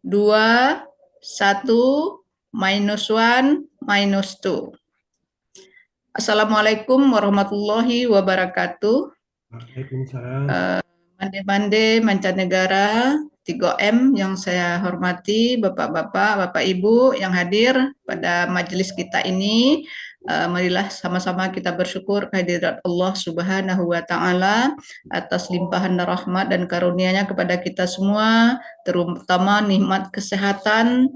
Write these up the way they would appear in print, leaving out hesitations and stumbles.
2, 1, -1, -2. Assalamualaikum warahmatullahi wabarakatuh. Waalaikumsalam. Mande-mande mancanegara 3M yang saya hormati, Bapak-bapak, Bapak Ibu yang hadir pada majelis kita ini. Marilah sama-sama kita bersyukur kehadirat Allah Subhanahu wa taala atas limpahan rahmat dan karunia-Nya kepada kita semua, terutama nikmat kesehatan,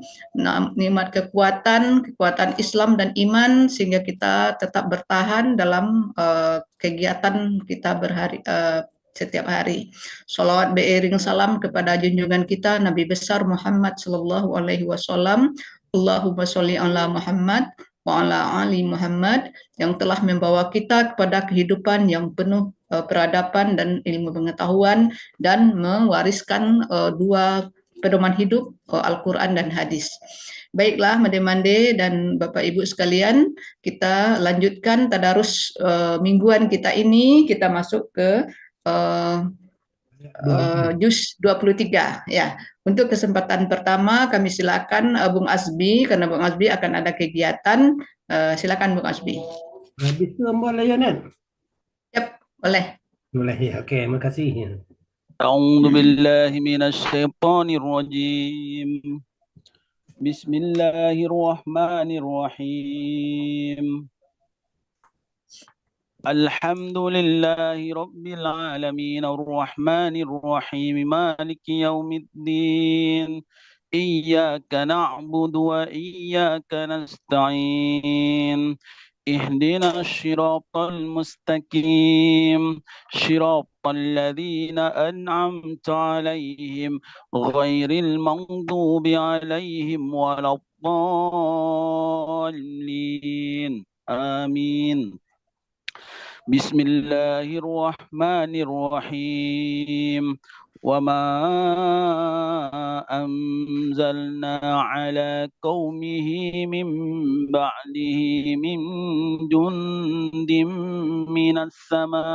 nikmat kekuatan Islam dan iman sehingga kita tetap bertahan dalam kegiatan kita setiap hari. Salawat beriring salam kepada junjungan kita Nabi besar Muhammad sallallahu alaihi wasallam. Allahumma sholli ala Muhammad wa ala ali Muhammad yang telah membawa kita kepada kehidupan yang penuh peradaban dan ilmu pengetahuan dan mewariskan dua pedoman hidup Al-Quran dan hadis. Baiklah, Made-Mande dan Bapak Ibu sekalian, kita lanjutkan tadarus mingguan kita ini. Kita masuk ke juz 23 ya. Untuk kesempatan pertama kami silakan Bung Azbi karena Bung Azbi akan ada kegiatan. Silakan Bung Azbi. Habis itu boleh ya, Nen? Yap, boleh. Boleh ya, oke, makasih. أعوذ بالله من الشيطان الرجيم بسم الله الرحمن الرحيم الحمد لله رب العالمين الرحمن الرحيم مالك يوم الدين إياك نعبد وإياك نستعين اهدنا الصراط المستقيم صراط الذين أنعمت عليهم غير المغضوب عليهم ولا الضالين آمين بسم الله الرحمن الرحيم وما أنزلنا على قومه من بعده من جند من السماء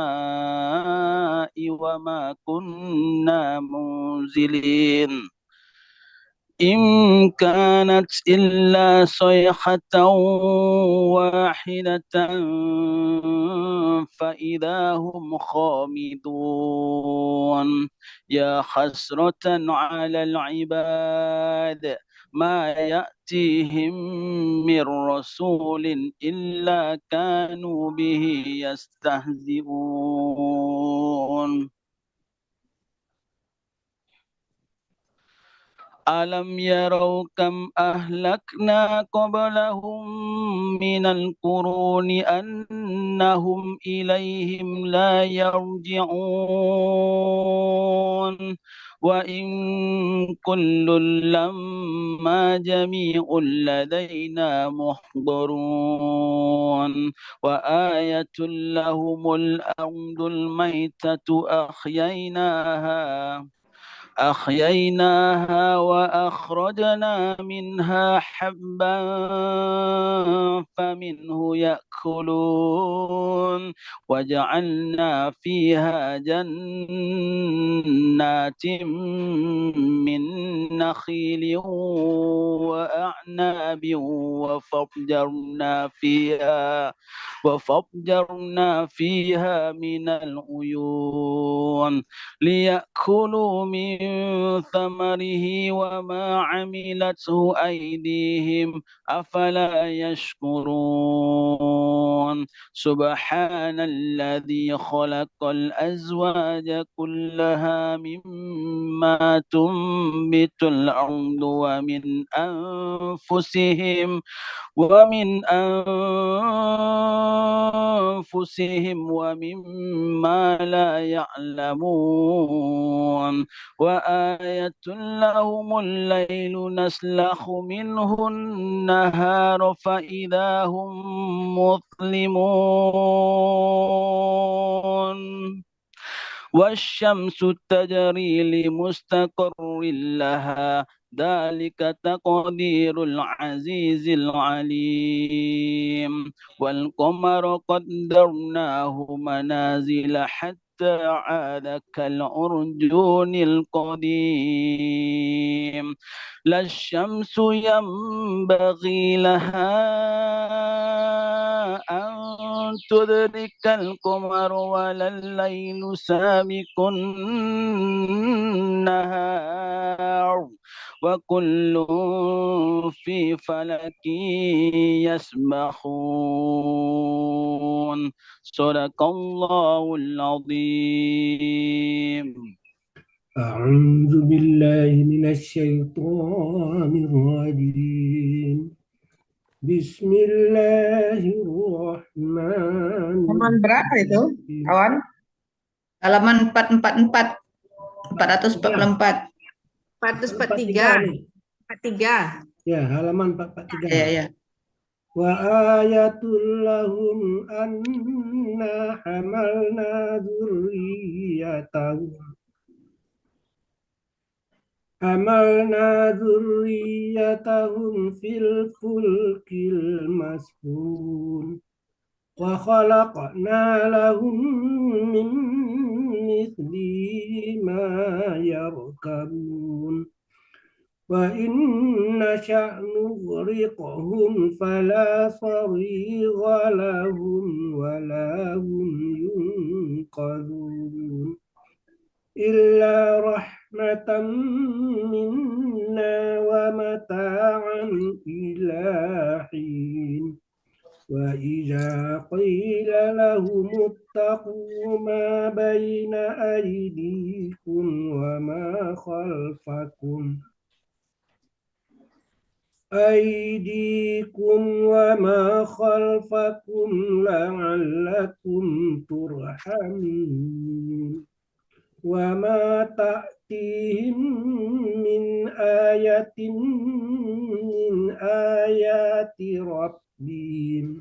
وما كنا منزلين إن كانت إلا صيحة واحدة فإذا هم خامدون يا حسرة على العباد ما يأتيهم من رسول إلا كانوا به يستهزئون ألم يروا كم أهلكنا قبلهم من القرون أنهم إليهم لا يرجعون وإن كل لما جميع لدينا محضرون وآية لهم الأرض الميتة أحييناها وأخرجنا منها حبا فمنه يأكلون وجعلنا فيها جنات من نخيل وأعناب وفجرنا فيها من العيون ليأكلوا من ثمره وما عملته أيديهم أفلا يشكرون سبحان الذي خلق الأزواج كلها مما تنبت الأرض ومن أنفسهم ومما لا يعلمون وآية لهم الليل نسلخ منه النهار فإذا هم مظلمون والشمس تجري لمستقر لها ذلك تقدير العزيز العليم والقمر قدرناه منازل حتى تعالى كالأرجون القديم لا الشمس ينبغي لها أن تدرك القمر ولا الليل سابق النهار وكل في فلك يسبحون صدق الله العظيم. أعوذ بالله من الشيطان الرجيم. بسم الله الرحمن Halaman berapa itu, الرحيم. kawan? Halaman 444, 444. 443. nih. 43. Ya, halaman 443. Ya, ya. Wa ayatul lahum anna hamalna dzurriyyatahum fil fulkil masbun wa khalaqna lahum min mithlihi ma yarkabun wa inna sya'nu ghriqhum fala sarigha lahum wa lahum yunqadhun illa rahmatan minna wa mata'an ila hin wa idza qila lahum ittaqu ma bayna aydikum wa ma khalfakum وما خلفكم لعلكم ترحمون وما تأتيهم من آية من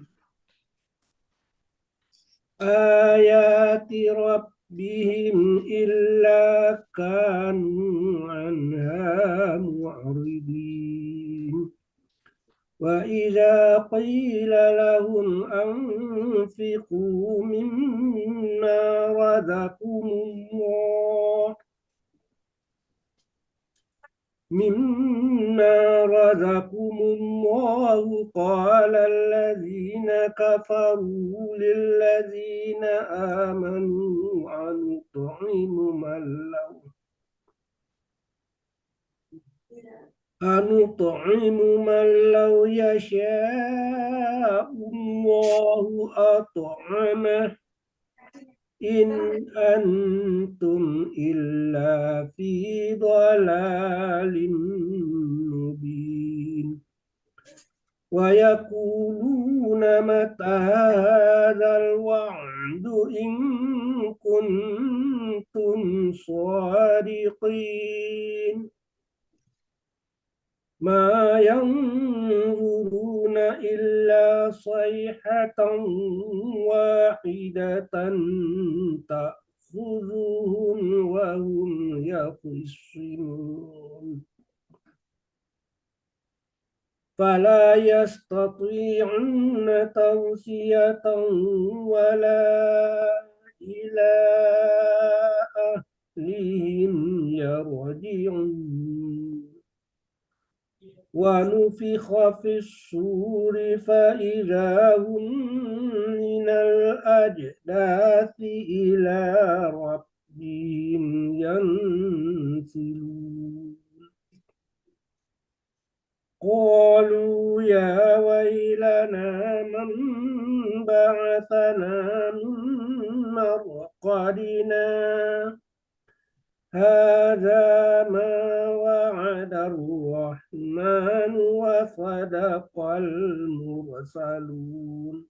آيات ربهم إلا كانوا عنها معرضين وإذا قيل لهم أنفقوا مما رزقكم الله قال الذين كفروا للذين آمنوا أنطعم من لو يشاء الله أطعمه إن أنتم إلا في ضلال مبين ويقولون متى هذا الوعد إن كنتم صادقين ما ينظرون إلا صيحة واحدة تأخذهم وهم يخصمون فلا يستطيعون توصية ولا إلى أهلهم يرجعون ونفخ في الصور فإذا هم من الأجداث إلى ربهم ينسلون قالوا يا ويلنا من بعثنا من مرقدنا هذا ما وعد الرحمن وصدق المرسلون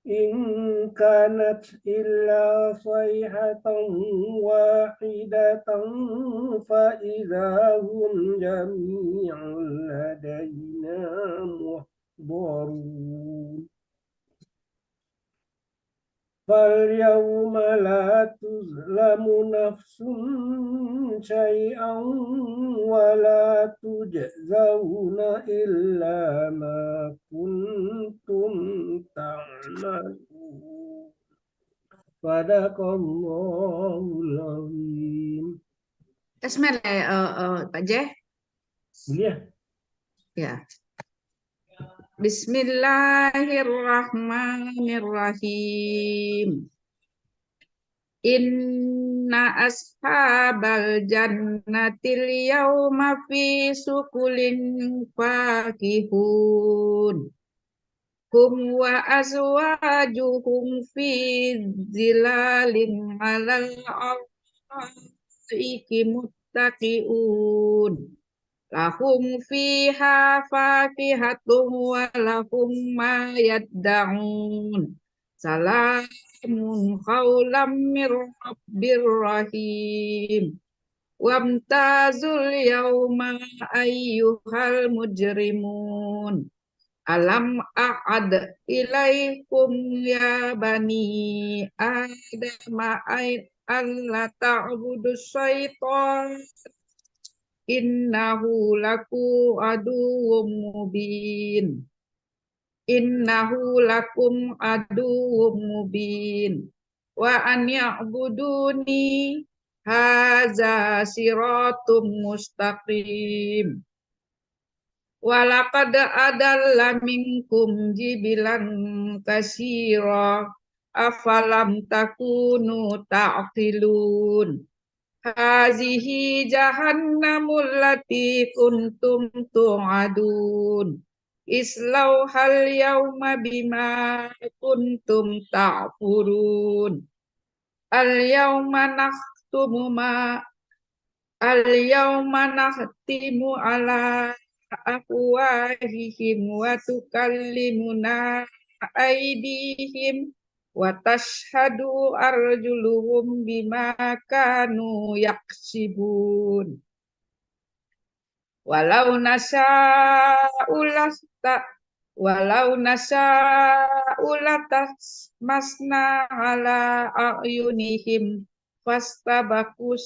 إن كانت إلا صيحة واحدة فإذا هم جميع لدينا محضرون فاليوم لا تظلم نفس شيئا ولا تجزون إلا ما كنتم تعملون Sadaqallahul azim. Bismillah, Pak J. Boleh ya? Ya. Bismillahirrahmanirrahim. Inna ashabal jannatil yawma fi sukulin fakihun. Hum wa azwajuhum fi zilalin alal arqaiki muttaqiun. Lahum fiha fakihatun wa lahum ma yadda'un. Salamun qawlam mir rabbir rahim. Wamtazul yawma ayyuhal mujrimun. Alam a'ad ilaikum ya bani Adam alla ta'budu syaitan innahu lakum aduwwum mubin. Innahu lakum aduwwum mubin. Wa an ya'buduni haza siratum mustaqim. Walaqad adalla minkum jibilan katsira afalam takunu ta'qilun. Hazihi jahannamul lati kuntum tu'adun. Islauhal yawma bima kuntum ta'furun. Al-yawma nakhtimu ala afwahihim wa tukallimuna aydihim wa tashhadu arjuluhum bima kanu yaksibun. Walau nasya'u latasmasna ala a'yunihim fastabakus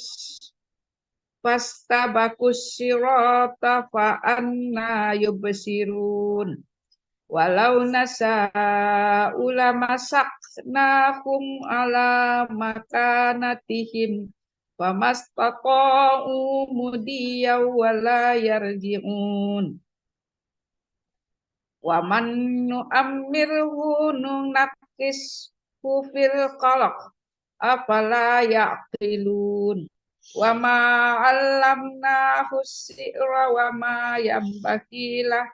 sirata fa anna yubsirun. Walau nasya'u lamasaknahum ala makanatihim famastaqa'u mudiyaw wala yarji'un. Wa man nu'ammirhu nunakkishu fil khalq afala ya'qilun. Wa ma 'allamnahu as-si'ra wa ma yanbaghi lah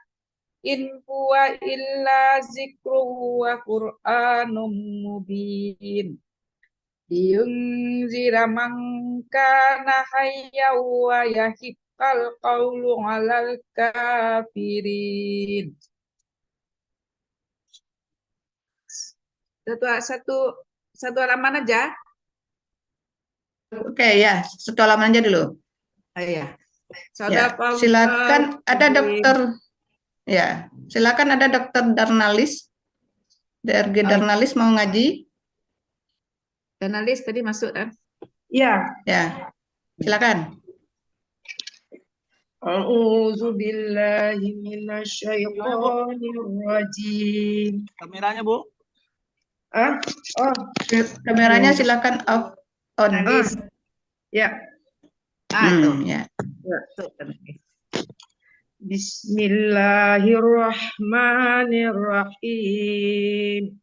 in huwa illa zikrun wa qur'anum mubin. Liyunzira man kana hayya wa yahiqqal qawlu 'alal kafirin. Satu halaman aja. Oke ya, satu halaman aja dulu. Ya. Ya, silakan ada dokter. Ya, silakan ada dokter Darnalis. DRG Darnalis mau ngaji. Darnalis tadi masuk kan? Ya. Ya, silakan. A'udzu billahi minasyaitonir rajim. Kameranya, Bu. Oh. Kameranya silakan off on. Ya. Ya. Bismillahirrahmanirrahim.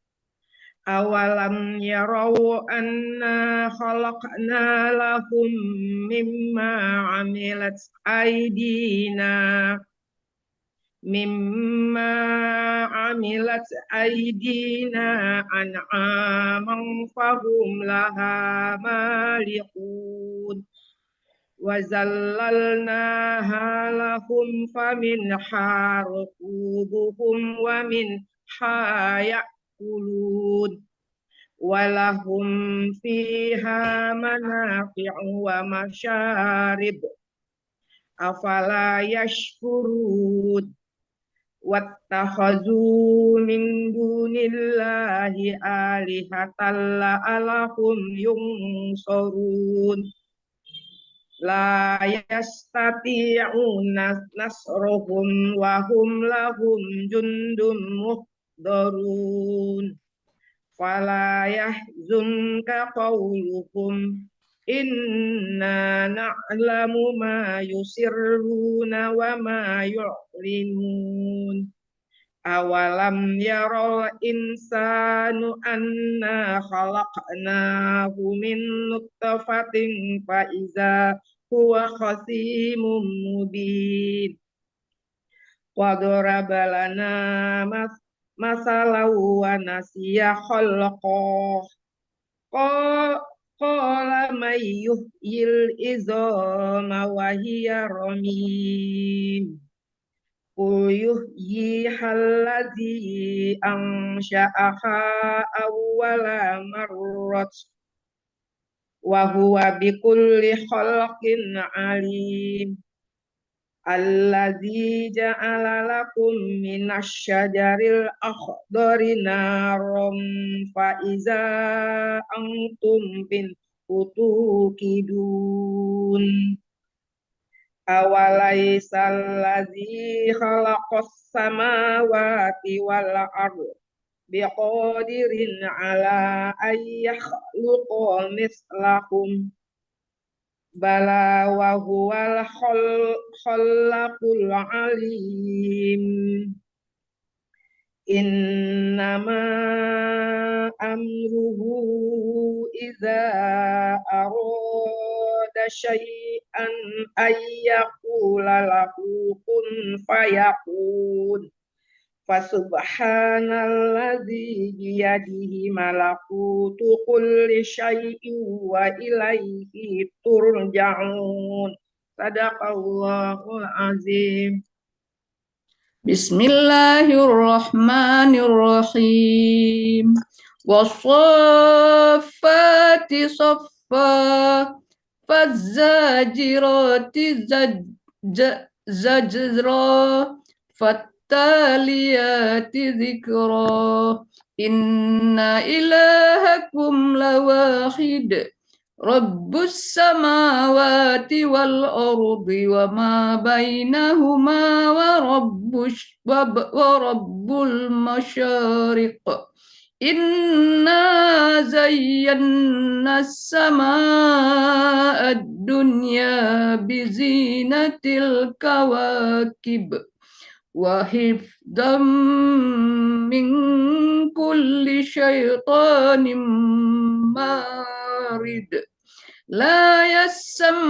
Awalam yarau anna khalaqna lahum mimma amilat aydina an'aman fahum laha malikun. Wa zallalnaha lahum faminha rukubuhum wa minha ya'kulun. Walahum fiha manafi'u wa masyarib. Afala yashkurun. Wattakhazu min dunillahi alihatan la'alahum yunsurun. La yastati'una nasrohum wa hum lahum jundum muhdarun. fala yahzunka qawluhum inna na'lamu ma yusirruna wa ma yu'linun. Awalam yaral insanu anna khalaqnahu min nutfatin fa iza huwa khasimun mubin. Wa daraba lana masalau wa nasiya khalqah. Qala may yuhyil izama wa hiya ramim. Qul yuhyihallazi ansha'aha awwala marrat wa huwa bikulli khalqin alim. Allazi ja'ala lakum minasy-syajaril akhdari naram fa iza antum tuqidun. Awalaisal ladzi khalaqas samawati wal ardh biqadirin ala ay yakhluqa mislahum bala wa huwal khallaqul alim. Innama amruhu iza arada syai'an ayyaqula lahu kun fayakun. Fasubhanallazi biyadihi malakutu kulli syai'in wa ilaihi turja'un. Sadaqallahul azim. Bismillahirrahmanirrahim. Wassafati saffa, fazzajirati zajra, fattaliyati zikra. Inna ilahakum lawahid. Rabbus samawati wal ardi wa ma bainahuma wa rabbul masyariq. Inna zayyana as-samaa'a ad-dunya bizinatil kawakib wa hifdhan min kulli syaitanin marid. La yasma'una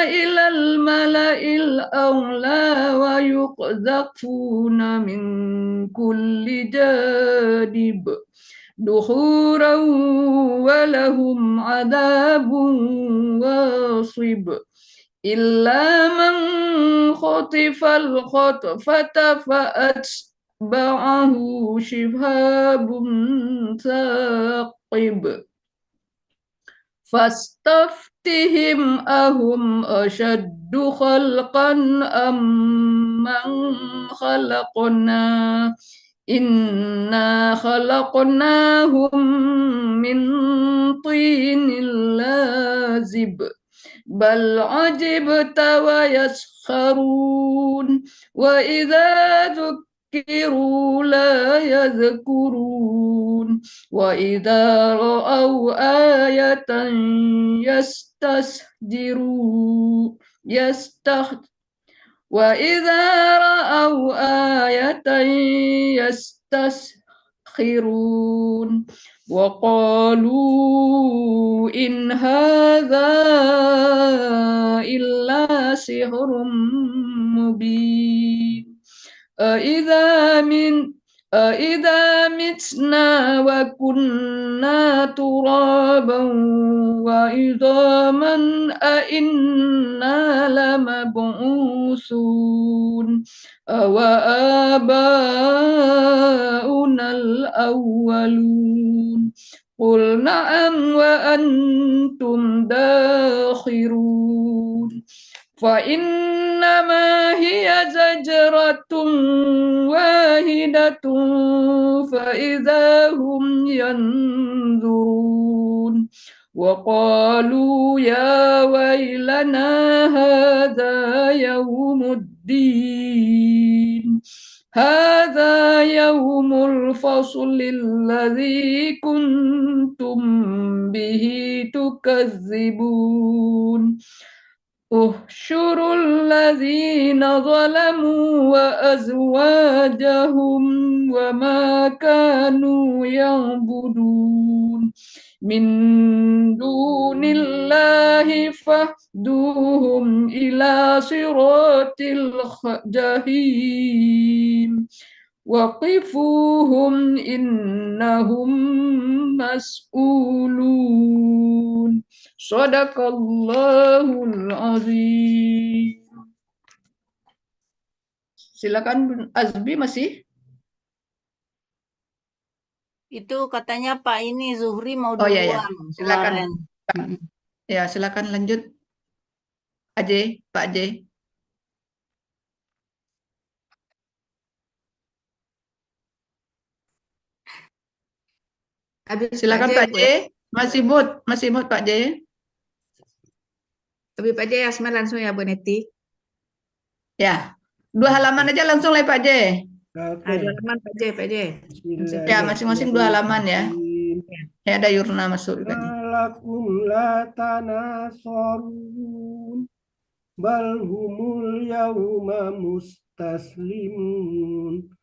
ilal mala'il a'la wa yuqdhafuna min kulli jadib duhuran wa lahum adabun wasib illa man khatifal khatfata fa'atba'ahu shihabun thaqib. Fastaftihim ahum ashaddu khalqan amman khalaqna. Inna khalaqnahum min tinil lazib. Bal ajibta wa yaskharun. Wa idza dhukiru la yadhkurun. Wa idza ra'aw ayatan wa idza ra'aw ayatan yastaskhirun wa qalu in hadza illa sihrun mubin. Aidha mitna wa kunna turaban wa idhaman inna lamab'usun wa aba'unal awwalun. Qul na'am wa antum dakhirun. Fa innama hiya zajratun wahidatun fa idahum yanzurun. Wa qalu ya wailana hadha yawmuddin هذا يوم الفصل الذي كنتم به تكذبون احشروا الذين ظلموا وأزواجهم وما كانوا يعبدون من دون الله فاهدوهم إلى صراط الجحيم وقفوهم إنهم مسؤولون Sadaqallahul azim. Silakan Azbi masih. Itu katanya Pak ini Zuhri mau Oh ya, duluan silakan. kemarin. Ya, silakan lanjut. Aje, Pak Aje. Silakan Pak Aje. Masih mute Pak Aje. Tapi Pak Jaya Asma langsung ya Bu Neti. Ya, 2 halaman aja langsung lah Pak Aje. Oke. Ada halaman Pak Jaya, Pak Jaya. Ya, masing-masing 2 halaman ya. Ya, ada Yurna masuk juga nih. Malakum la tanasarun bal humul yawma mustaslimun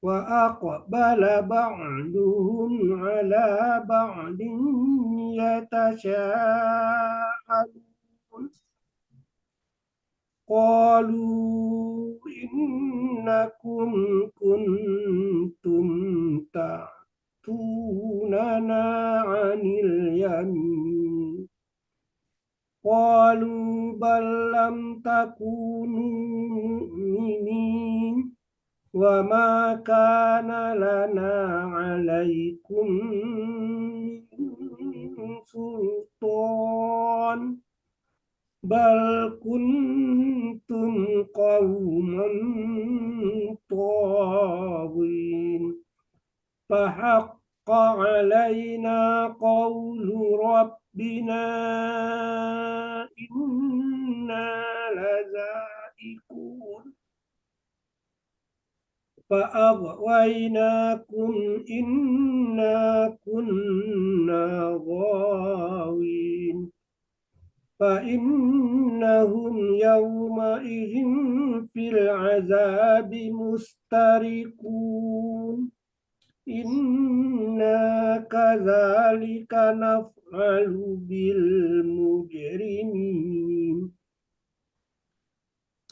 wa aqbala ba'duhum ala ba'din yatasha'alun qalu innakum kuntum ta'tunana 'anil yamin qalu bal lam takunu mu'minin wa ma kana lana 'alaikum min sultan bal kuntum qauman طاغين فحق علينا قول ربنا إنا لذائقون فأغويناكم إنا كنا غاوين فإنهم يومئذ في العذاب مشتركون إنا كذلك نفعل بالمجرمين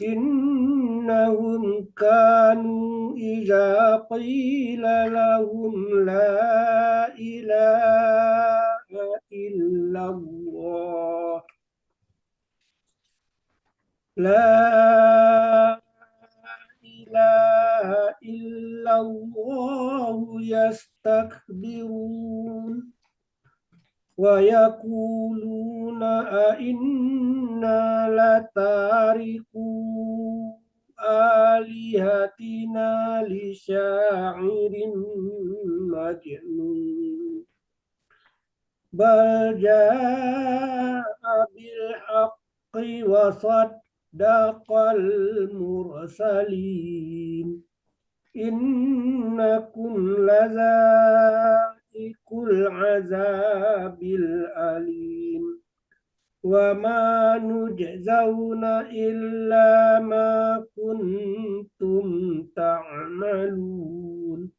إنهم كانوا إذا قيل لهم لا إله إلا الله لا إله إلا الله يستكبرون ويقولون أئنا لتاركو آلهتنا لشاعر مجنون بل جاء بالحق وصدق المرسلين إنكم لذائق العذاب الأليم وما نجزون إلا ما كنتم تعملون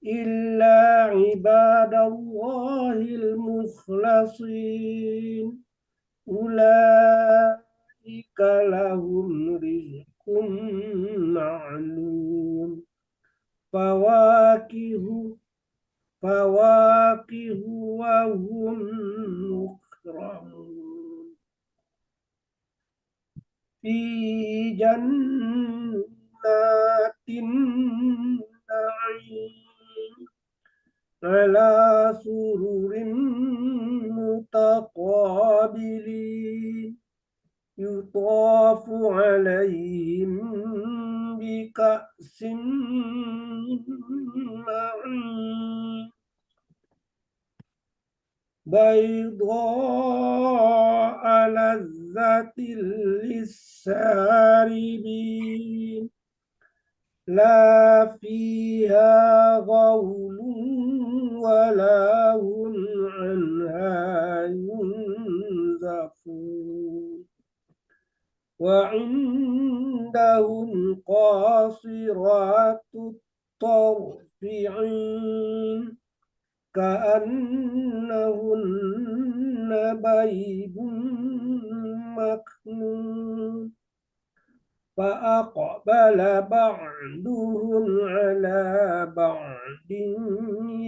إلا عباد الله المخلصين أولئك لهم رزق معلوم فواكه وهم مكرمون في جنات النعيم على سرر متقابلين يطاف عليهم بكأس من معين بيضاء لذة للشاربين لا فيها غول ولا هم عنها ينزفون وعندهم قاصرات الطرف عين كأنهن بيض مكنون فأقبل بعضهم على بعض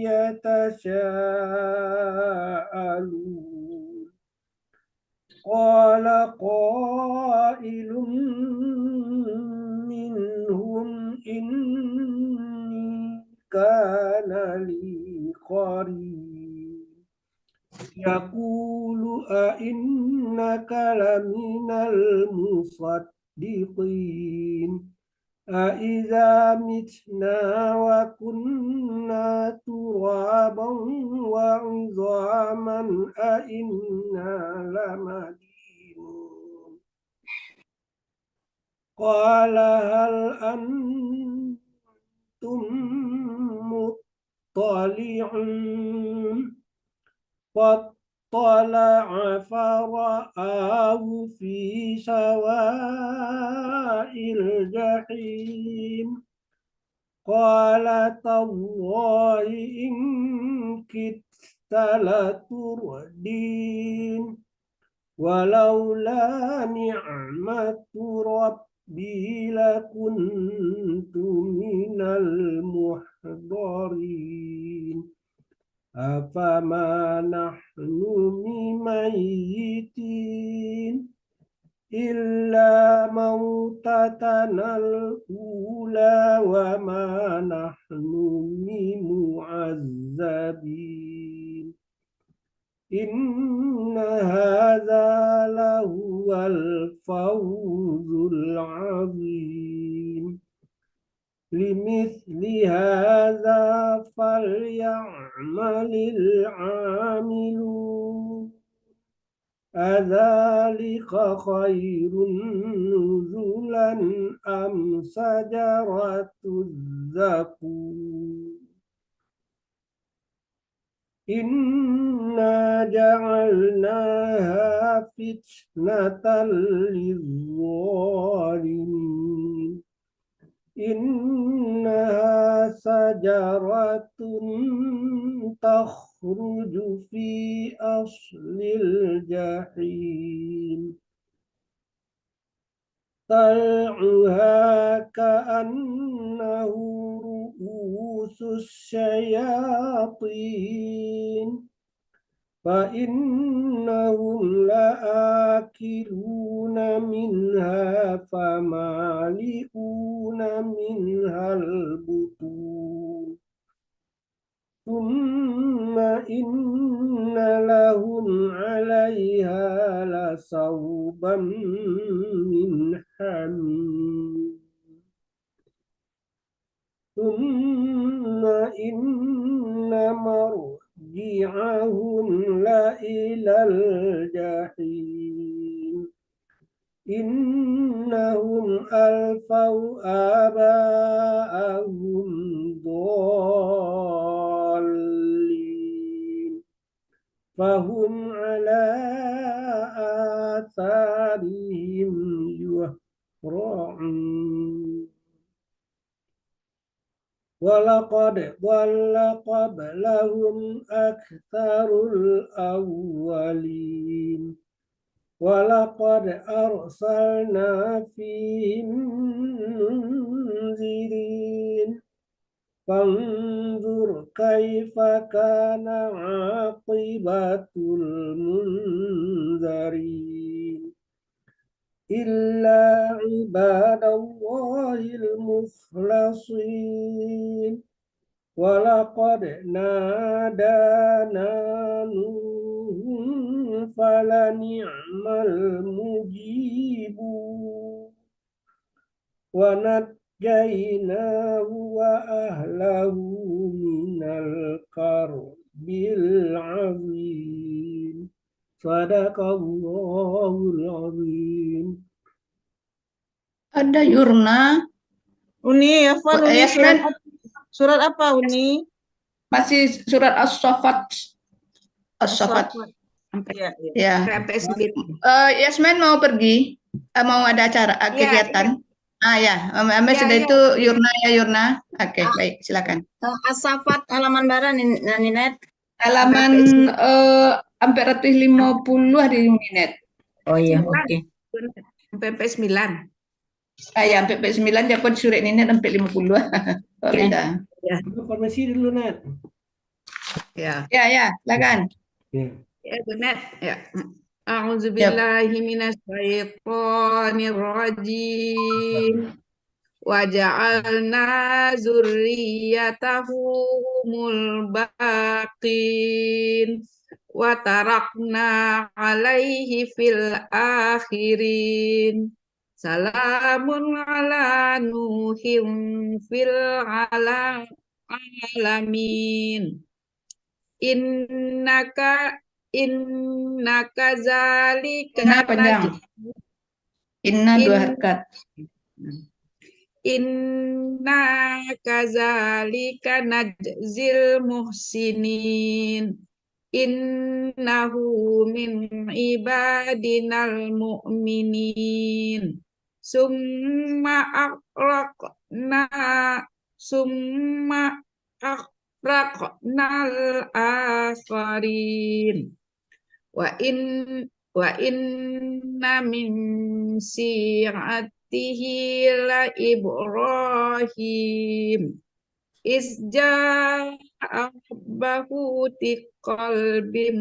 يتساءلون قال قائل منهم إني كان لي قرين يقول أئنك لمن المصدقين أإذا متنا وكنا ترابا وعظاما أإنا لمدينون قال هل أنتم مطلعون فاطلع فرآه في سواء الجحيم قال تالله إن كدت لتردين ولولا نعمة ربي لكنت من المحضرين أفما نحن بميتين إلا موتتنا الأولى وما نحن بمعذبين إن هذا لهو الفوز العظيم لمثل هذا فليعمل العاملون أذلك خير نزلا أم شجرة الزقوم إنا جعلناها فتنة للظالمين إنها شجرة تخرج في أصل الجحيم طلعها كأنه رؤوس الشياطين فإنهم لآكلون منها فمالئون منها البطون ثم إن لهم عليها لشوبا من حميم ثم إن مرجعهم لإلى الجحيم إنهم ألفوا آباءهم ضالين فهم على آثارهم يهرعون ولقد ضل قبلهم أكثر الأولين ولقد أرسلنا فيهم منذرين فانظر كيف كان عاقبة المنذرين إلا عباد الله المخلصين ولقد نادانا نوح فلنعم المجيبون ونجيناه وأهله من الكرب العظيم صدق الله العظيم. Ada Yurna. Uni, Afwan, Uni Yasmin, surat apa Uni? Masih surat As-Saffat. As-Saffat. As-Saffat. Sampai, Iya, iya. ya. sampai 9. Yasmin mau pergi, mau ada acara Iya, kegiatan. Ya, Iya, sudah iya. itu Yurna ya Yurna. Oke, baik, silakan. As-Saffat halaman berapa Ninet? Halaman hampir 50 hari menit. Oh iya, 9. oke. Sampai 9. Ya, sampai 9 dia pun surat ini sampai 50. Sorry dah. Permisi dulu, Nat. Ya. Ya, silakan. Ya. Ya, benar. Ya. A'udzubillahi minasyaitonirrajim. Wa ja'alna dzurriyyatahu humul baqin wa tarakna 'alaihi fil akhirin. Salamun ala nuhim fil alamin. Innaka zalika Inna panjang. Inna dua harkat. Inna kazalika najzil muhsinin. Innahu min ibadinal mu'minin. Summa akhraqnal akharin. Wa inna min si'atihi la Ibrahim rabbahu tiqalbim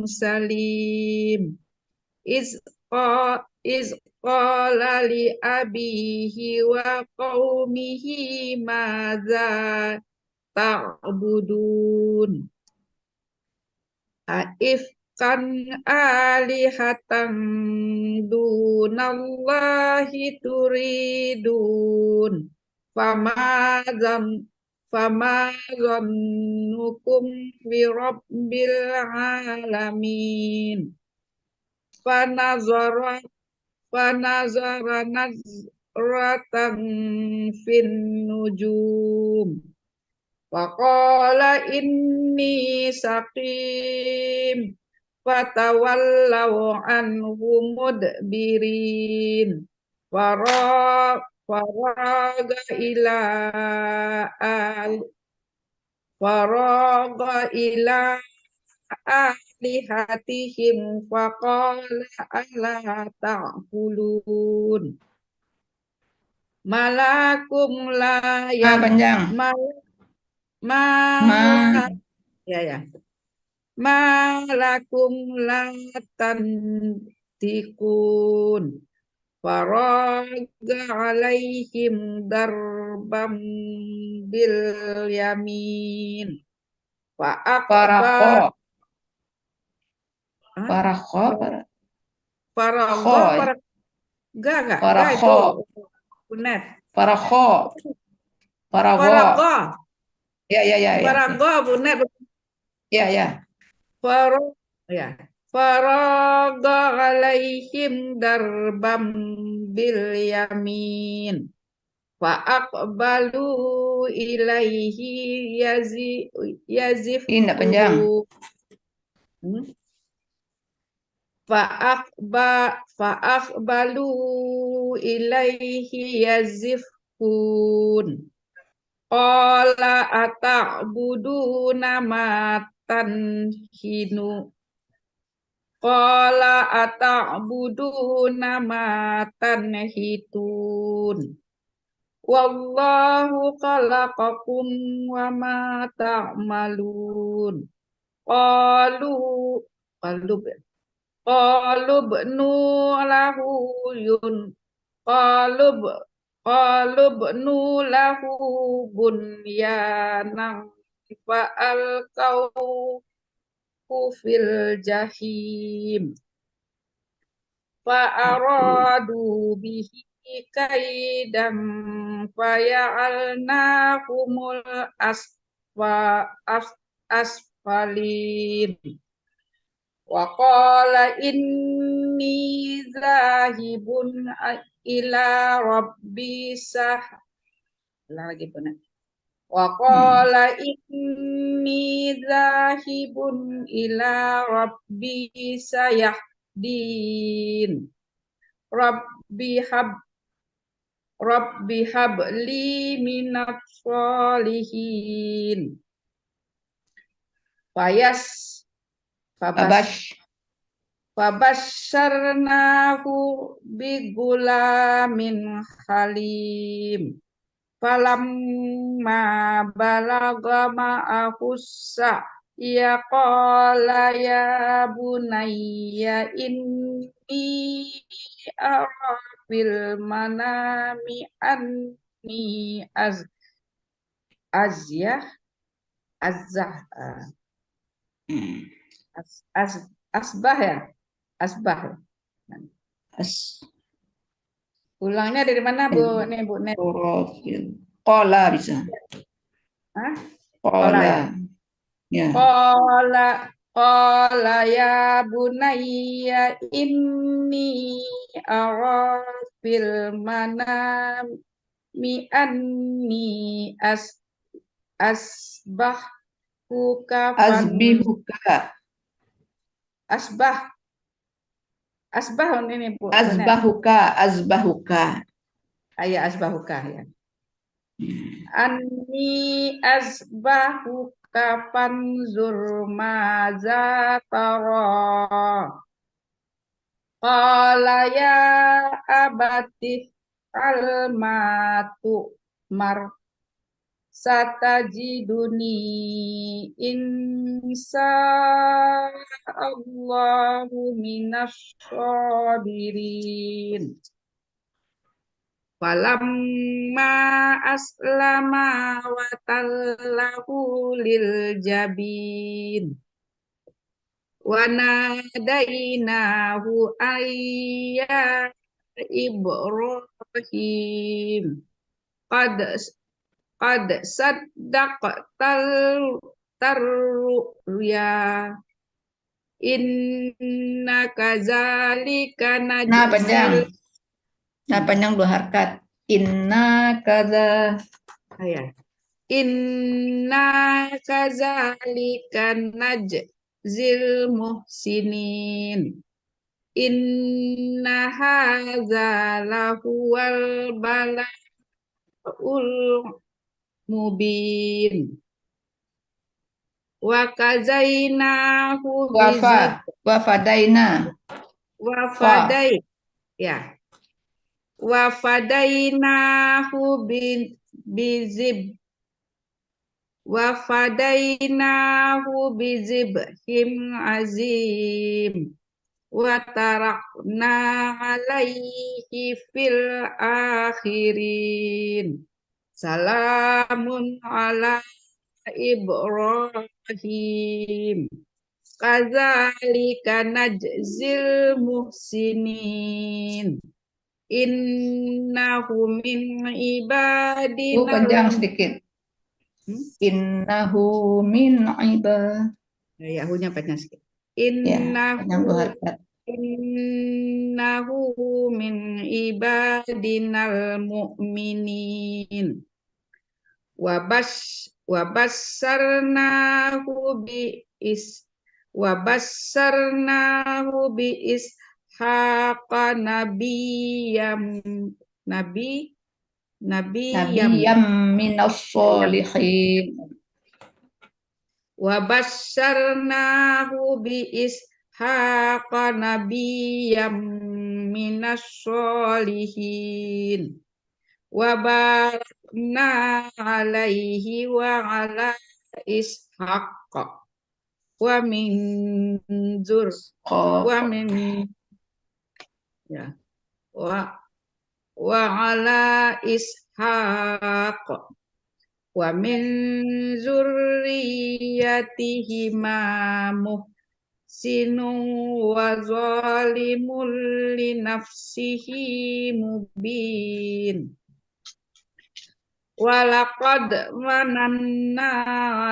salim iz qala li abihi wa qaumihi madza ta'budun kan alihatan dunallahi turidun fama zannukum bi rabbil alamin fanazara nazratan fin nujum waqala inni saqim fatawallaw anhu mudbirin faraga ila alihatihim faqala ala ta'kulun malakum la Panjang. Malakum la tantikun faraga alaihim darbam bil yamin fa akbar Faraga alaihim darbam bil yamin fa aqbalu ilaihi yazif Ini panjang. fa aqbalu ilaihi yazifun qala ata'buduna ma tanhinu qala ata'buduna ma tanhitun wallahu khalaqakum wa ma ta'malun qalu bnu lahu bunyanan fa'alqau fil jahim fa'aradu bihi kaidan faya'alnahumul asfalin wa qala inni zahibun ila rabbi Ulang lagi benar. Wa qala inni dzahibun ila rabbi sayahdin. Rabbi habli minat sholihin. Fabas Fabasyarnahu bigulamin halim. Falamma balagha ma'ahussa ya qala ya bunayya inni ara fil manami anni azah asbah ya asbah. Ulangnya dari mana Bu? Nih Bu Net. Qala bisa. Hah? Qala. Ya. Qala ya bunayya inni ara fil manami anni asbahkuka Azbihuka. Asbah ini Bu. Azbahuka. Ayah asbahuka ya. Anni asbahuka fanzur maza tara. Qala ya abati almatu mar satajiduni insya Allahu minasyabirin. Falamma aslama wa tallahu lil jabin wa nadainahu ayya Ibrahim qad saddaqtal tarruya inna kadzalika najzil. Nah panjang 2 harkat. Inna kaza. Ya. Inna kadzalika najzil muhsinin. Inna hadza lahuwal bala'ul mubin. Wa kazainahu Wafadaina. Ya. Wa fadainahu bizib him azim wa tarakna alaihi fil akhirin. Salamun ala Ibrahim. Kadzalika najzil muhsinin. Innahu min ibadina. Panjang sedikit. Innahu min ibadina. Ya, hunya panjang sedikit. Innahu min ibadinal mu'minin. Wabassarnahu bi ishaqa nabiyam minas sholihin. Wabasyarnahu bi ishaqa nabiyyam minas sholihin. Wa barakna alaihi wa ala ishaq wa min ala ishaq wa min zurriyatihima muhsinun wa zalimul li nafsihi mubin. Walaqad mananna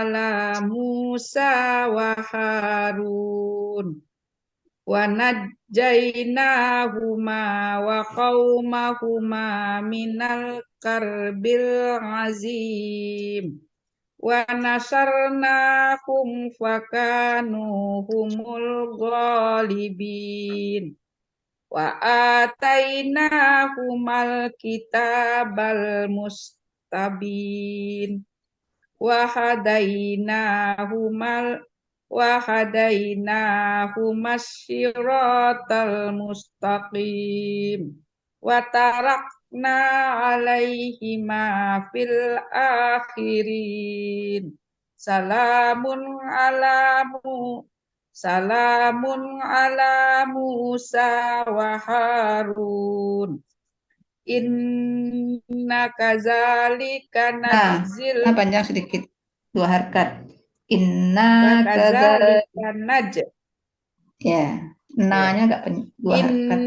ala Musa wa Harun wa najjaynahuma wa qaumahuma minal karbil azim wa nasarnahum fakanu humul ghalibin wa atainahumal kitabal mustabin wa hadainahumas siratal mustaqim wa tarakna alaihima fil akhirin salamun ala Musa wa Harun inna kazalika najzil panjang sedikit, 2 harkat. Inna kazalika naj ya, na-nya enggak 2 harkat.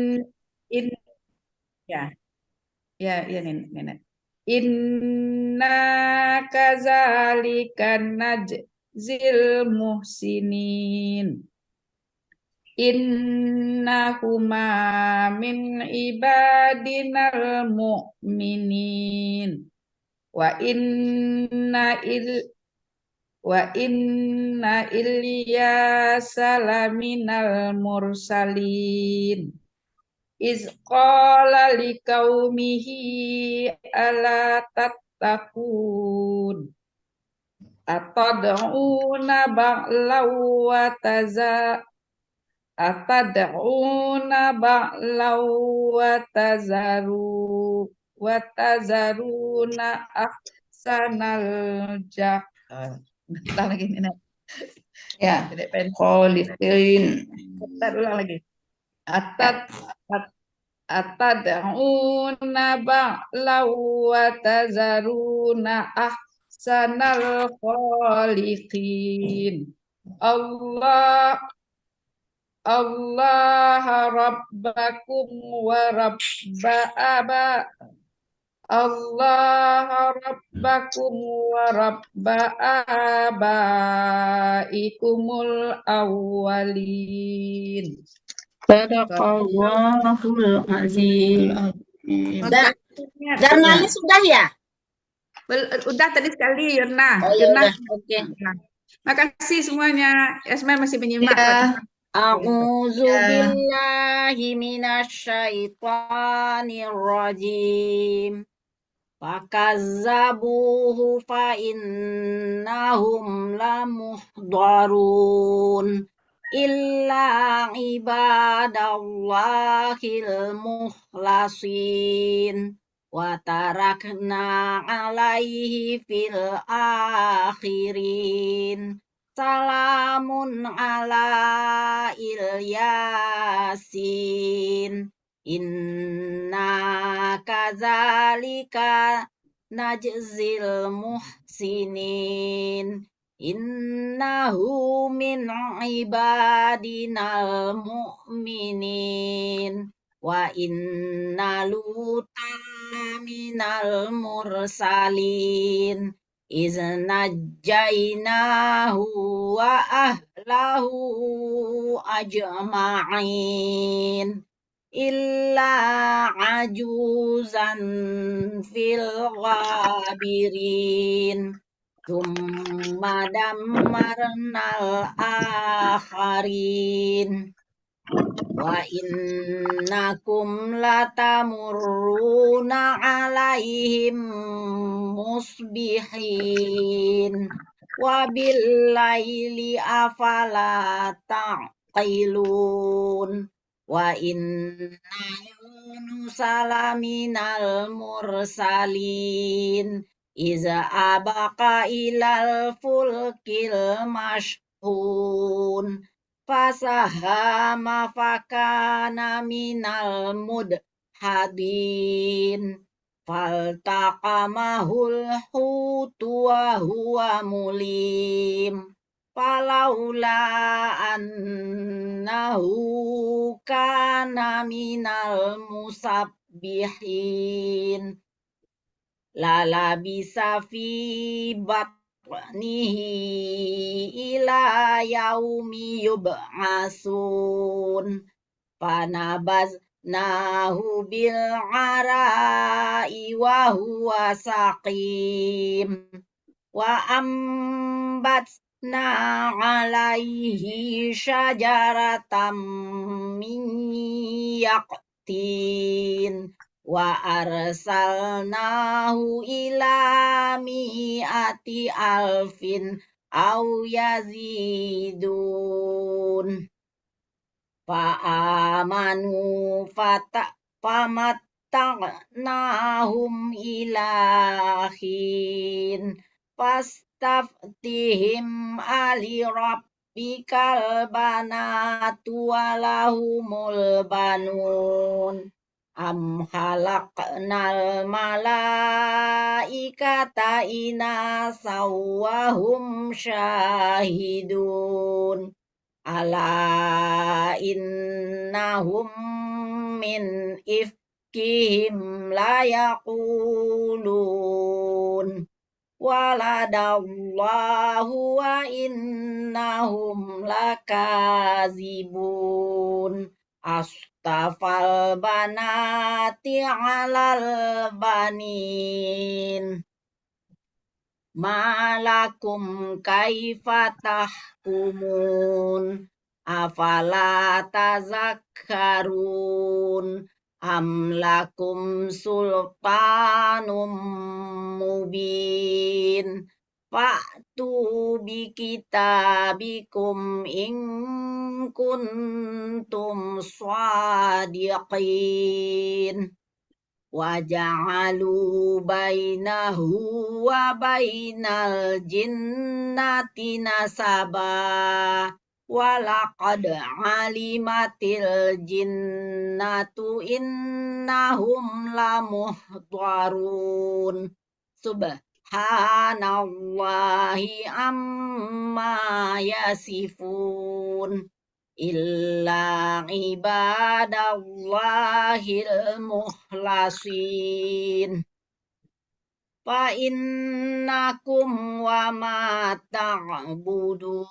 Nenek. Inna kazalika najzil muhsinin innahuma min ibadinal mu'minin wa inna Ilyasa laminal mursalin iz qala liqaumihi ala tattaqun atad'una ba'law wa tazaruna ahsanal bentar lagi Nenek. Ya, Dedek pen. kholiqin. Bentar ulang lagi. Atad'una ba'law wa tazaruna ahsanal khaliqin. Allah rabbakum wa rabba abaikumul awwalin. Sadaqallahul azim. Oke. Jurnalnya sudah ya? Udah tadi sekali Yurna. Oh ya udah, oke. Makasih semuanya. Esma masih menyimak. Ya. A'udzu billahi minasyaitonir rajim. Fakazzabuhu fa innahum lamuhdarun illa ibadallahil mukhlasin wa tarakna alaihi fil akhirin salamun ala Ilyasin inna kadzalika najzil muhsinin innahu min ibadinal mu'minin wa inna lutan minal mursalin iznajjainahu wa ahlahu ajma'in illa ajuzan fil ghabirin thumma dammarnal akharin wa innakum latamurruna alaihim musbihin wa billaili afala ta'qilun wa inna Yunusa laminal mursalin iza abaqa ilal fulkil mashhun fasahama fakana minal mudhadin faltaqamahul hutu wa huwa mulim falaula annahu kana minal musabbihin lalabisa fi sya'nihi ila yaumi yub'atsun fanabaznahu bil arai wa huwa saqim wa ambatna alaihi syajaratam min yaqtin wa arsalnahu ila mi'ati alfin au yazidun fa'amanu famatta'nahum ilahin fastaftihim ali rabbikal banatu walahumul banun am khalaqnal malaikata inasa wa hum syahidun ala innahum min ifkihim layaqulun waladallahu wa innahum lakazibun astafal banati alal banin malakum kaifa tahkumun afala tazakkarun am lakum sultanum mubin fa'tu bi kitabikum in kuntum shadiqin waja'alu bainahu wa bainal jinnati nasaba walaqad alimatil jinnatu innahum lamuhdharun subhanallahi amma yasifun illa ibadallahil muhlasin fa innakum wa ma ta'budun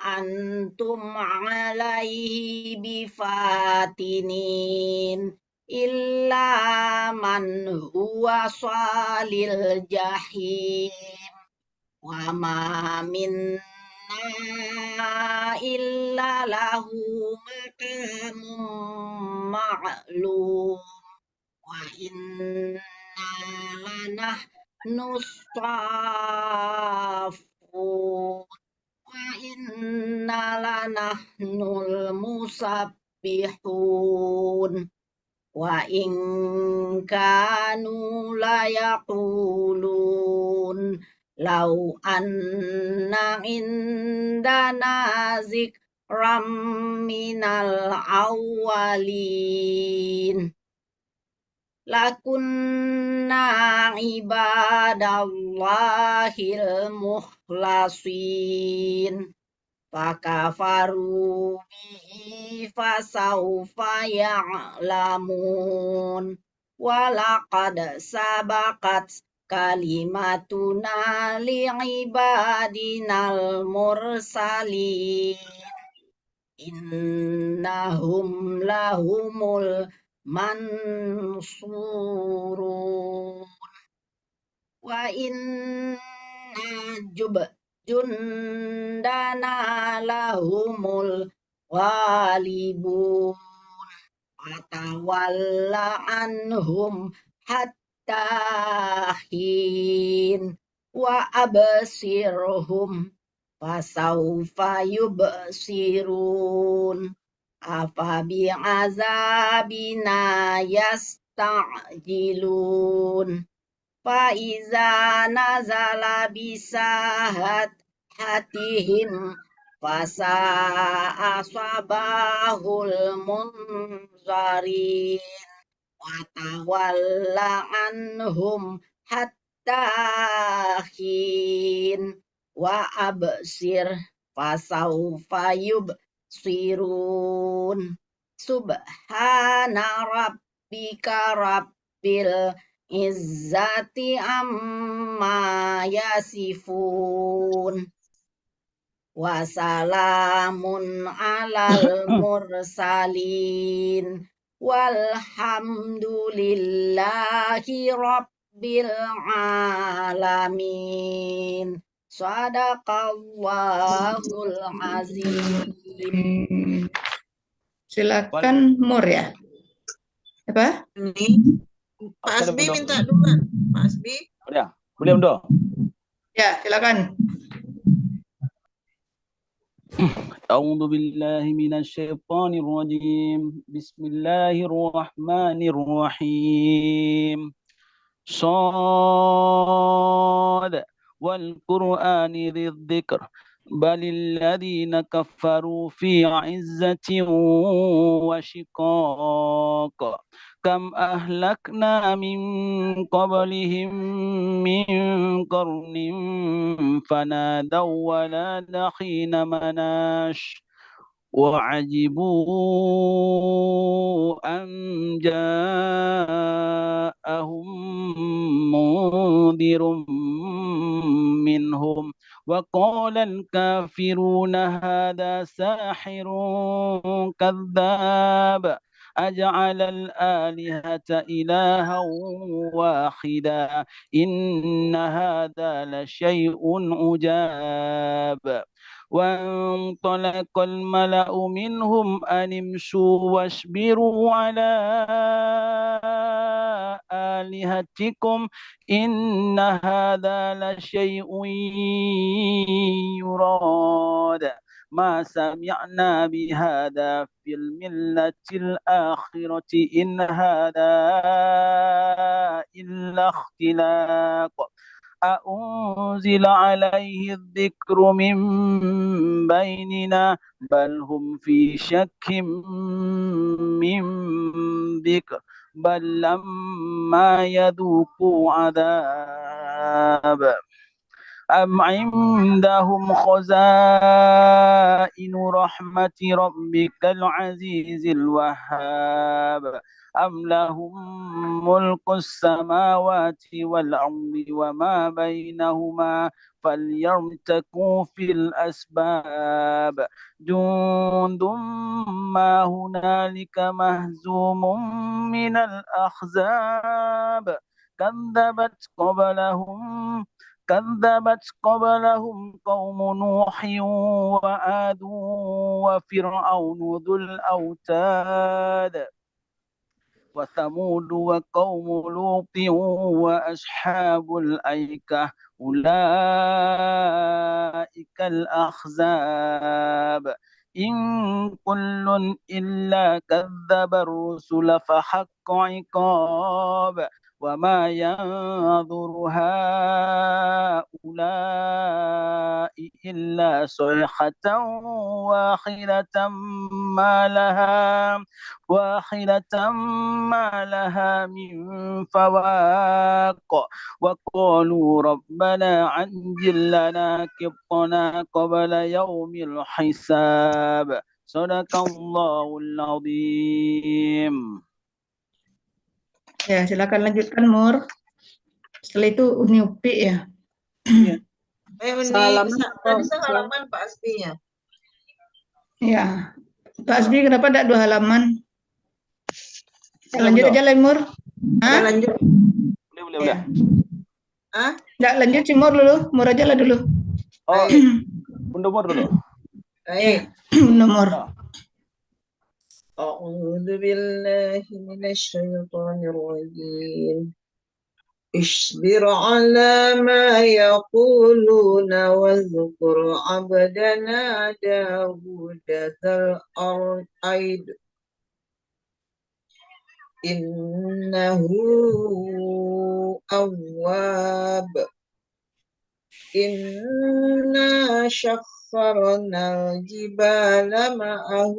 antum alaihi bifatinin illa man huwa salil jahim wa ma minna illa lahu maqamun ma'lum wa inna lanahnu saffun wa inna lanahnul musabbihun wa in kanu layaqulun law anna indana zikram minal awwalin lakunna ibadallahil mukhlasin fakafaru bihi fasawfa ya'lamun walaqad sabaqat kalimatuna li'ibadinal mursalin innahum lahumul mansurun wa inna jundana lahumul ghalibun atawalla anhum hatta hin wa absirhum fasawfa yubsirun afa bi'azabina yasta'jilun fa iza nazala bisahat hatihim fasa'a sabahul munzarin wa tawalla anhum hatta hin wa absir fasawfa yubsirun subhana rabbika rabbil izzati amma yasifun. Wassalamun alal mursalin. Walhamdulillahi rabbil alamin. Sadaqallahul azim. Silakan Mur ya. Apa? Ini Pak Asbi minta duluan. Pak Asbi. Ya, boleh Undo. Ya, silakan. أعوذ بالله من الشيطان الرجيم بسم الله الرحمن الرحيم صاد والقرآن ذي الذكر بل الذين كفروا في عزة وشقاق كم أهلكنا من قبلهم من قرن فنادوا ولا حين مناش وعجبوا أن جاءهم منذر منهم وقال الكافرون هذا ساحر كذاب أجعل الآلهة إلها واحدا إن هذا لشيء عجاب وانطلق الملأ منهم أن امشوا واصبروا على آلهتكم إن هذا لشيء يراد ما سمعنا بهذا في الملة الآخرة إن هذا إلا اختلاق أأنزل عليه الذكر من بيننا بل هم في شك من ذكر بل لما يذوقوا عذاب أم عندهم خزائن رحمة ربك العزيز الوهاب أم لهم ملك السماوات والأرض وما بينهما فليرتقوا في الأسباب جند ما هنالك مهزوم من الأحزاب كذبت قبلهم قوم نوح وعاد وفرعون ذو الأوتاد وثمود وقوم لوط وأصحاب الأيكة أولئك الأحزاب إن كل إلا كذب الرسل فحق عقاب وما ينظر هؤلاء إلا صيحة واحدة ما لها من فواق وقالوا ربنا عجل لنا قطنا قبل يوم الحساب صدق الله العظيم. Ya, silakan lanjutkan Mur. Setelah itu Uni Upi ya. Uni, tadi halaman Pak Asbi ya. Ya, Pak Asbi kenapa tidak 2 halaman? Lanjut aja lah Mur. Lanjut. Boleh. Ya. Nggak lanjut si Mur dulu, Mur aja lah dulu. Oh, Mur dulu. Baik. Mur. أعوذ بالله من الشيطان الرجيم اصبر على ما يقولون واذكر عبدنا داود ذا الأيد إنه أواب إنا شخرنا الجبال معه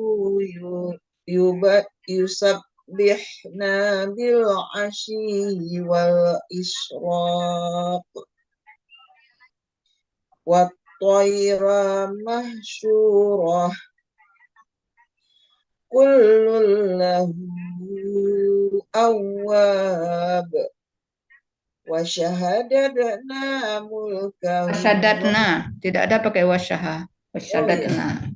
يسبحنا بالعشي والإشراق والطير محشورة كل له أواب Wasyahadadna mulkahu. Wasyadatna, tidak ada pakai wasyaha. Oh, Wasyadatna.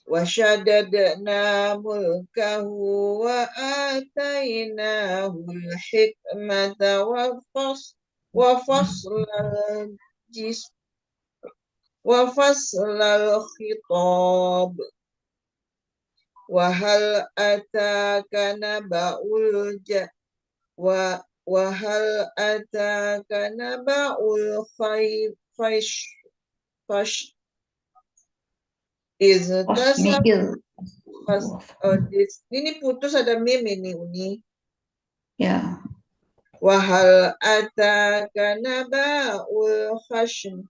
Wasyadadna mulkahu wa atainahul hikmata wa faslal khitab. Wa hal ataka naba'ul fash ini putus ada mim ini Uni. Ya. Wahal ataka naba'ul khashm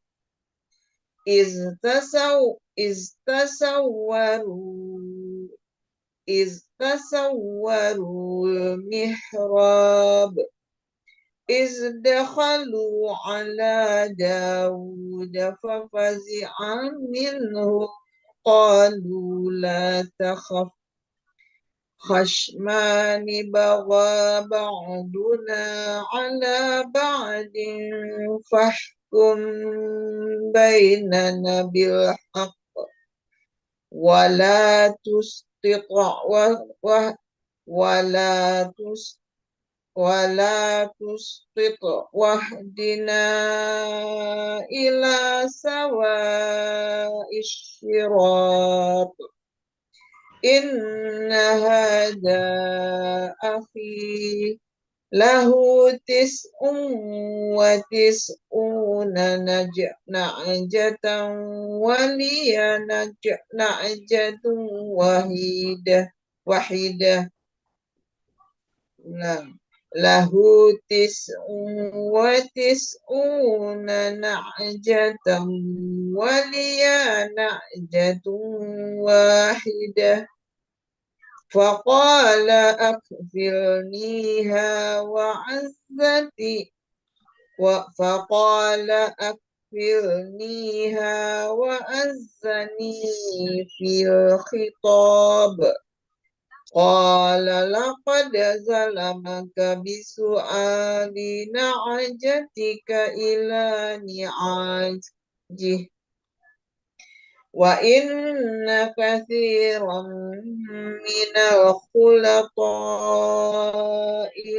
tasawwarul mihrab dakhalu ala Dawud fafazi'an minhu qalu la takhaf khashmani bagha ba'duna ala ba'din fahkum bainana bil haqq wala tustit wahdina ila sawa'is syirat. Inna hada akhi lahu tis'una na'jatan waliya na'jatun wahidah. Nah, lahu tis'una na'jatan waliya na'jatun wahidah. Faqala akfilniha wa'azzani fil khitab. Qala laqad zalamaka bisu'ali na'jatika ila ni'ajih. Wa inna kathiran minal khulata'i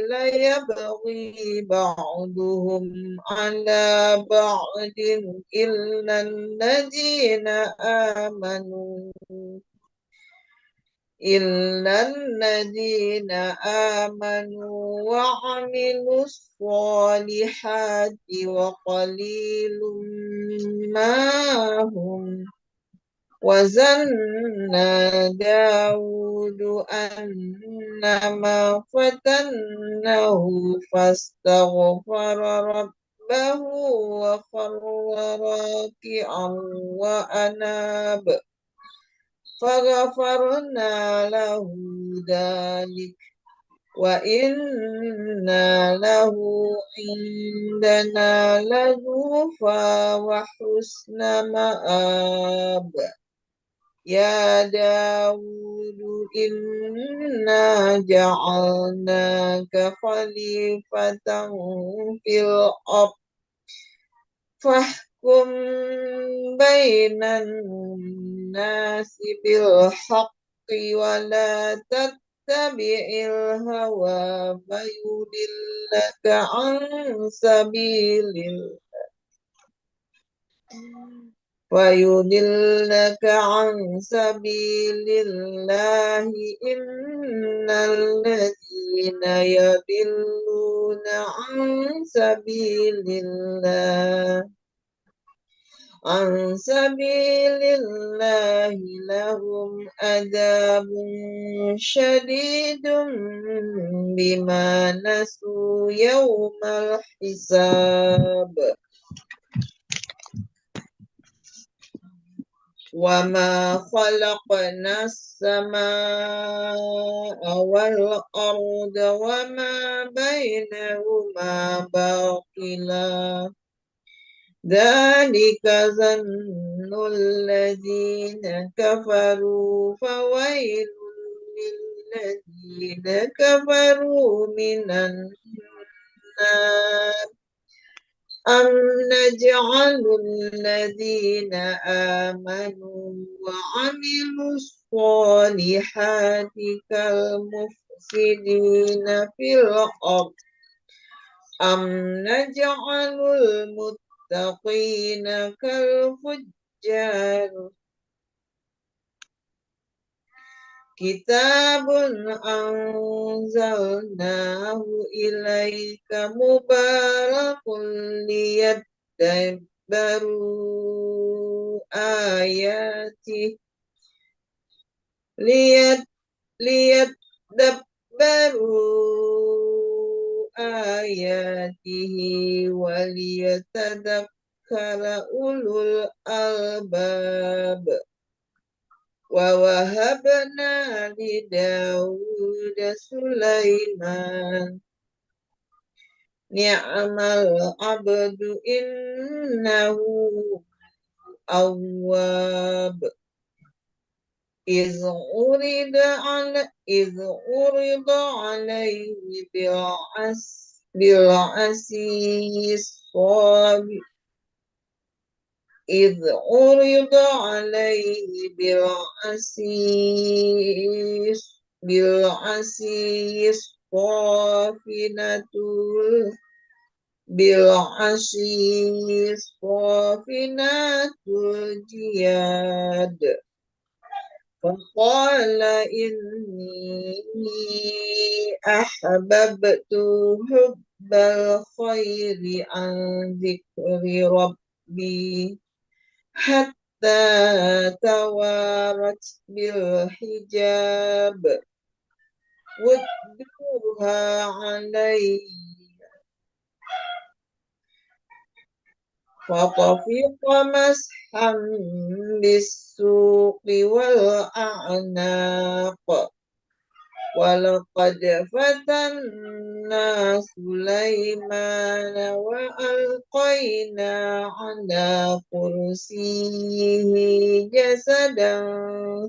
la yabghi ba'duhum ala ba'din illa alladhina amanu wa 'amilus sholihati wa qalilum ma hum. Wa zanna Dawudu annama fatannahu fastaghfara rabbahu wa kharra raki'an wa anab. Faghfarna lahu dhalik wa inna lahu indana lazulfa wa husna ma'ab. Ya Dawudu inna ja'alnaka khalifatan fil ard fahkum bainan nasi bil haqqi wa la tattabi'il hawa fayudillaka an sabilillahi innal ladzina yadilluna an sabilillahi lahum adabun syadidun bima nasu yawmal hisab. Wa ma khalaqnas samaa'a wal arda wa ma bainahuma batila. Dzalika zannul ladzina kafaru fawailun lil ladzina kafaru minan النار أم نجعل الذين آمنوا وعملوا الصالحات كالمفسدين في الأرض أم نجعل المتقين كالفجار كتاب أنزلناه إليك مبارك ليدبروا آياته وليتذكر أولو الألباب ووهبنا لداود سليمان نعم العبد إنه أواب إذ عرض عليه بالعشي الصافنات الجياد فقال إني أحببت حب الخير عن ذكر ربي حتى توارت بالحجاب وادبرها علي فطفق مسحا بالسوق والأعناق ولقد فتنا سليمان وألقينا على كرسيه جسدا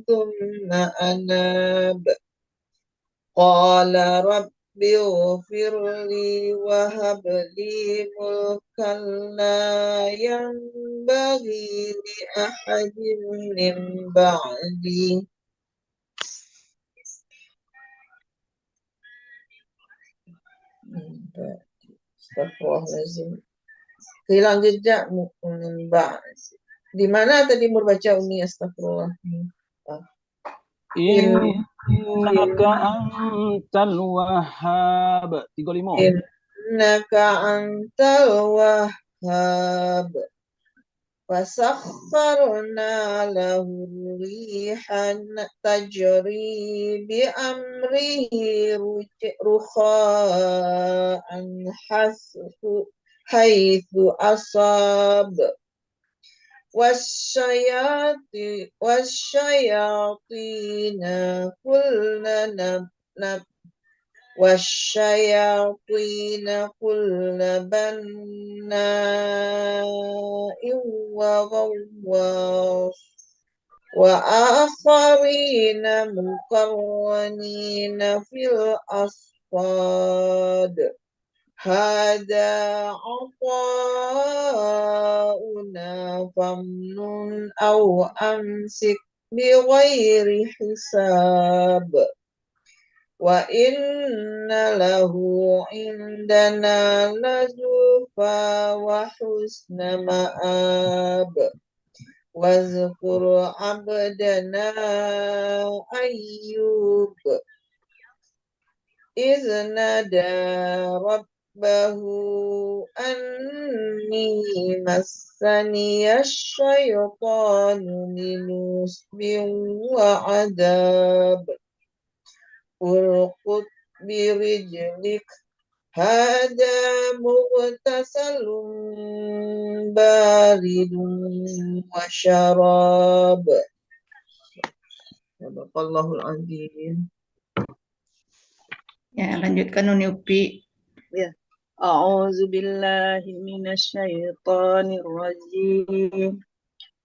ثم أناب قال رب اغفر لي وهب لي ملكا لا ينبغي لأحد من بعدي Astagfirullahaladzim. Hilang jejak di mana tadi membaca Umi astagfirullah? Innaka antal wahhab 35. Innaka antal wahhab fasakharna lahu rihan tajri bi amrihi rukha'an haitsu asab والشياطين كل بناء وغواص وآخرين مقرنين في الأصفاد هذا عطاؤنا فامنن أو أمسك بغير حساب وإن له عندنا لزلفى وحسن مآب واذكر عبدنا أيوب إذ نادى ربه أني مسني الشيطان بنصب وعذاب ارقد برجلك هذا مغتسل بارد وشراب Sadaqallahul azim. Ya, lanjutkan Uni Upi. Ya. A'udzu billahi minasyaitonir rajim.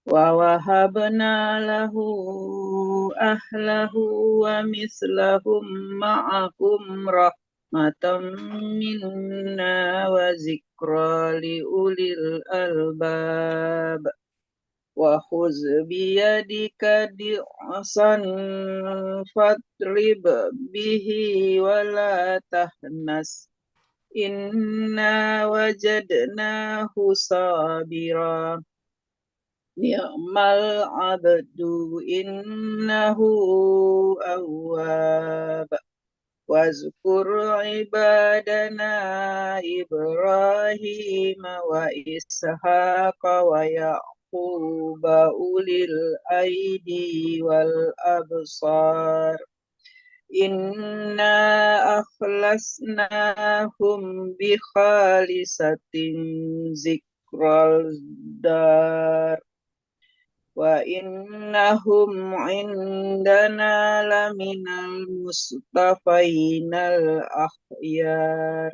Wa wahabna lahu ahlahu wa mislahum ma'akum rahmatan minna ذكرى لأولي الألباب وخذ بيدك ضغثا فاضرب به ولا تحنث إنا وجدناه صابرا نعم العبد إنه أواب واذكر عبادنا إبراهيم وإسحاق ويعقوب أولي الأيدي والأبصار إنا أخلصناهم بخالصة ذكرى الدار وإنهم عندنا لمن المصطفين الأخيار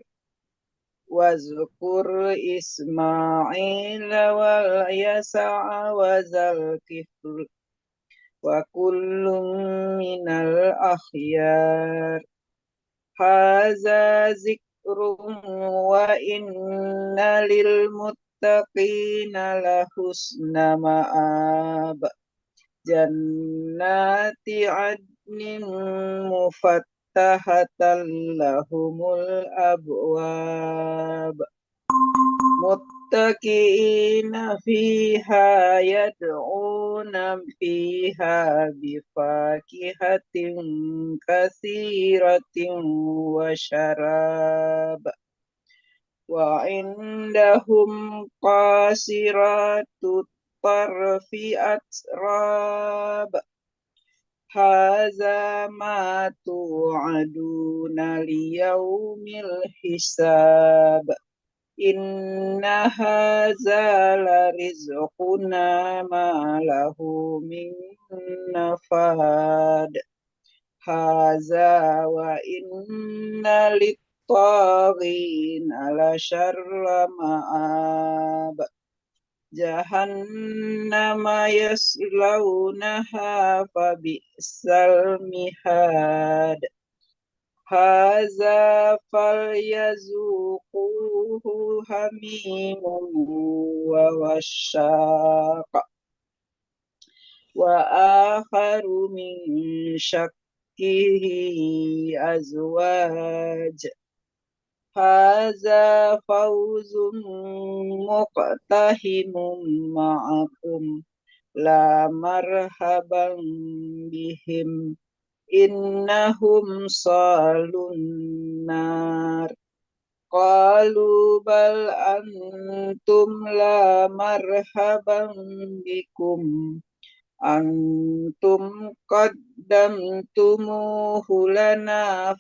واذكر إسماعيل واليسع وذا الكفل وكل من الأخيار هذا ذكر وإن للمتقين لحسن مآب جنات عدن مفتحة لهم الأبواب متكئين فيها يدعون فيها بفاكهة كثيرة وشراب وعندهم قاصرات الطرف أتراب هذا ما توعدون ليوم الحساب إن هذا لرزقنا ما له من نفاد هذا وإن للطاغين لشر مآب جهنم يصلونها فبئس المهاد هذا فليذوقوه حميم وغساق وآخر من شكله أزواج هذا فوز مقتحم معكم لا مرحبا بهم إنهم صالوا النار قالوا بل أنتم لا مرحبا بكم أنتم قدمتموه لنا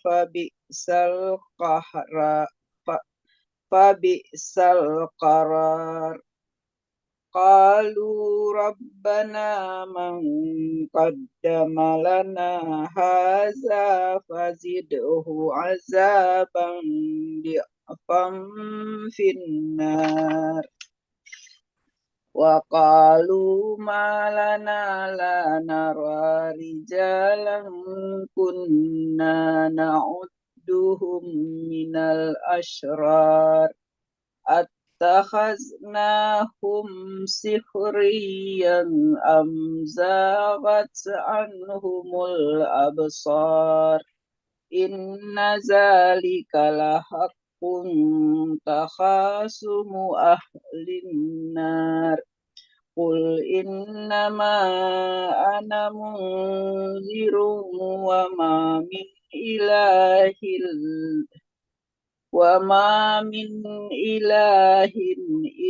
فبئس القرار قالوا ربنا من قدم لنا هذا فزده عذابا ضعفا في النار وقالوا ما لنا لا نرى رجالا كنا نعدهم من الأشرار اتخذناهم سخريا أم زاغت عنهم الأبصار إن ذلك لحق تخاصم أهل النار قل إنما أنا منذر وما من إله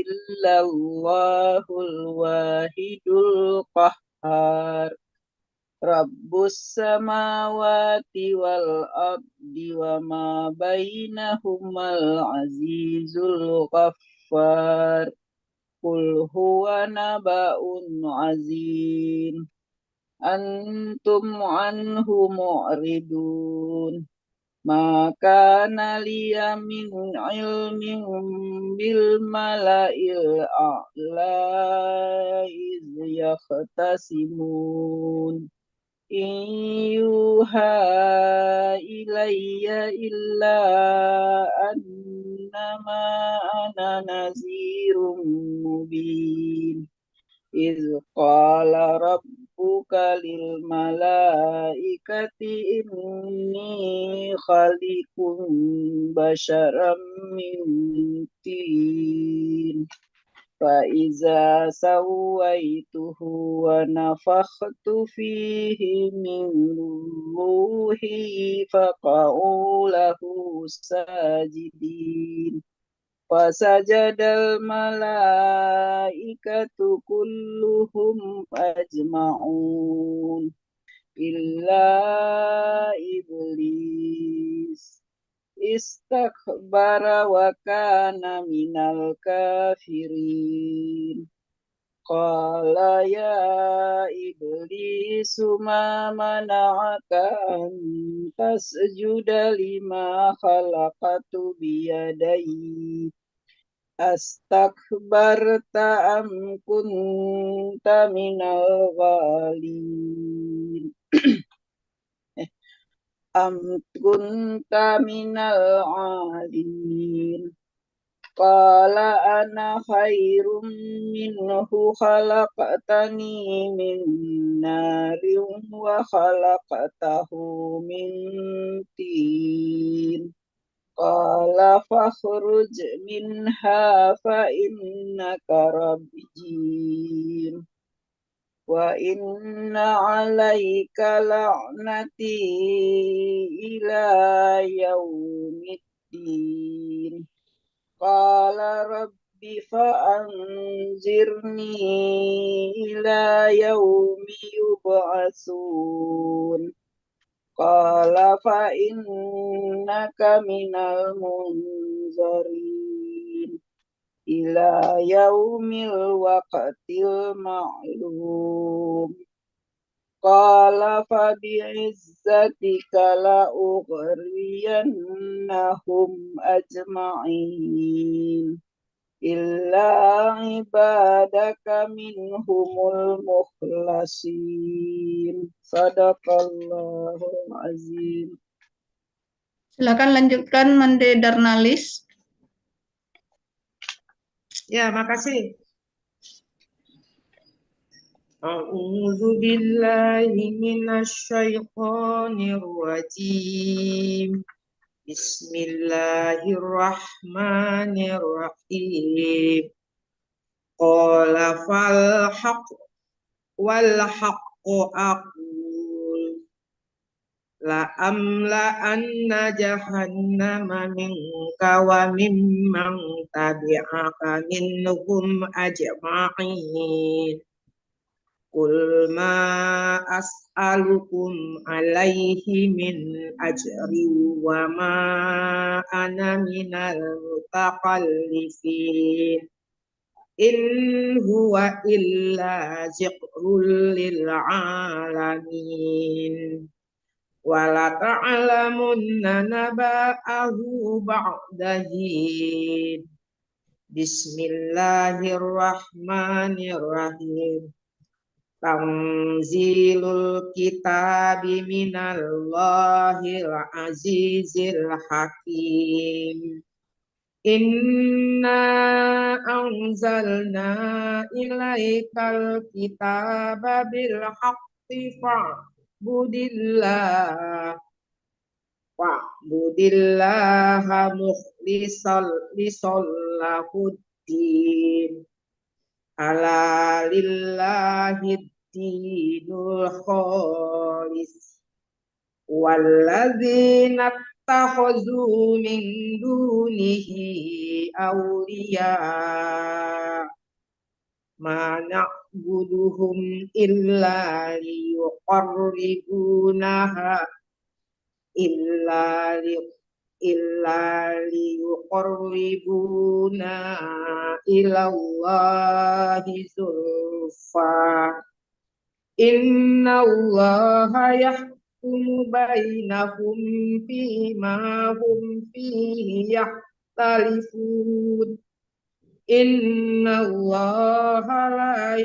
إلا الله الواحد القهار رب السماوات والأرض وما بينهما العزيز الغفار قل هو نبأ عظيم أنتم عنه معرضون ما كان لي من علم بالملأ الأعلى إذ يختصمون إن يوحى إلي إلا أنما أنا نذير مبين إذ قال ربك للملائكة إني خالق بشرا من طين فإذا سويته ونفخت فيه من روحي فقعوا له ساجدين فسجد الملائكة كلهم أجمعون إلا إبليس استكبر وكان من الكافرين قال يا إبليس ما منعك أن تسجد لما خلقت بيدي أستكبرت أم كنت من العالين قال أنا خير منه خلقتني من نار وخلقته من طين قال فاخرج منها فإنك رجيم وإن عليك لعنتي إلى يوم الدين قال رب فأنذرني إلى يوم يبعثون قال فإنك من المنذرين إلى يوم الوقت المعلوم قال فبعزتك لأغوينهم أجمعين إلا عبادك منهم المخلصين صدق الله العظيم. Silakan lanjutkan Mande Darnalis. Ya, makasih. A'udzu billahi minasy syaithanir rajim. Bismillahirrahmanirrahim. Qala fal haqq wal haqqu aqul la amla anna jahannama minka wa mimman tabi'aka minhum ajma'in. Qul ma as'alukum alaihi min ajri wa ma ana minal mutaqallifin. In huwa illa zikrul lil alamin. Wala ta'lamunna naba'ahu ba'da hin. Bismillahirrahmanirrahim. Tanzilul kitabi minallahil azizil hakim. Inna anzalna ilaikal kitaba bil haqqi fa'budillaha mukhlishan lahuddin. Ala lillahi dinul khalis walladzina takhuzu min dunihi awliya ma na'buduhum illa liyuqarribuna ilallahi zulfa. Inna allaha yahkumu bainahum fima hum fihi yakhtalifun. Inna allaha la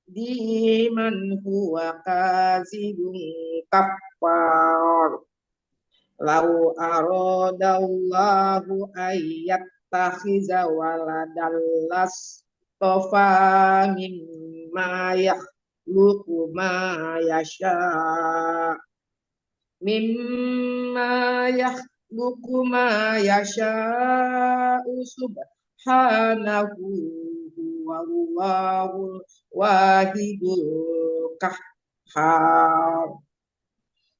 yahdi man huwa kazibun kafar. Lau aradallahu ayat takhiza waladan lastofa mimma yakhluqu ma yasha subhanahu wallahul wahidul qahhar.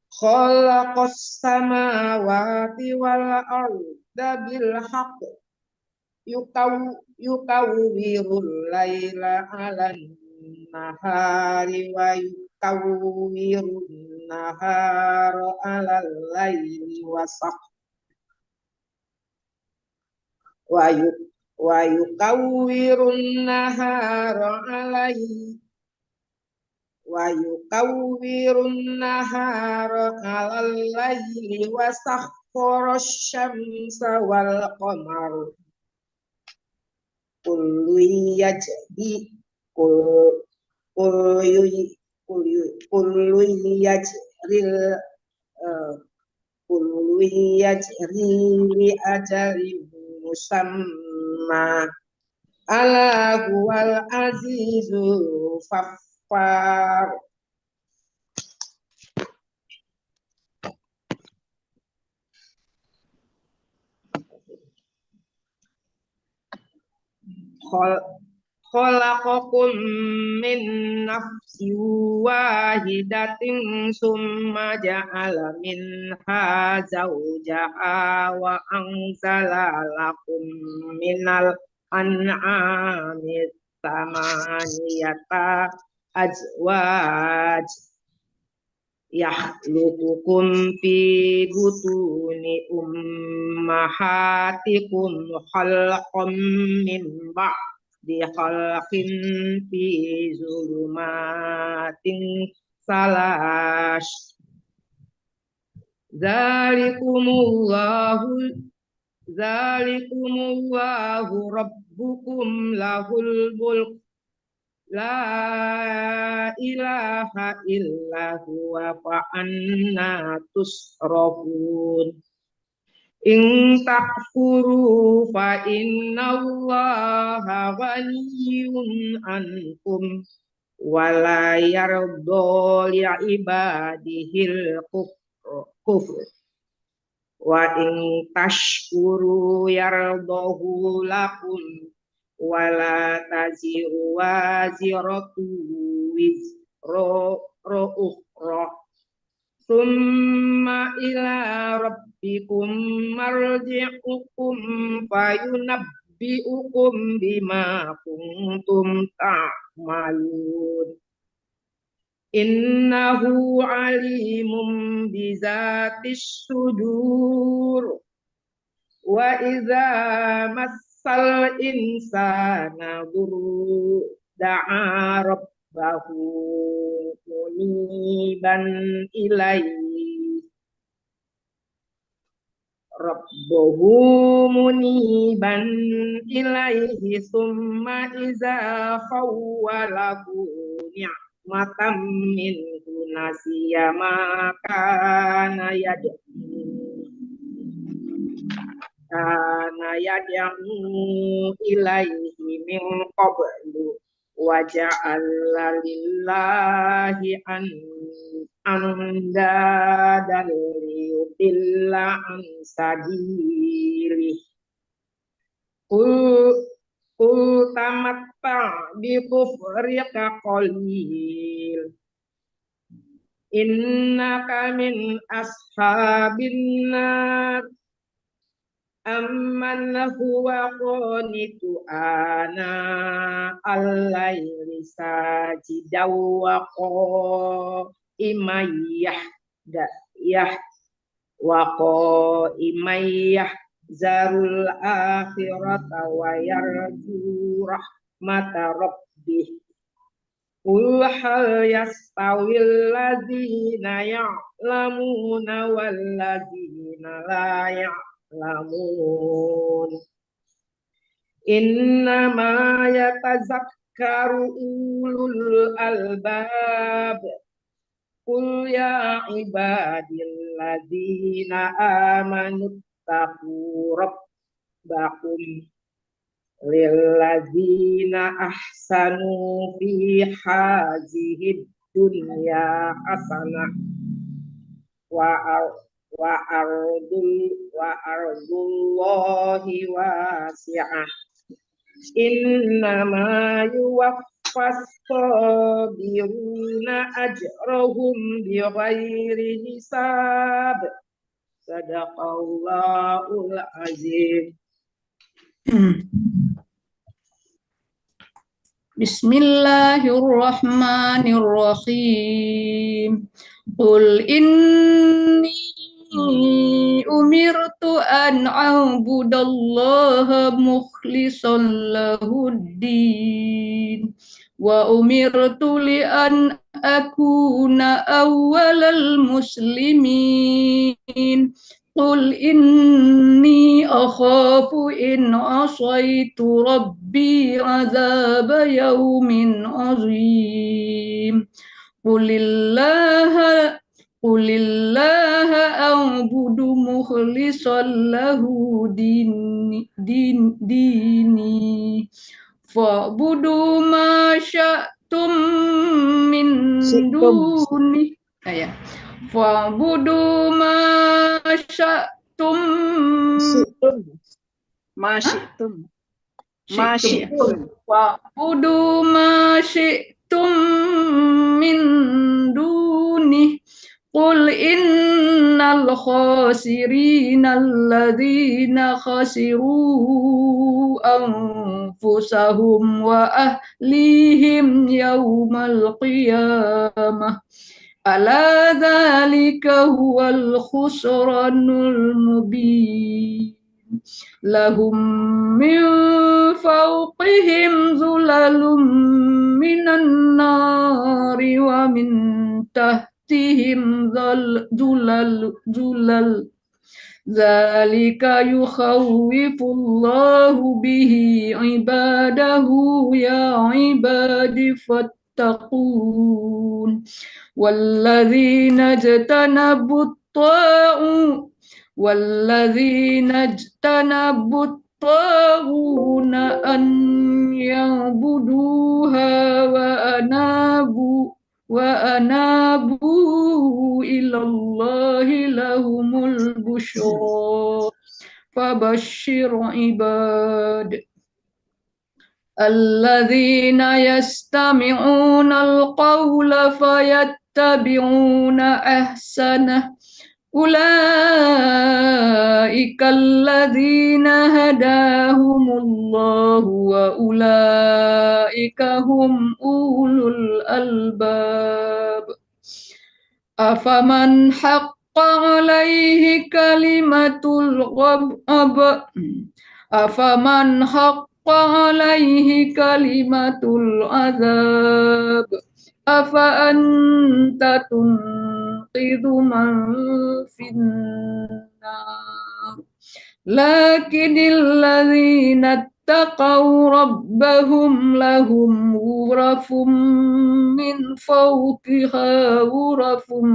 Khalaqas samawati wal arda bil haqq yukawwirul laila 'alan nahari wa yukawwirun nahara 'alal laili wa yukawwirun nahara 'alaihi wa yukawwirun nahara 'alal laili wa sakhkhara asy-syamsa wal qamara kullu yajri li ajalin musamma ala huwal azizul ghaffar. Khalaqakum min nafsin wahidatin summa ja'ala minha zawjaha wa anzala lakum minal an'ami thamaniyata azwaj yakhluqukum fi butuni ummahatikum khalqan min ba'di khalqin fi zulumatin salas. Zalikumullahu rabbukum lahul mulk la ilaha illa huwa fa anna tusrafun. In takfuru fa innallaha ghaniyyun ankum wa la yarda li ibadihil kufr wa in tashkuru yardahu lakum wala taziru waziratu wizra ukhra summa ila rabbikum marji'ukum fayunabbi'ukum bima kuntum ta'malun. Innahu alimun bizatis sudur wa idza massal insana dhurru da'a rabbahu muniban ilaihi summa iza khawwalahu ni'matan minhu nasiya ma kana yad'u ilaihi min qablu wa ja'ala lillahi andadan liyudilla an sabilihi. Qul tamatta bi kufrika qalil innaka min ashabin nar amman huwa qanitu ana al-laili sajidaw wa qa'imayyah zarul akhirata wa yarju rahmata rabbih. Qul hal yastawil ladzina ya'lamuna wal ladzina la ya'lamun innama yatazakkaru yatadhakkaru ulul albab. Qul ya ibadilladzina amanu taqu rabbakum lilladzina ahsanu fi hadhihi dunya hasanah wa ardullahi wasi'ah. Innama yuwaffas sabiruna ajrahum bighairi hisab. Sadaqallahul azim. Bismillahirrahmanirrahim. Qul inni umirtu an a'budallaha mukhlishan lahuddin wa umirtu li an akuna awwalal muslimin. Qul inni akhafu in asaitu rabbi azaba yaumin azim. Qulillaha a'budu mukhlishan lahu dini fa'budu ma syi'tum min duni fa'budu ma syi'tum fa'budu ma syi'tum min duni. Qul innal khasirina alladzina khasiru anfusahum wa ahlihim yawmal qiyamah. Ala dzalika huwal khusranul mubin. Lahum min fawqihim zulalum minan nari wa min tahtihim zulal. Zalika yukhawwifullahu bihi ibadahu ya ibadi fattaqun. Walladzina ijtanabut taghuna an ya'buduha wa anabu ilallahi lahumul busyra fabashshir ibad alladzina yastami'una al-qawla fayattabi'una ahsanah. Ulaika alladzina hadahumullahu wa ulaika hum ulul albab. Afaman haqqa alaihi kalimatul azab afa anta tunqidhu man finnar. Lakinil ladzina taqaw rabbahum lahum ghurafum min fawqiha ghurafum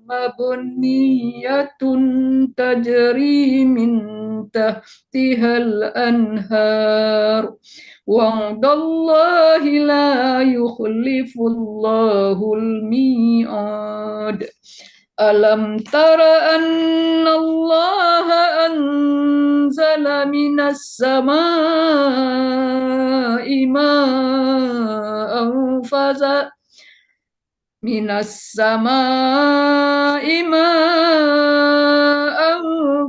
mabniyatun tajri min tahtihal anhar. Wa'dallahi la yukhlifullahu al-mi'ad. Alam tara anna Allah anzala minas samaa'i ma'an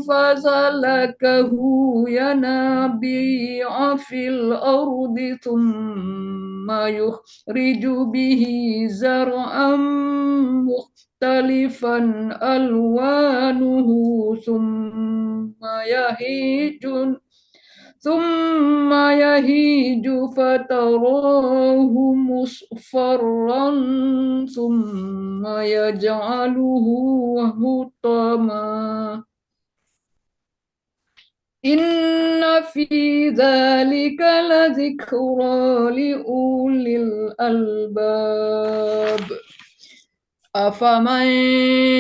fazalakahu yanabi'a fil ardi thumma yukhriju bihi zar'an mukhtalifan alwanuhu thumma yahiju fatarahu musfarran thumma yaj'aluhu hutama Inna fi dzalika ladzikra liulil albab. Afaman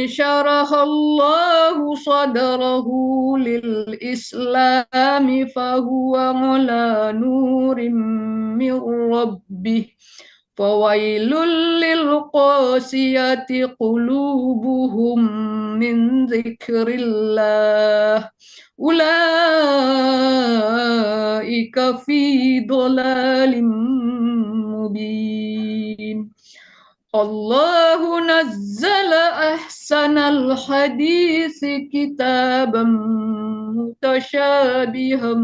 syarahallahu sadrahu lil islami fahuwa ala nurim min rabbih fawailul lil qasiyati qulubuhum min dzikrillah ulaika fi dhalalim mubin. Allahu nazzala ahsanal hadisi kitaban mutasyabihan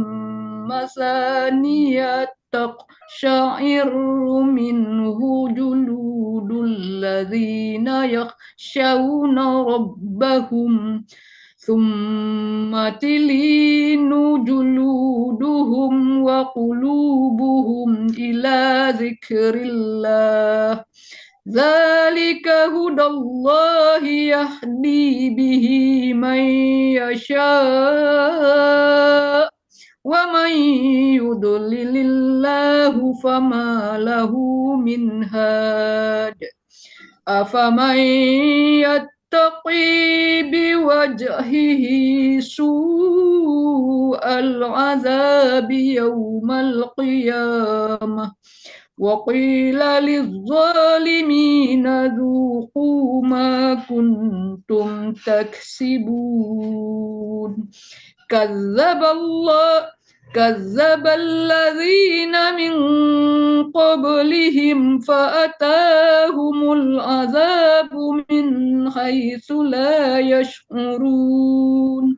masaniyat taqsha'iru minhu juludul ladzina yakhshawna rabbahum thumma tilinu juluduhum wa qulubuhum ila dzikrillah. Dzalika hudallahi yahdi bihi man yasha' wa man yudlilillahu fama lahu min had. Afaman yattaqi biwajhihi su'al azabi yawmal qiyamah وقيل للظالمين ذوقوا ما كنتم تكسبون كذب الذين من قبلهم فأتاهم العذاب من حيث لا يشعرون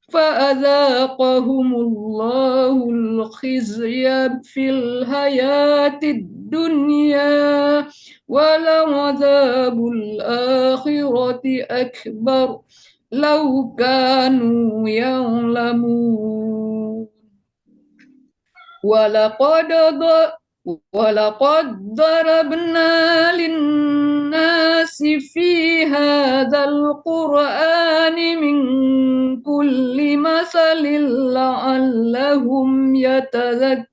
فأذاقهم الله الخزي في الحياة الدنيا ولعذاب الآخرة أكبر لو كانوا يعلمون ولقد ضربنا للناس في هذا القرآن من كل مثل لعلهم يتذكرون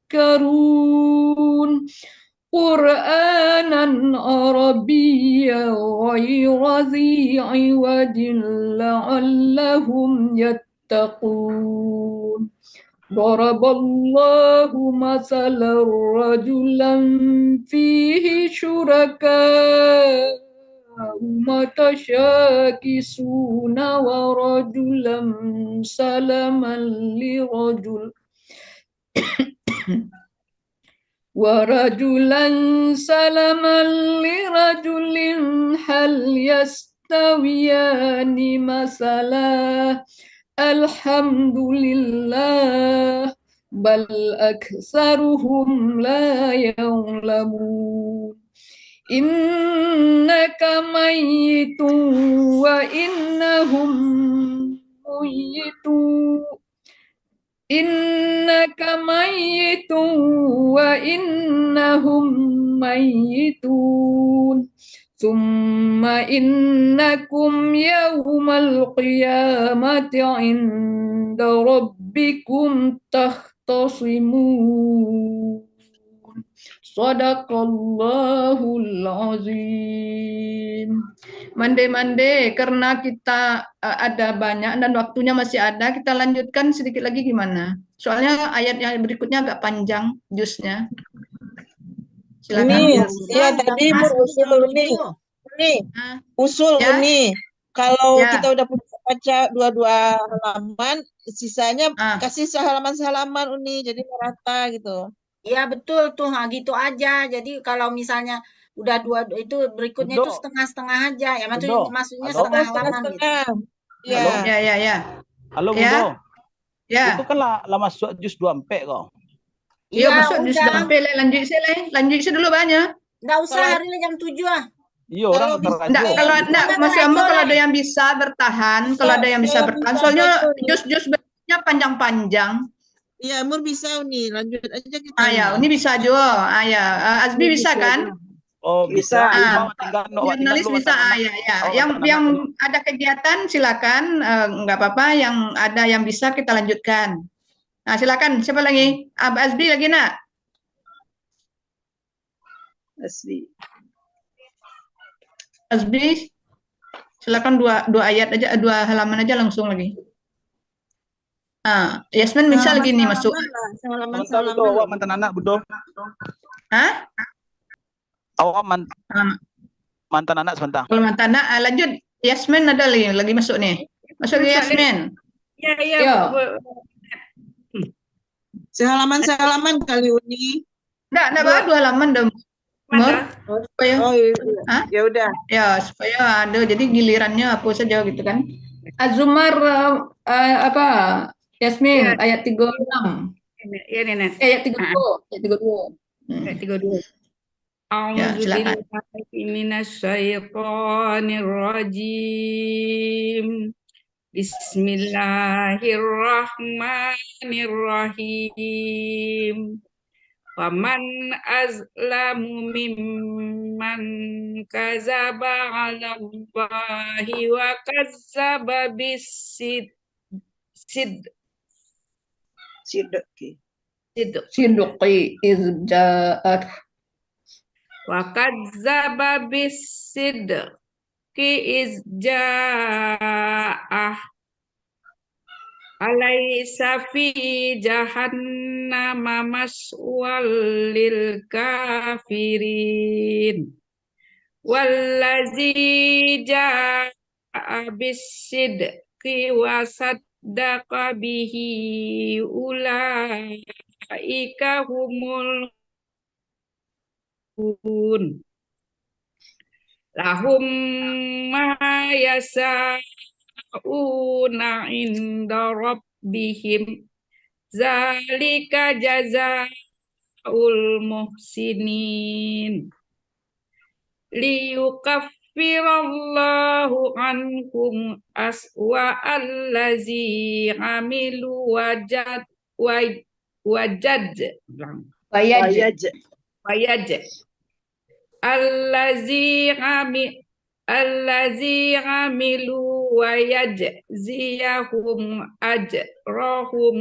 قرآنا عربيا غير ذي عوج لعلهم يتقون ضرب الله مثلا رجلا فيه شركاء متشاكسون ورجلا سلما لرجل هل يستويان مثلا الحمد لله بل أكثرهم لا يعلمون إنك ميت وإنهم ميتون إنك ميت وإنهم ميتون ثم إنكم يوم القيامة عند ربكم تختصمون Sadaqallahul azim. Mande-mande, karena kita ada banyak dan waktunya masih ada, kita lanjutkan sedikit lagi gimana? Soalnya ayat yang berikutnya agak panjang jusnya. Silakan. Uni, ya tadi usul usul Ya. Uni. Kalau Ya. kita udah baca dua-dua halaman, sisanya kasih sehalaman-sehalaman Uni, jadi merata gitu. Iya betul tuh, gitu aja. Jadi kalau misalnya udah dua itu berikutnya itu setengah-setengah aja. Ya maksudnya setengah halaman gitu. Iya. Ya. Halo Ya. Bunda. Ya. Itu kan lah masuk jus 2 kok. Iya, masuk jus sampai lanjut dulu banyak. Nggak usah hari ini jam 7 ah. Iya, orang Enggak, Mas Ambo kalau ada yang bisa bertahan, soalnya jus berikutnya panjang-panjang. Iya, Mur bisa Uni, lanjut aja kita. Ya, ini bisa juga. Azbi bisa kan? Oh, bisa. Jurnalis bisa. Ya. Yang ada kegiatan silakan, nggak apa-apa. Yang ada yang bisa kita lanjutkan. Nah, silakan. Siapa lagi? Azbi lagi nak? Asbi. Azbi, silakan dua ayat aja, 2 halaman aja langsung lagi. Yasmin bisa lagi nih masuk. Sebentar betul, awak mantan anak betul. Hah? Awak mantan anak sebentar. Kalau mantan anak, lanjut. Yasmin ada lagi masuk nih. Masuk ke Yasmin. Iya, Yo. Sehalaman kali Uni. Enggak baru 2 halaman dong. Supaya, Oh iya. Ya udah. ya supaya ada, jadi gilirannya apa saja gitu kan. Azumar apa? Yasmin, ayat 36. Iya, Nenek. Ayat 32. Ayat 32. Ayat 32. Ya, silakan. A'udzubillahi minasyaitonirrajim. Bismillahirrahmanirrahim. Faman azlamu mimman kazaba 'ala Allahi wa kazzaba Sidqi. Sidqi izja'at. wa kazzaba bisidqi izja'ah. Alaysa fi jahannama maswal lil kafirin. Wallazi ja'a bisidqi wa saddaqa bihi ulaika humul muttaqun. Lahum ma yasa'una inda rabbihim zalika jazaa'ul muhsinin liyukaffirallahu anhum aswa allazi amilu wajad allazi amilu wa yajziyahum ajrahum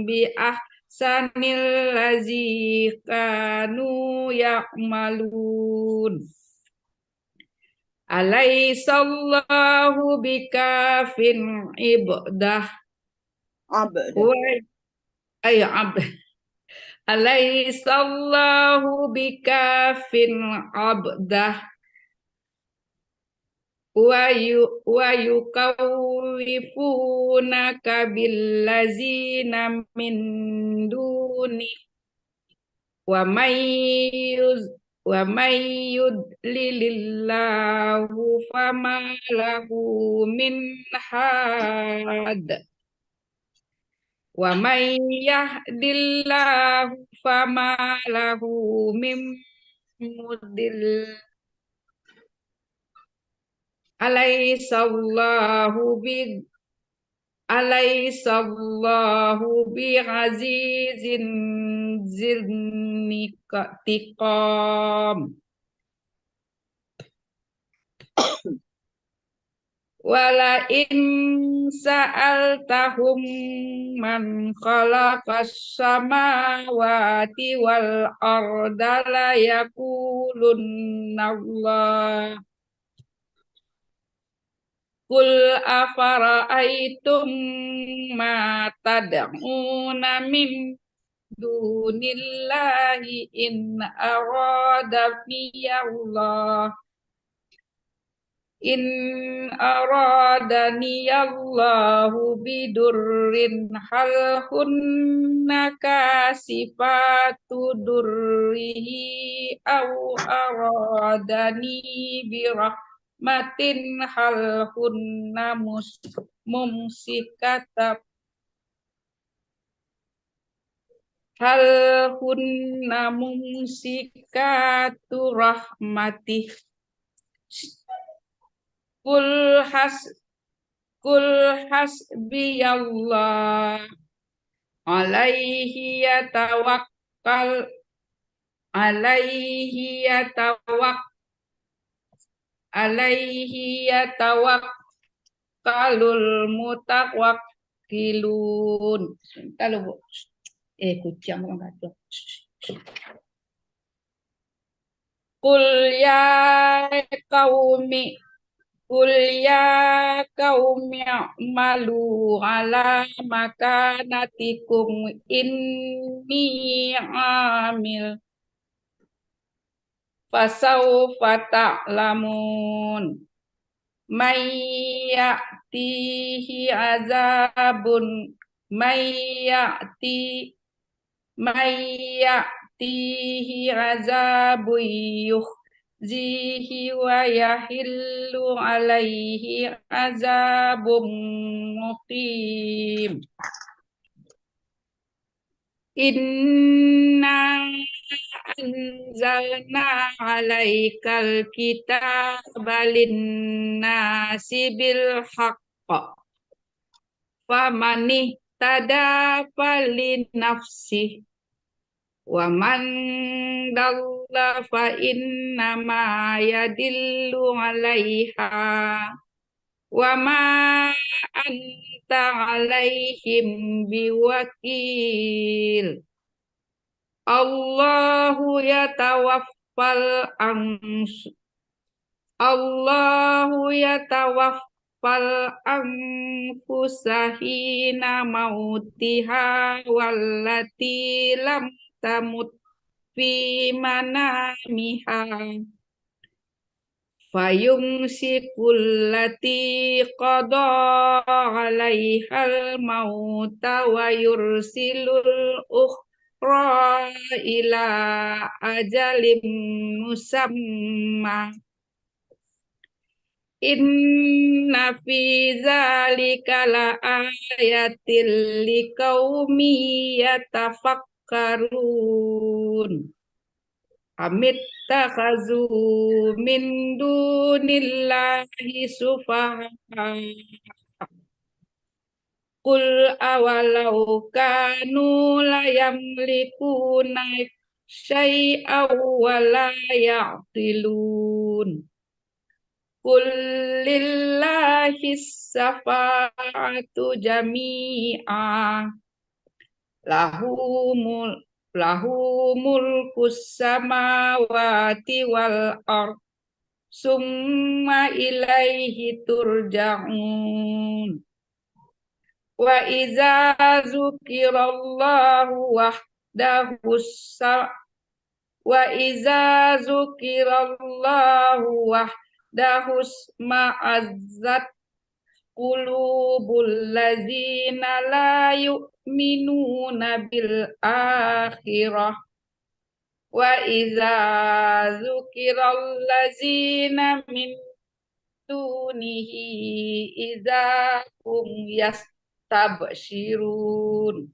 bi ahsanil lazi kanu ya'malun. Alaisallahu bikafin ibdah. Alaisallahu bikafin abdah. Wa yukawwifunaka billazina min duni wa may yudlilillahu fama lahu min had wa may yahdillahu fama lahu min mudil. Alaisallahu bi azizin zintiqam. Wala in sa'altahum man khalaqas samawati wal arda la yaqulunna Allah. Qul afara'aitum ma tad'una min dunillahi in aradani Allahu bidurrin hal hunna kasifatu durrihi aw aradani birahmatin hal hunna mumsikata mumsikatu rahmatih. Kul hasbiyallah alaihi yatawakkalul mutawakkilun. Bentar, Bu. Kucing enggak. Qul ya qaumi Qul ya qaumi a'malu ala makanatikum inni amil fasawfa ta'lamun may ya'tihi azabun may ya'tihi azabun yukhzihi wa yahillu alaihi azabun muqim. Inna anzalna alaikal kitaba linnasi bil haqq faman ihtada falinafsih wa man dalla fa innama yadillu alaiha wa ma anta alaihim biwakil. Allahu yatawaffal anfusa hina mautiha wallati lam tamut fi manamiha fayumsikul lati qada 'alaihal mauta wa yursilul ukhra ila ajalim musamma. Inna fi zalika la ayatil liqaumi yatafakkarun. Amit takhazu min dunillahi sufaha. Qul awalau kanu la yamlikuna syai'aw wa la ya'qilun. Qul lillahi syafa'atu jami'a lahu mulkus samawati wal ard summa ilaihi turja'un. Wa iza zukirallahu wahdahu ma'azzat qulubul ladzina la yu'minuna bil akhirah wa iza zukiral ladzina min dunihi idza hum yastabshirun.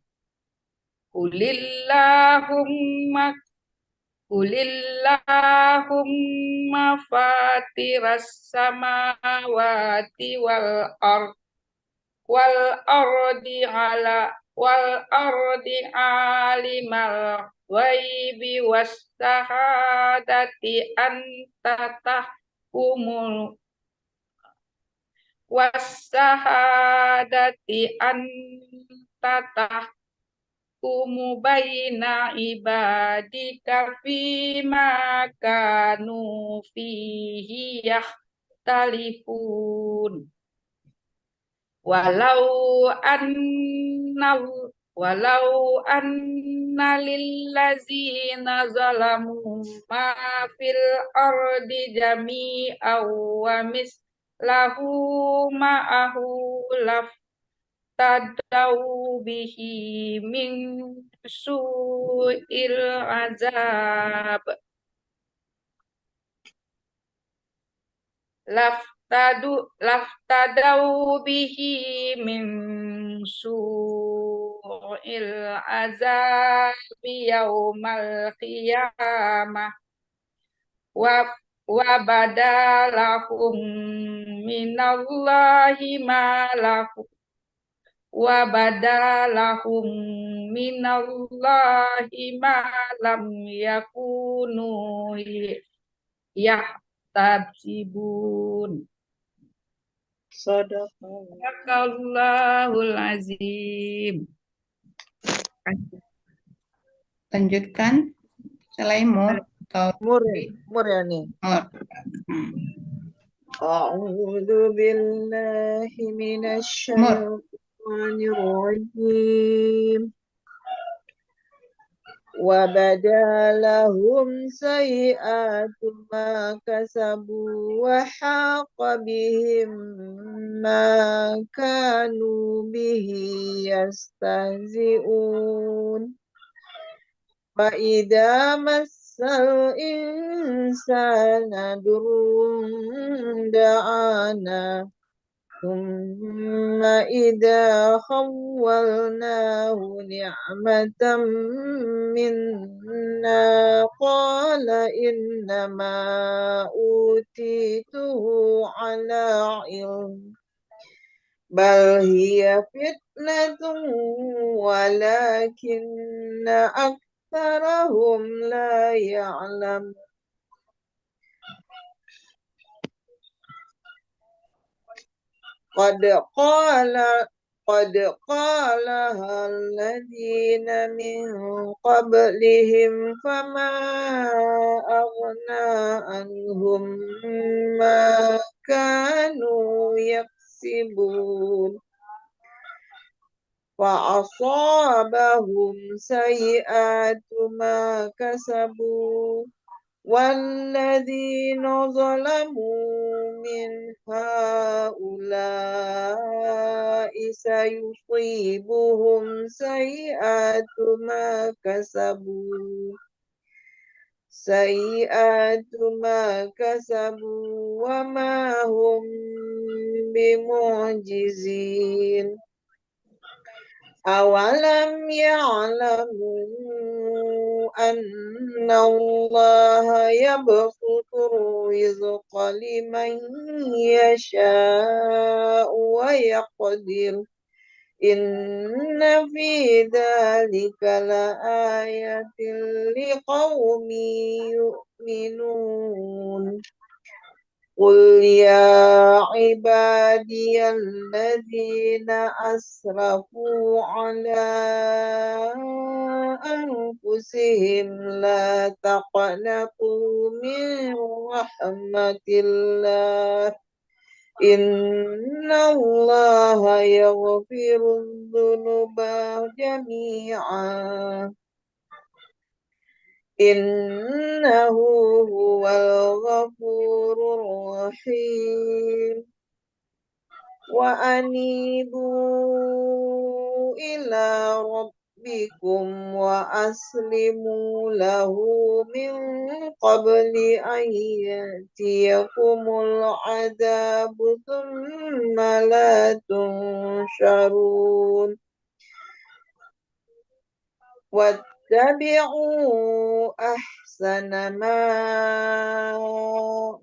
Qulillahumma fatiras samawati wal ardi alimal ghaibi was shahadati antatahumu baina ibadika fima kanu fihi yakhtalifun. Walau anna lillazina zalamu ma fil ardi jami'aw wa mislahu ma'ahu laftadaw bihi min su'il azab. Laftadaw bihi min su'il azabi yaumal qiyamah wa badalahum minallahi ma lam yakunu yahtabsibun. Sadaqallahul azim. Lanjutkan. Selain mur atau Mur ya nih. mur. A'udzu billahi minasyaitonir rajim. وبدا لهم سيئات ما كسبوا وحاق بهم ما كانوا به يستهزئون فإذا مس الإنسان ضر دعانا ثم إذا خولناه نعمة منا قال إنما أوتيته على علم بل هي فتنة ولكن أكثرهم لا يعلمون قد قالها الذين من قبلهم فما أغنى عنهم ما كانوا يكسبون فأصابهم سيئات ما كسبوا والذين ظلموا من هؤلاء سيصيبهم سيئات ما كسبوا وما هم بمعجزين أولم يعلموا أن الله يبسط الرزق لمن يشاء ويقدر إن في ذلك لآية لقوم يؤمنون قل يا عبادي الذين أسرفوا على أنفسهم لا تقنطوا من رحمة الله إن الله يغفر الذنوب جميعا إنه هو الغفور الرحيم وأنيبوا إلى ربكم وأسلموا له من قبل أن يأتيكم العذاب ثم لا تنشرون واتبعوا أحسن ما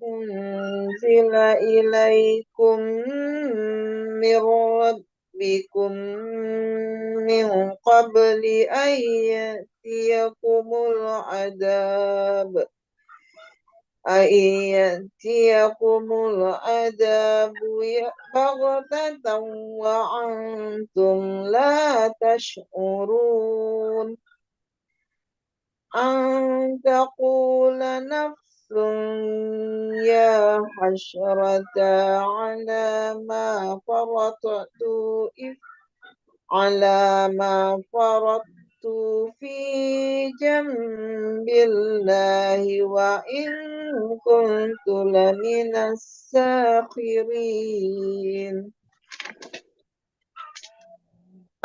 أنزل إليكم من ربكم من قبل أن يأتيكم العذاب بغتة وأنتم لا تشعرون أن تقول نفس يا حسرة على ما فرطت في جنب الله وإن كنت لمن الساخرين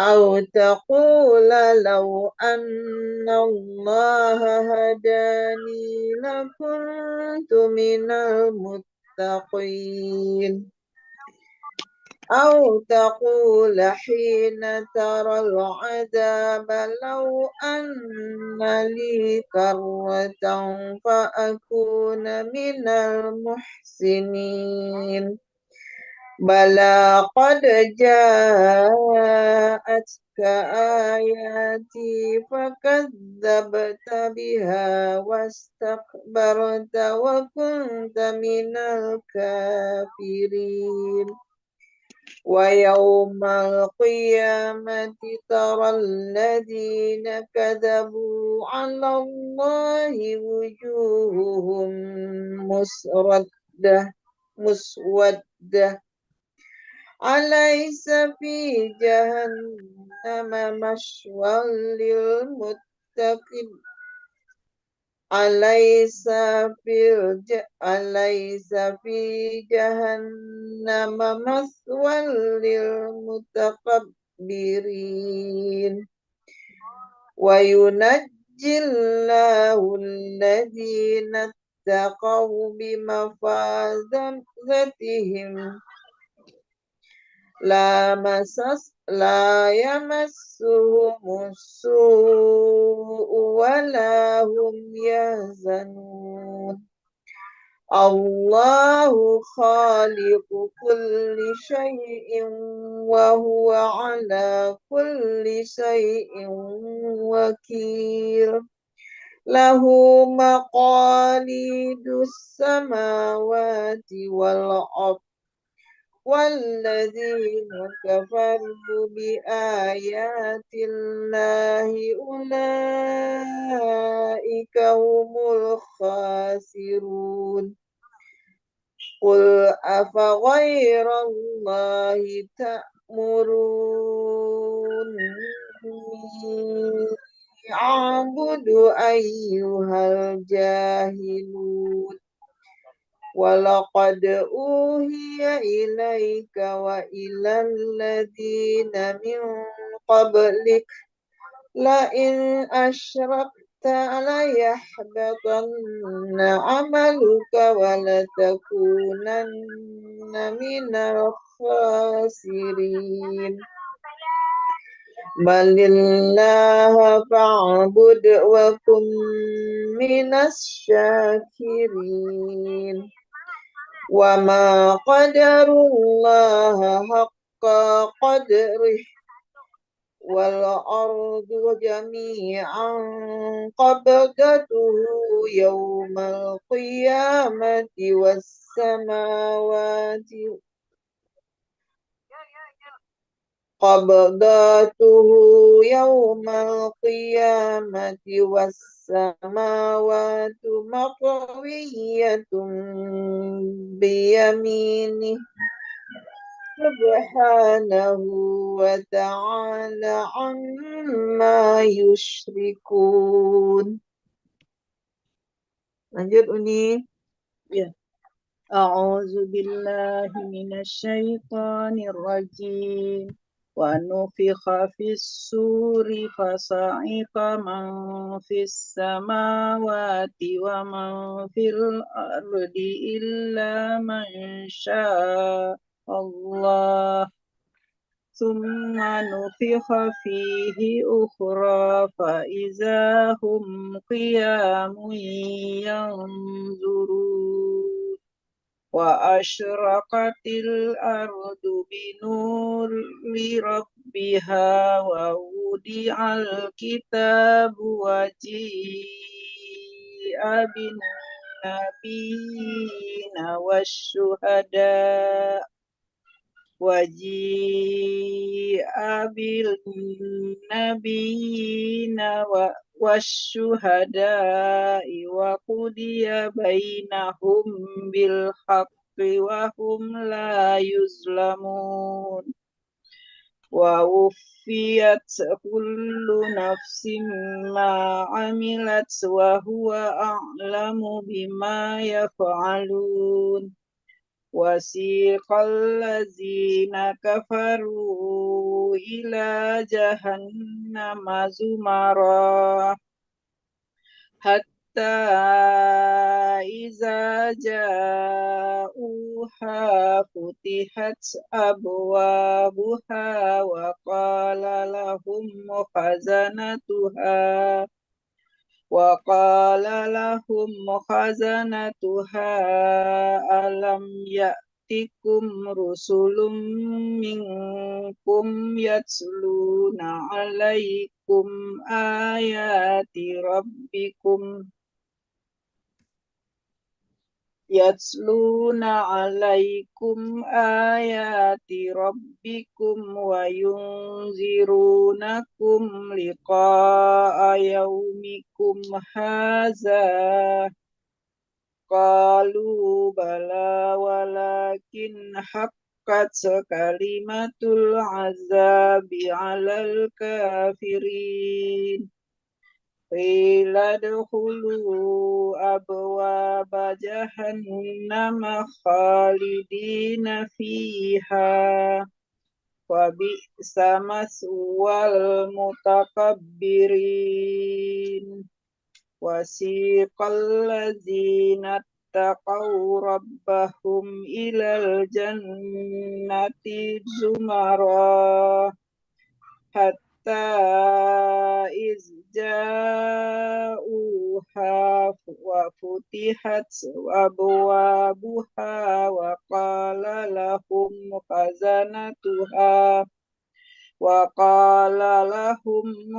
أو تقول لو أن الله هداني لكنت من المتقين أو تقول حين ترى العذاب لو أن لي كرة فأكون من المحسنين بلى قد جاءتك آياتي فكذبت بها واستكبرت وكنت من الكافرين ويوم القيامة ترى الذين كذبوا على الله وجوههم مسودة أليس في جهنم مثوى للمتقين أليس في جهنم مثوى للمتكبرين وينجي الله الذين اتقوا بمفازتهم لا يمسهم السوء ولا هم يحزنون الله خالق كل شيء وهو على كل شيء وكيل له مقاليد السماوات والأرض والذين كفروا بآيات الله أولئك هم الخاسرون قل أفغير الله تأمروني أعبد أيها الجاهلون ولقد أوحي إليك وإلى الذين من قبلك لئن أشركت ليحبطن عملك ولتكونن من الخاسرين بل الله فاعبد وكن من الشاكرين وما قدر الله حق قدره والأرض جميعا قبضته يوم القيامة والسماوات قبضته يوم القيامة والسماوات مطوية بيمينه سبحانه وتعالى عما يشركون. Lanjut Uni. Ya. A'udzu billahi minasyaitonir rajim. Wa nufikha fis suri fasa'iqa man fis samawati wa man fil ardi illa man syaa Allah. Tsumma nufikha fihi ukhra fa iza hum qiyamun yanzurun wa asyraqatil ardu binuri rabbiha wa wudi'al kitabu wa ji'a bin nabiyina wasyuhada waji'a bil nabiyina wasyuhada'i wa qudiya bainahum bil haqqi wa hum la yuzlamun wa wuffiyat kullu nafsin ma 'amilat wa huwa a'lamu bima yaf'alun wasiqal ladzina kafaru ila jahannama zumara hatta iza ja'uha futihat abwabuha wa qala lahum khazanatuha alam ya'tikum rusulun minkum yatluna 'alaikum ayati rabbikum yatluna alaikum ayati rabbikum wa yunzirunakum liqa'a yaumikum haza. Qalu bala walakin haqqat kalimatul azabi 'alal kafirin. Qila dkhulu abwaba jahannama khalidina fiha wa bi'sa maswal mutakabbirin. Wasiqal ladzina taqaw rabbahum ilal jannati zumara hatta izja'uha wa futihat abwabuha wa qala lahum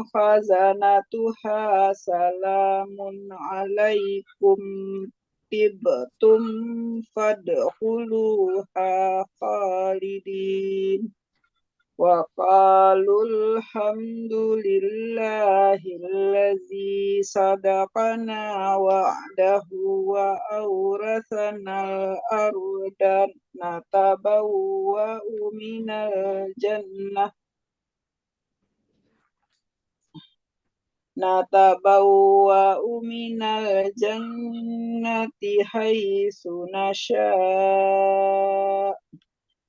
khazanatuha salamun alaikum tibtum fadkhuluha khalidin. Wa qalul hamdulillahillazi sadaqana wa'dahu wa awrathanal ardan natabawwa'u minal jannati haitsu nasha'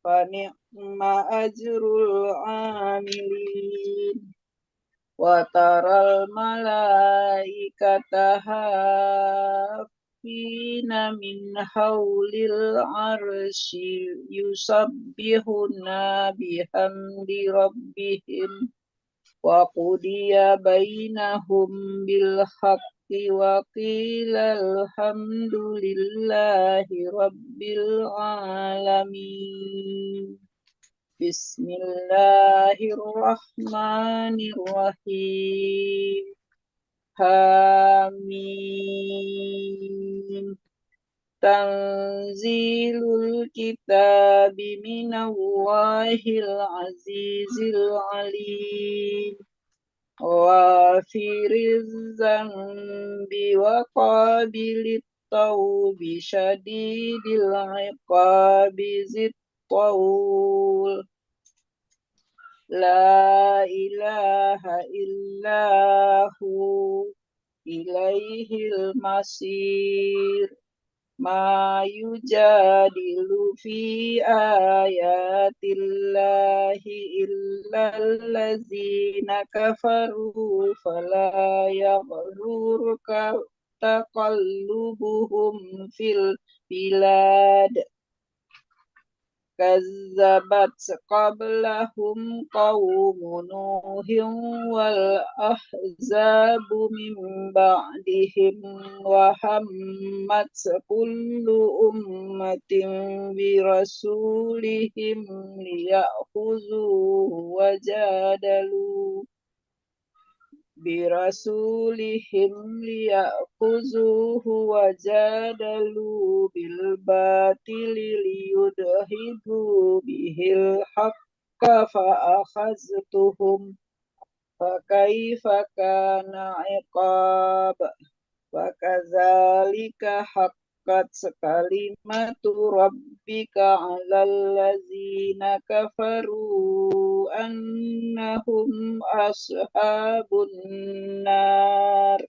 fa ni'ma ajrul 'amilin. Wa taral malaikata hafina min haulil arsyi yusabbihuna bihamdi rabbihim wa qudiya bainahum bil haqqi wa qila alhamdulillahi rabbil alamin. Bismillahirrahmanirrahim. Hamim. Tanzilul kitabi minallahil azizil alim. Ghafiriz zambi wa qabilit tawbi syadidil iqabi zid qaul. La ilaha illahu ilaihil masir. Ma yujadilu fi ayatillahi illallazina kafaru fala yaghrurka taqallubuhum fil bilad. Kazzabat qablahum qaumun Nuhin wal ahzabu min ba'dihim wa hammat kullu ummatin bi rasulihim liya'khuzuhu wajadalu bil batili liyudhidu bihil haqqa fa akhaztuhum fa kaifa kana iqab. Wa kadzalika haqqat kalimatu rabbika 'alal ladzina kafaru annahum ashabun nar.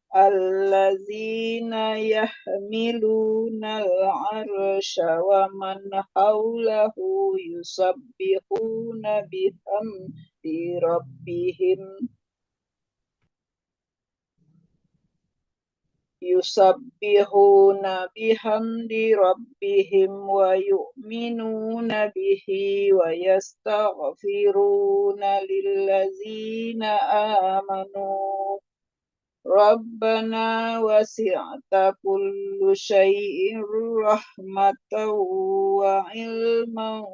Alladzina yahmiluna al-arsha wa man hawlahu yusabbihuna bihamdi rabbihim wa yu'minuna bihi wa yastaghfiruna lillazina amanu. Rabbana wasi'ta kullu syai'in rahmatan wa ilman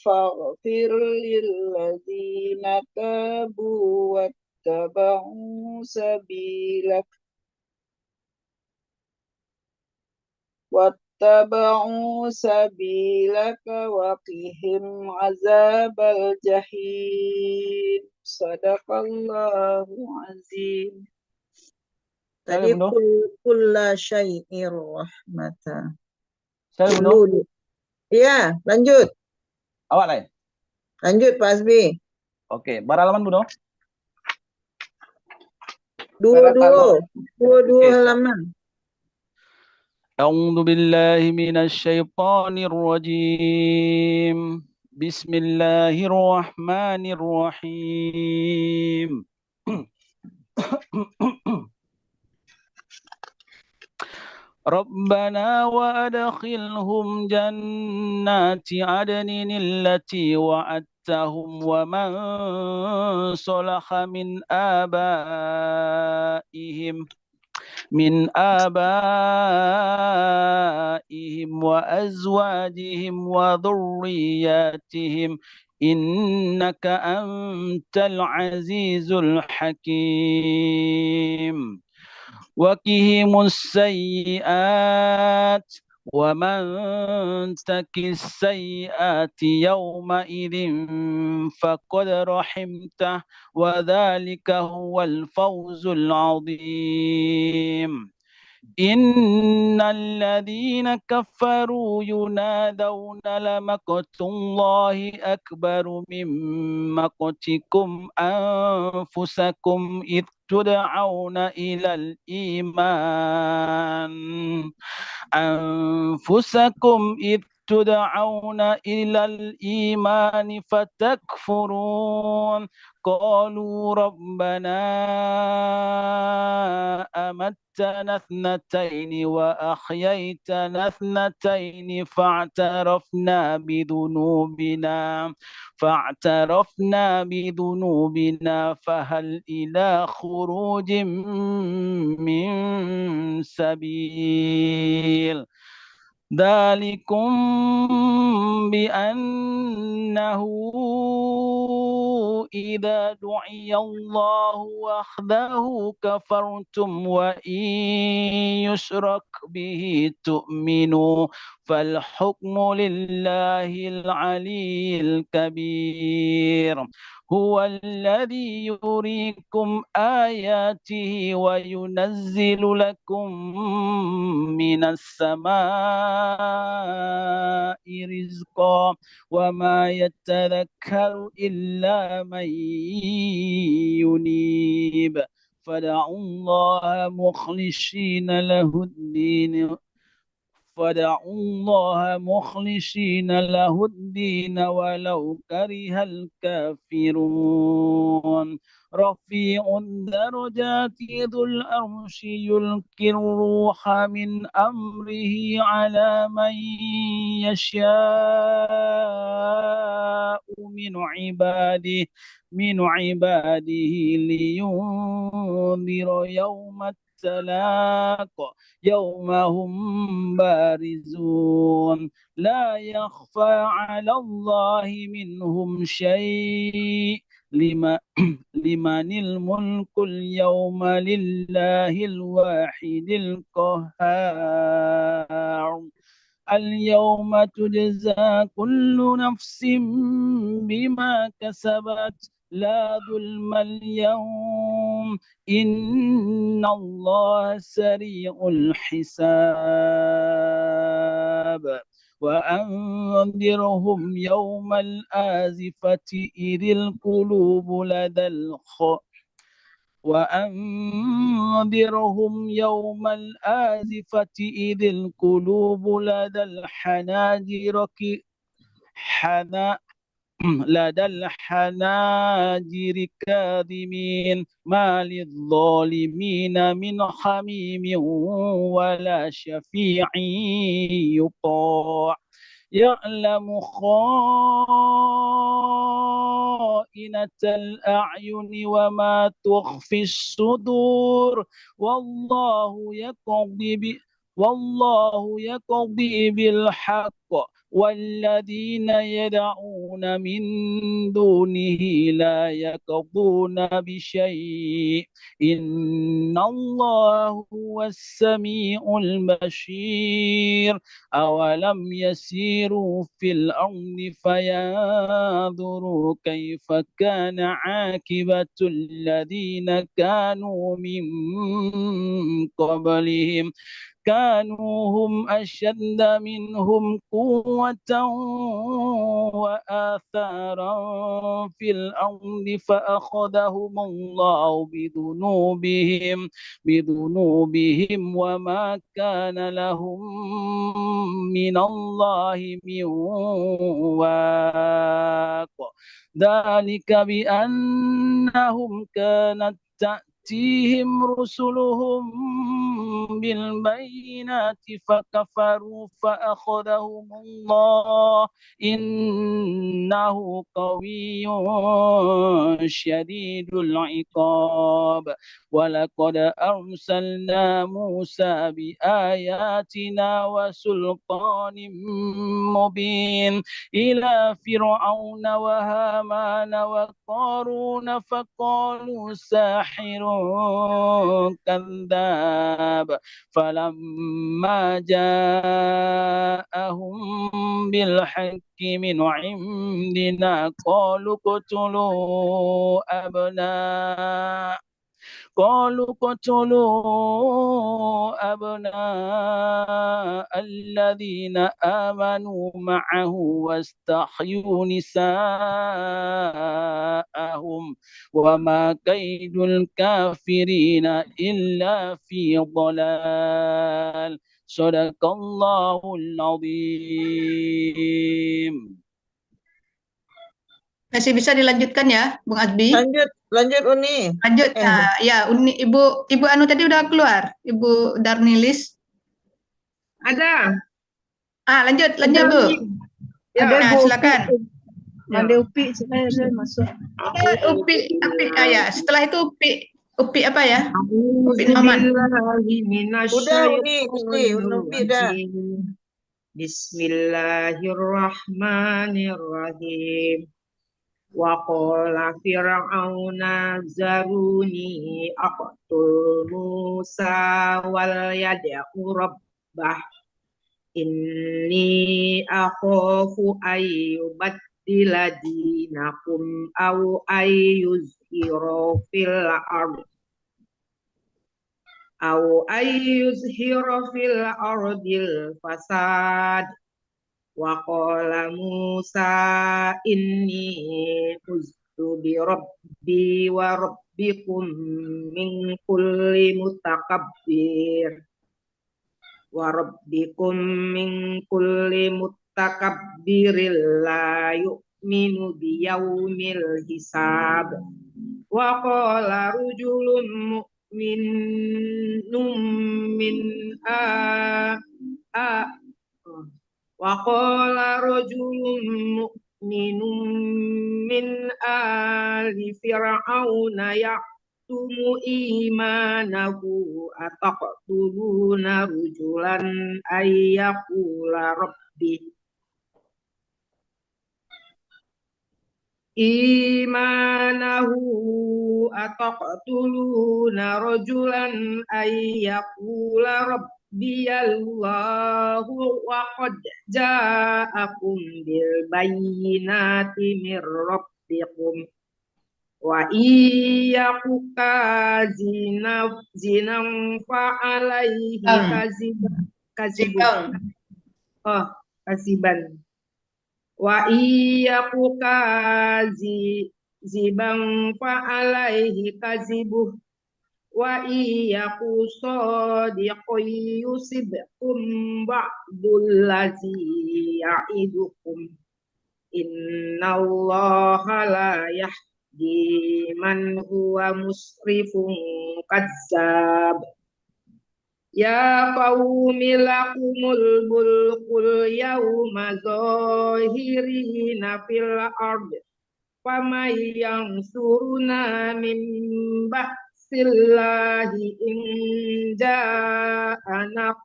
faghfir lillazina tabu wattaba'u sabilak واتبعوا سبيلك وقهم عذاب الجحيم. صدق الله العظيم. Tadi kulla syai'ir rahmata. Saya Bunda. Iya, lanjut. Awak lain. Lanjut Pak Hasbi. Oke, berhalaman Bunda. Dua halaman. A'udzu billahi minasy syaithanir rajim. Bismillahirrahmanirrahim. ربنا وأدخلهم جنات عدن التي وعدتهم ومن صلح من آبائهم وأزواجهم وذرياتهم إنك أنت العزيز الحكيم. وقهم السيئات ومن تك السيئات يومئذ فقد رحمته وذلك هو الفوز العظيم. إن الذين كفروا ينادون لمقت الله أكبر من مقتكم أنفسكم إذ تدعون إلى الإيمان فتكفرون. قالوا ربنا أمتنا اثنتين وأحييتنا اثنتين فاعترفنا بذنوبنا فهل إلى خروج من سبيل. ذلكم بأنه إذا دعي الله وحده كفرتم وإن يشرك به تؤمنوا فالحكم لله العلي الكبير. هو الذي يريكم آياته وينزل لكم من السماء رزقا وما يتذكر إلا من ينيب. فدعوا الله مخلصين له الدين ولو كره الكافرون. رفيع الدرجات ذو العرش يلقي الروح من أمره على من يشاء من عباده لينذر يوم التلاق يوم هم بارزون لا يخفى على الله منهم شيء. لمن الملك اليوم لله الواحد القهار. اليوم تجزى كل نفس بما كسبت لا ظلم اليوم إن الله سريع الحساب. وأنذرهم يوم الآزفة إذ القلوب لدى الحناجر كاظمين ما للظالمين من حميم ولا شفيع يطاع. يعلم خائنة الأعين وما تخفي الصدور والله والله يقضي بالحق والذين يدعون من دونه لا يقضون بشيء إن الله هو السميع البصير أولم يسيروا في الأرض فينظروا كيف كان عاقبة الذين كانوا من قبلهم كانوا هم أشد منهم قوة وآثارا في الأرض فأخذهم الله بذنوبهم وما كان لهم من الله من واق ذلك بأنهم كانت تأتيهم رسلهم بالبينات فكفروا فأخذهم الله إنه قوي شديد العقاب ولقد أرسلنا موسى بآياتنا وسلطان مبين إلى فرعون وهامان وقارون فقالوا ساحر كذاب فلما جاءهم بالحق من عندنا قالوا اقتلوا أبناء الذين آمنوا معه واستحيوا نساءهم وما كيد الكافرين إلا في ضلال صدق الله العظيم. Masih bisa dilanjutkan ya, Bung Azbi? Lanjut Uni. Lanjut. Nah, ya Uni, Ibu Anu tadi udah keluar, Ibu Darnilis. Ada. Lanjut Bu. Ya, Nah, silakan. Ada Upi, saya masuk. Upi, ya. Setelah itu Upi apa ya? Upi Noman. Udah Uni, Upi dah. Bismillahirrahmanirrahim. Wa qala fir'auna zaruni aqtul Musa wal yad'u rabbah inni akhafu ayyubaddila dinakum aw ayyuzhira fil ardil fasad. Wa qala Musa inni uztu bi rabbi wa rabbikum min kulli mutakabbirin la yu'minu bi yaumil hisab. Wa qala rajulun mu'minun min min ali fir'auna ya'tumu imanahu ataqtuluna rajulan ayyaqula rabbi Biyallahu wa qad ja'akum bil bayyinati mir rabbikum wa iyyaku zinan fa alaihi kaziban wa iyyaku ziban fa alaihi kazibuh wa iyyaku sadiqun yusibkum ba'dul ladzi ya'idukum innallaha la yahdi man huwa musrifun kazzab. Ya qaumi lakumul mulkul yawma zahirina fil ard faman yansuruna min ba'sillahi in ja'ana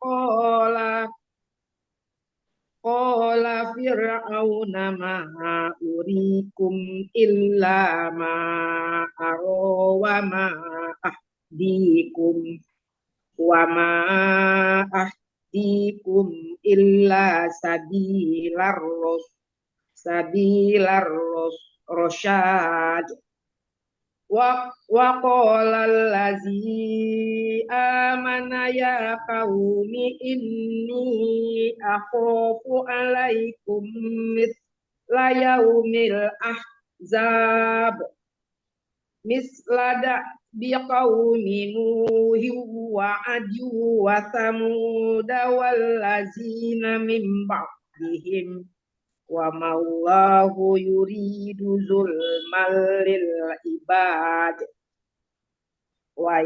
qala fir'auna ma urikum illa ma aro wa ma ahdikum illa sabilar rosyad wa qala allazi amana ya qaumi inni akhafu alaikum mithla yaumil ahzab mislada biqaumi nuhi wa adu wa samud wallazina min ba'dihim wa mallahu yuridu zulmal lil ibad wa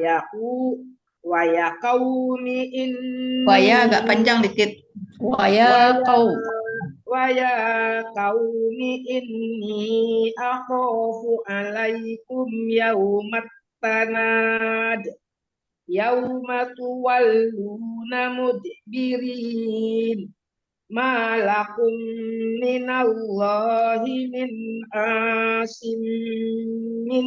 ya qaumi inni Waya agak panjang dikit. Waya qaumi inni akhafu alaikum yaumat tanad yauma tuwalluna mudbirin ma lakum minallahi min asim min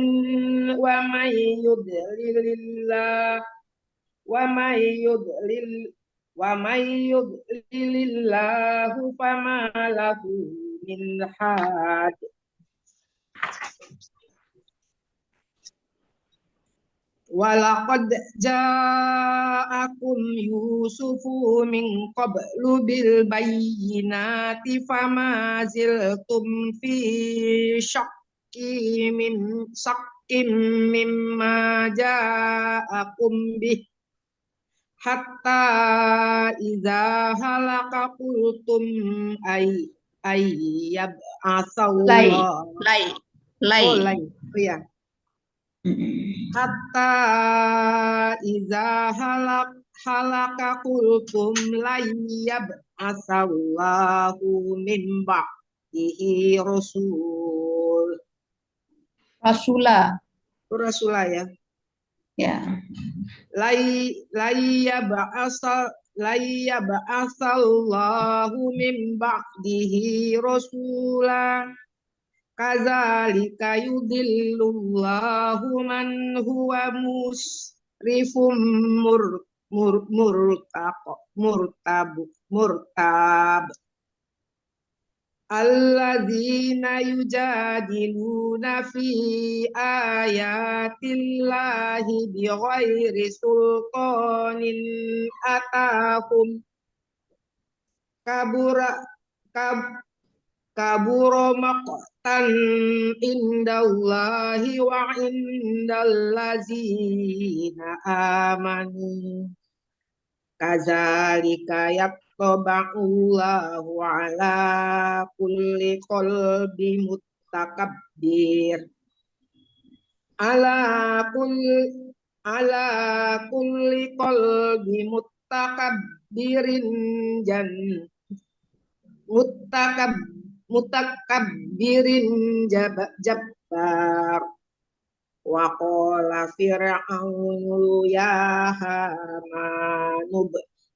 wa may yudlilillahu fama lahu min had. Walaqad ja'akum Yusufu min qablu bil bayyinati fama ziltum fi syakkim mimma ja'akum bih hatta idza halaka qultum ayyab asallah Lai. ya hatta iza halaka qultum layyab asallahu min ba'dihi Rasula ya ya. layyab asallahu min ba'dihi rasula kadzalika yudhillullahu man huwa musrifum murtab alladzina yujadiluna fi ayatillahi bighairi sultanin atahum kabura maqtan indallahi wa indallazina amanu kadzalika yattaba'ullahu ala kulli qalbi mutakabbir ala kulli qalbi mutakabbirin mutakabbirin jabbar wa qala fir'aunu ya hamanu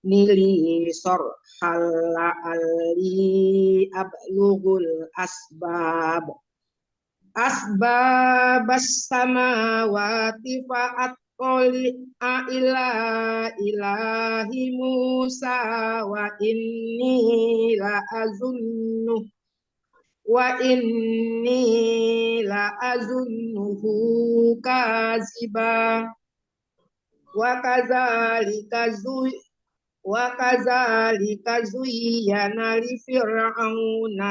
nili sarhal la'alli ablughul asbabas samawati fa'attali'a ila ilahi Musa wa inni la azunnuhu kaziba wa kadzalika zuyyana li fir'auna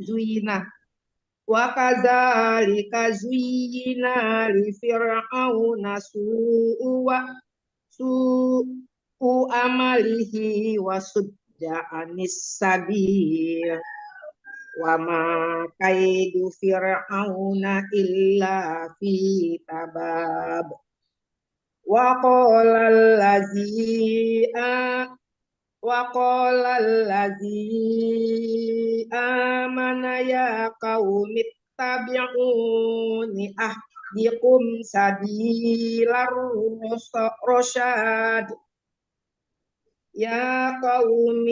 zuyina wa kadzalika zuyyina li fir'auna su'u amalihi wa sudda anis sabil wa ma kaidu fir'auna illa fi tabab wa qala allazi وقال الذي آمن يا قوم اتبعوني أهدكم سبيل الرشاد يا قوم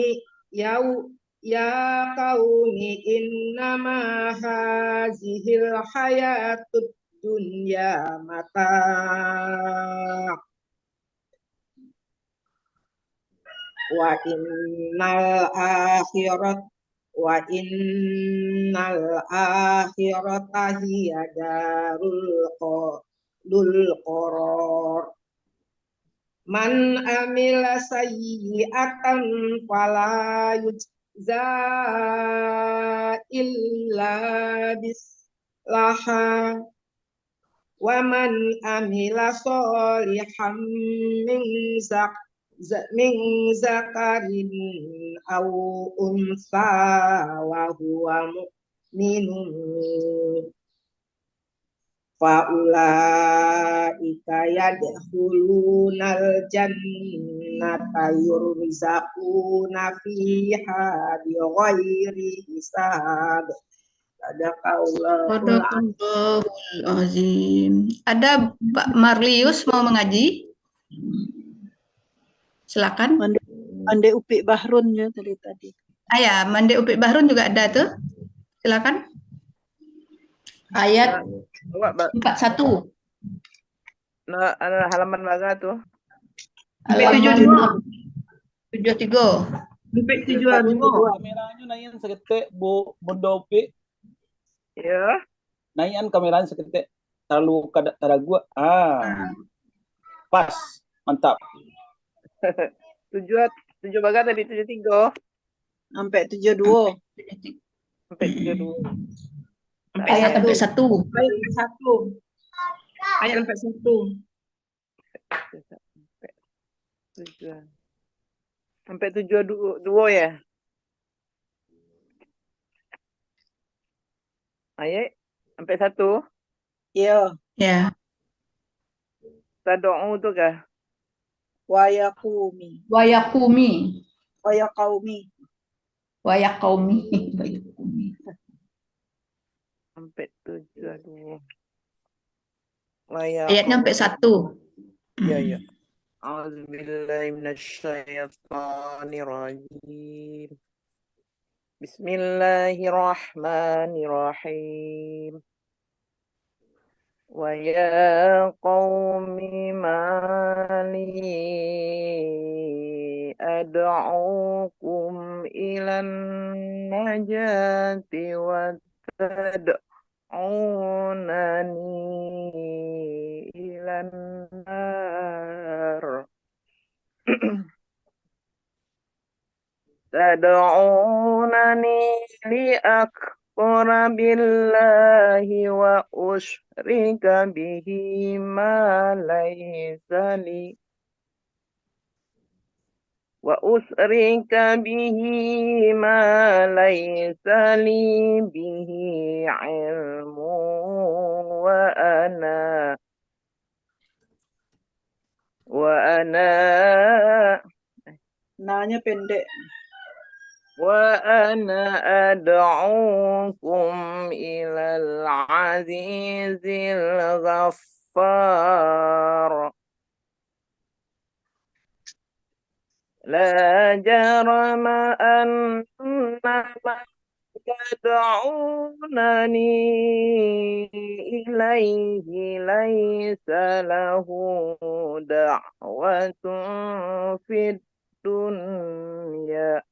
يا قوم إنما هذه الحياة الدنيا متاع وإن الآخرة هي دار القرار من عمل سيئة فلا يجزى إلا مثلها ومن عمل صالحا من ذكر أو أنثى وهو مؤمن فأولئك يدخلون الجنة يرزقون فيها بغير حساب. Sadaqallahul azim. Ada Pak Marlius mau mengaji? Silakan. Mande Upik Bahrun ya tadi. Ya, Mande Upik Bahrun juga ada tuh. Silakan. Ayat 41. Nah, ada halaman mana tuh? Halaman 73. Upik 72. Kameranya naikin seketik Bu Bunda Upik. Ya. Naikin kameranya seketik. Terlalu kada gua. Pas. Mantap. 7 baga tadi 73. Sampai 72. Sampai 72. Ayat sampai 1. Ayat sampai 1. Sampai 72 ya. Ayat sampai 1. Iya. Ya. Tad'u tu kah? Wa yaqumi. Wa yaqumi. Wa yaqaumi. Wa yaqaumi. Sampai 72. Ayatnya sampai 1. Ya. A'udzubillahi minasyaitonirrajim. Bismillahirrahmanirrahim. Wa ya qaumi mali ad'ukum ilan najati wa tad'unani ilan nar. Tad'unani liakfura billahi wa usyrika bihi ma laysa li bihi ilmu wa ana Nanya pendek. wa ana ad'ukum ilal azizil ghaffar. La jarama annama tad'unani ilaihi laysa lahu da'watun fid dunya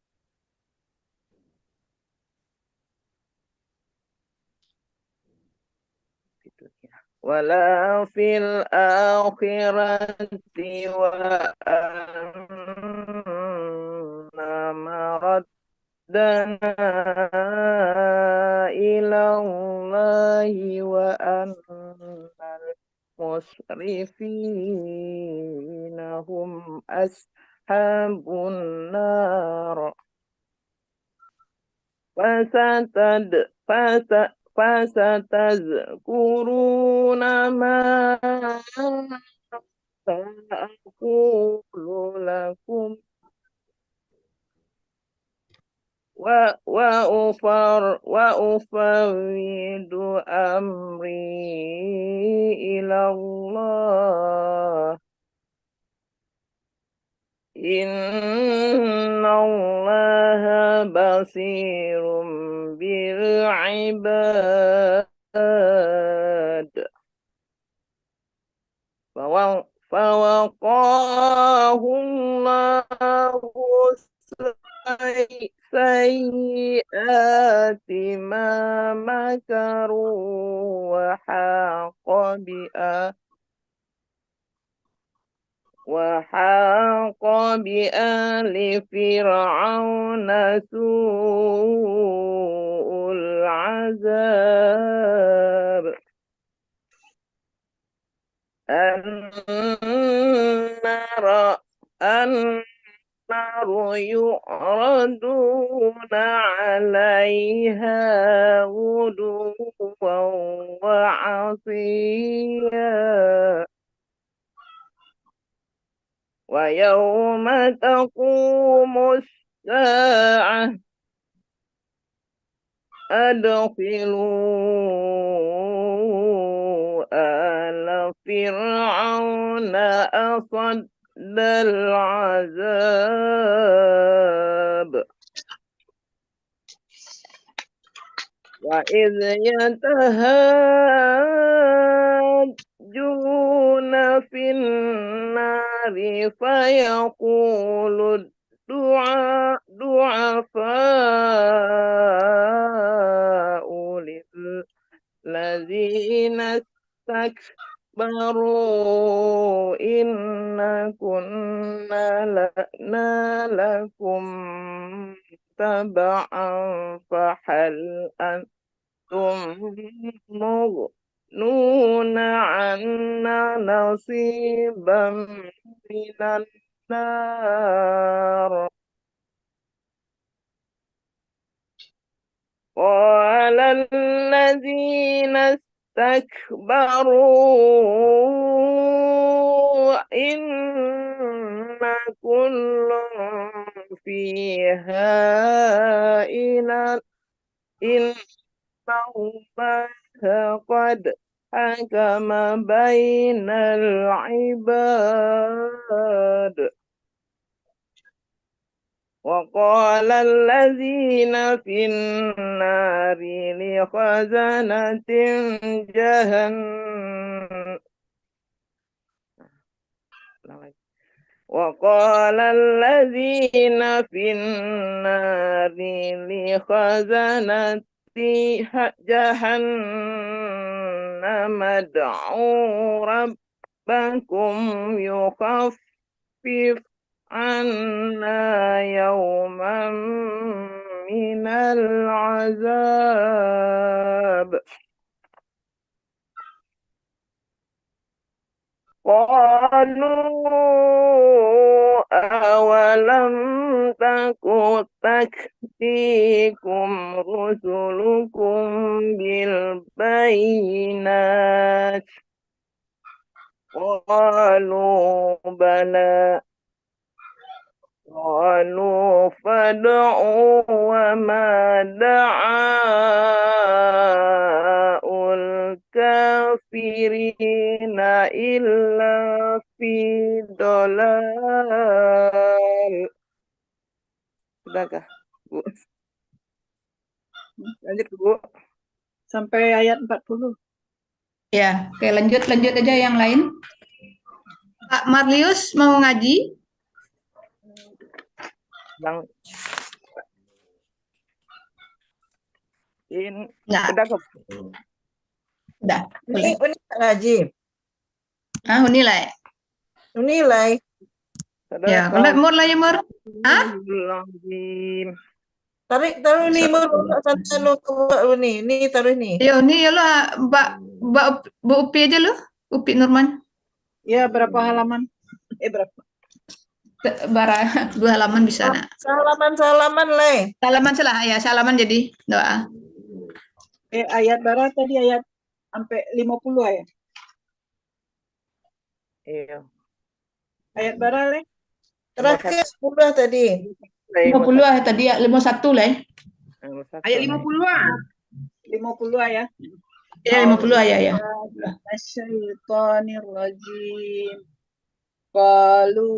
wala fil akhirati wa anna maraddana ila Allahi wa annal musrifina hum ashabun nar. Fasatazkuruna ma aqulu lakum وأفوض أمري إلى الله إن الله بصير بالعباد فوقاه الله سيئات ما مكروا وحاق بآل فرعون سوء العذاب النار يعرضون عليها غدوا وعشيا ويوم تقوم الساعة أدخلوا آل فرعون أشد العذاب وإذ يتهاجون في النار فيقول الضعفاء للذين استكبروا إنا كنا لكم تبعا فهل أنتم مغنون عنا نصيبا من النار قال الذين استكبروا إنا كل فيها إن الله قد حكم بين العباد وقال الذين في النار لخزنة جهنم وقال الذين في النار لخزنة جهنم ادعوا ربكم يخفف عنا يوما من العذاب قالوا أولم تك تأتيكم رسلكم بالبينات قالوا بلى قالوا فادعوا وما دعاء الكافرين إلا في ضلال. Sudahkah, Bu? Lanjut, Bu. Sampai ayat 40. Ya, oke, lanjut aja yang lain. Pak Marlius mau ngaji? Udah kok. Udah, boleh. Uni ngaji. Unilai. Unilai. Ya, kalau mulai Mur. Tarik nih Mur, sana ke uni. Ini taruh nih. Ya, ini ya lo, Mbak Upi aja lo, Upi Nurman. Ya, berapa halaman? Berapa? 2 halaman di sana. Salaman Le. Salaman salah ya, salaman jadi doa. Ayat barat tadi ayat sampai 50 ayat. Iya. Ayat barat Le. Terakhir 10 tadi. 50 tadi ya, 51 lah. Ayat 50 ya. Ya 50 ya. Asyaitonirrajim. Qalu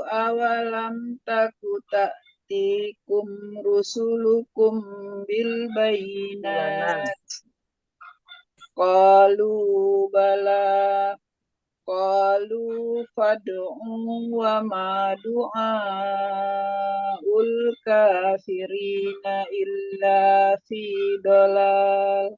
awalam taku ta'tikum rusulukum bil bayinat. Qalu bala. Qalu fad'u wa ma du'aul kafirina illa fi dolal.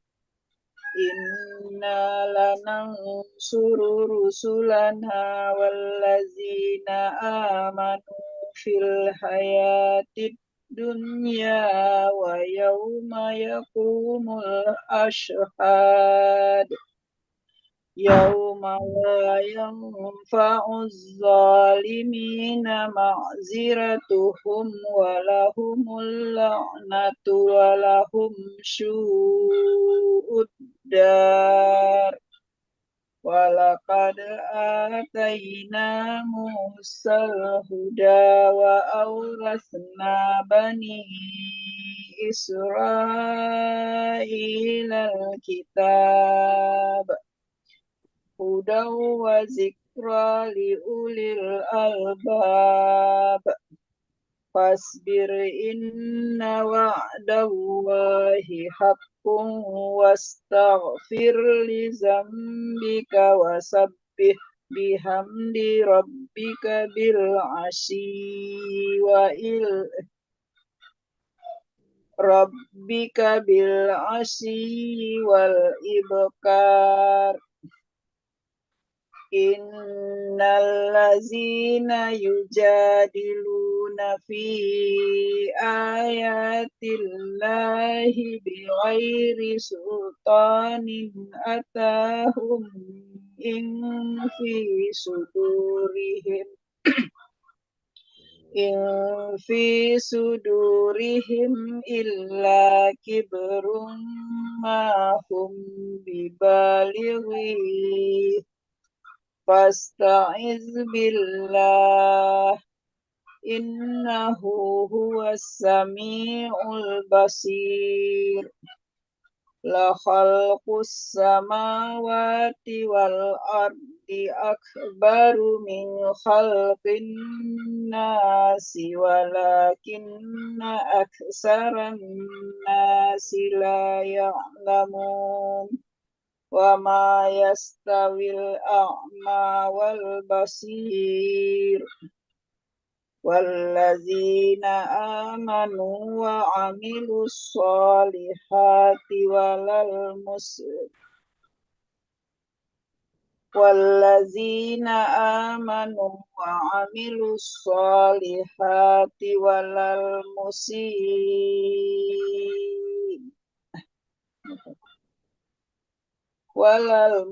Inna lanansuru rusulana wallazina amanu fil hayatid dunya wa yawma yaqumul ashhad. Yawma la yanfa'uz zalimina ma'ziratuhum wa lahumul la'natu wa lahum syu'ud dar. Walaqad atayna Musal huda wa awrasna bani Israilal kitab. Hudaw wa zikra li ulil albab. Fasbir inna wa'dallahi haqqun wastaghfir li zambika wasabbih bihamdi rabbika bil asyi wal ibkar. Innal ladzina yujadiluna fi ayatillahi bighairi sultanin atahum in fi sudurihim illa kibrun ma hum bibalighi. Fasta'iz billah innahu huwas sami'ul basir. La khalqus samawati wal ardi akbaru min khalqin nasi walakinna aksaran nasi la ya'lamun. Wa ma yastawil a'ma wal basir. Wallazina amanu wa amilus solihati walal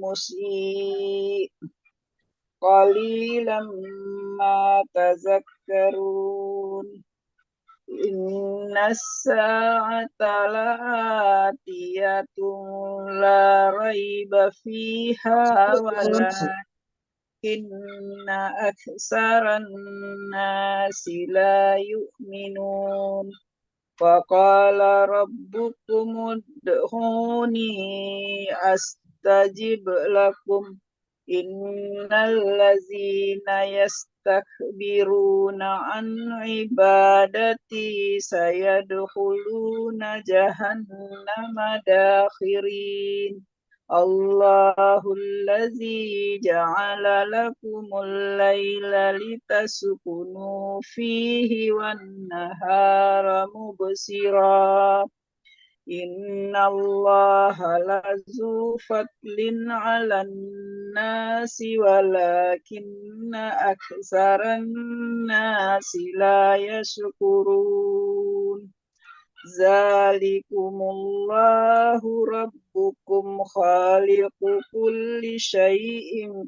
musyi qalilan ma tazakkarun. Innas sa'ata la'atiyatun la raiba fiha walakinna aksaran nasi la yu'minun. Wa qala rabbukum ud'uni astajib lakum. Innal ladzina yastakbiruna an ibadati sayadkhuluna jahannama dakhirin. Allahul ladzi ja'ala lakumul laila litaskunu fihi wan nahara mubsira. Innallaha lazu fadlin 'alan nasi walakinna aksaran nasi la yashkurun. Zalikumullahu rabbukum khaliqu kulli syai'in.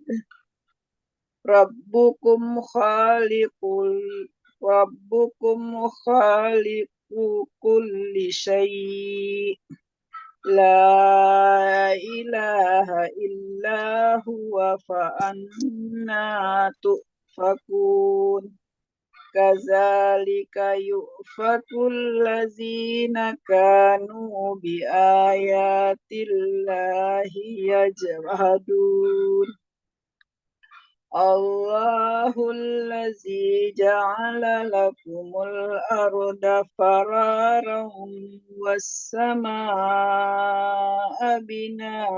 Rabbukum khaliqu kulli syai' la ilaha illa huwa fa anna tu'fakun. kadzalika yu'fakul ladzina kanu bi ayatillahi yajhadun. Allahul ladzi ja'ala lakumul arda fararan was samaa'a bina'an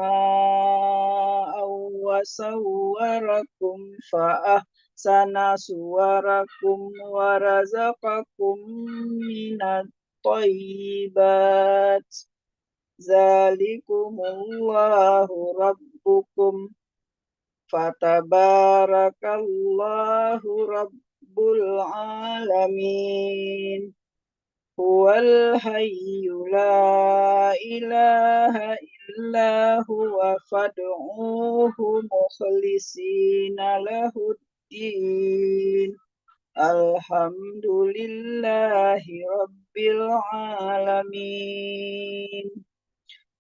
wa sawwarakum fa ahsana suwarakum wa razaqakum minat thayyibat. Zalikumullahu rabbukum fatabarakallahu rabbul alamin. Huwal hayyu la ilaha illa huwa fad'uhu mukhlisina lahuddin. Alhamdulillahi rabbil alamin.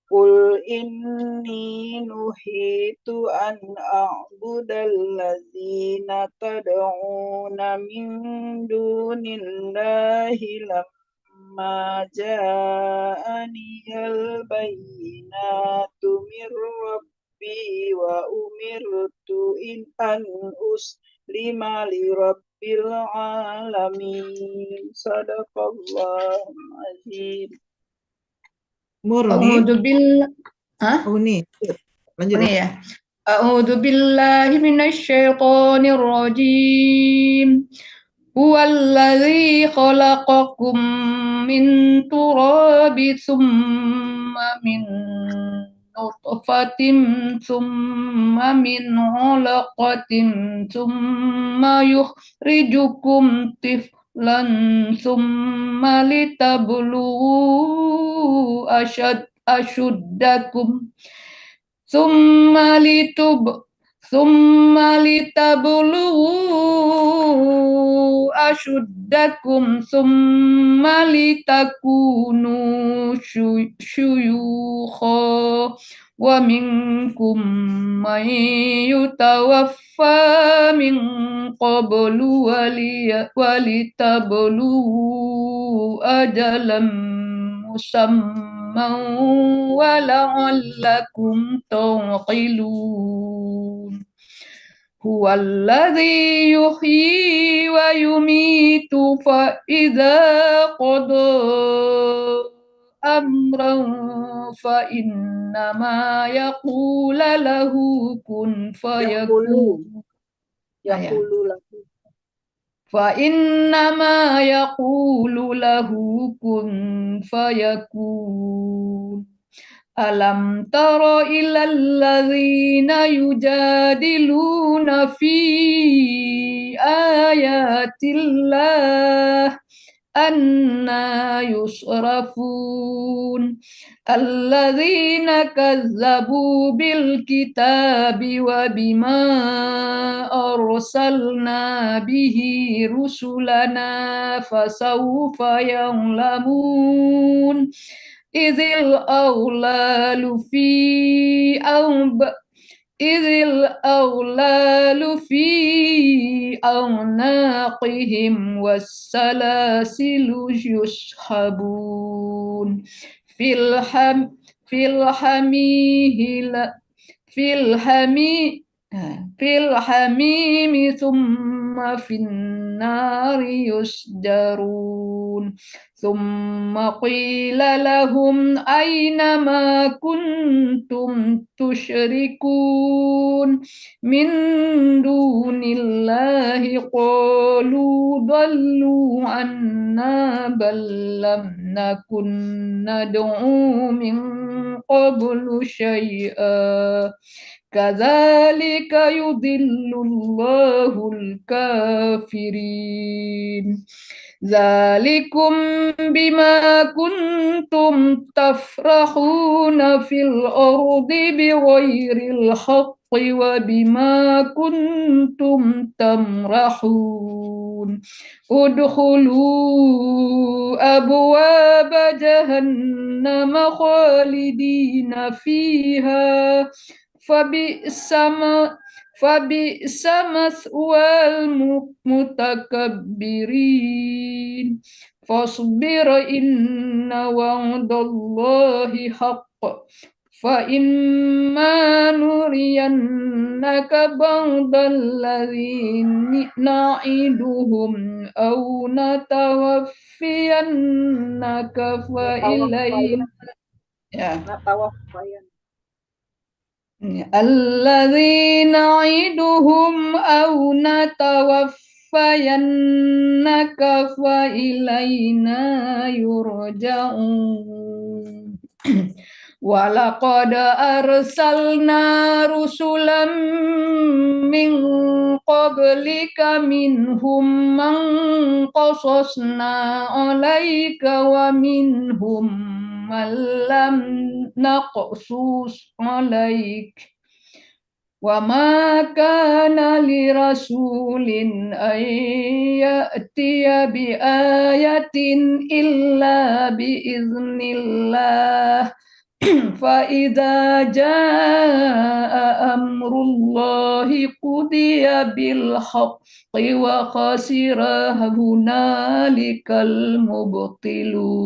Qul inni nuhitu an a'budal ladzina tad'una min dunillahi lamma ja'aniyal bayyinatu mir rabbi wa umirtu an uslima li rabbil alamin. Sadaqallahul azim. Murni. Uni, Lanjut. Uni ya. A'udzu billahi minasyaitonir rajim. Huwallazi khalaqakum min turabin tsumma min nutfatin tsumma min 'alaqatin tsumma yukhrijukum tiflan tsumma litablu ashuddakum tsumma litablu ashuddakum tsumma litakunu syuyukha wa minkum man yutawaffa min qablu walitablu ajalam musamman wa la'allakum taqilun. Huwallazi yuhyi wa yumitu fa idza qada amran fa innama yaqulu lahu kun fayakun. Fa innama yaqulu lahu kun fayakun. Alam tara ilal ladzina yujadiluna fi ayatillah anna yusrafun alladzina kazzabu bil kitabi wa bima arsalna bihi rusulana fasawfa ya'lamun. Izil awlalu fi awnaqihim wassalasilu yushabun fil hamimi thumma fin nari yusjarun. Thumma qila lahum ayna ma kuntum tusyrikun min dunillahi qalu dallu anna bal lam nakun nad'u min qablu syai'a kadzalika yudhillullahu al-kafirin. Zalikum bima kuntum tafrahuna fil ardi bighairil haqqi wa bima kuntum tamrahun. Udkhulu abwaba jahannama khalidina fiha فبئس مثوى المتكبرين فاصبر إن وعد الله حق فإما نرينك بعض الذي نعدهم أو نتوفينك فإلينا الذي نعدهم أو نتوفينك فإلينا يرجعون ولقد أرسلنا رسلا من قبلك منهم من قصصنا عليك ومنهم من لم نقصص عليك وما كان لرسول أن يأتي بآية إلا بإذن الله فإذا جاء أمر الله قضي بالحق وخسر هنالك المبطلون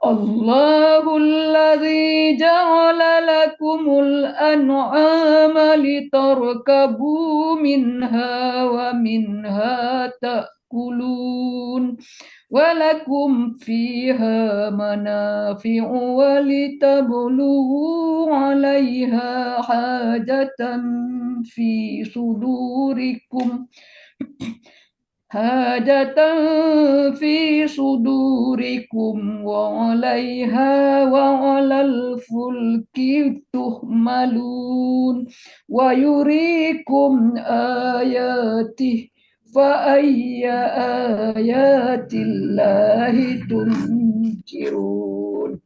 الله الذي جعل لكم الأنعام لتركبوا منها ومنها تأكلون ولكم فيها منافع ولتبلغوا عليها حاجة في صدوركم وعليها وعلى الفلك تحملون ويريكم آياته فأي آيات الله تنكرون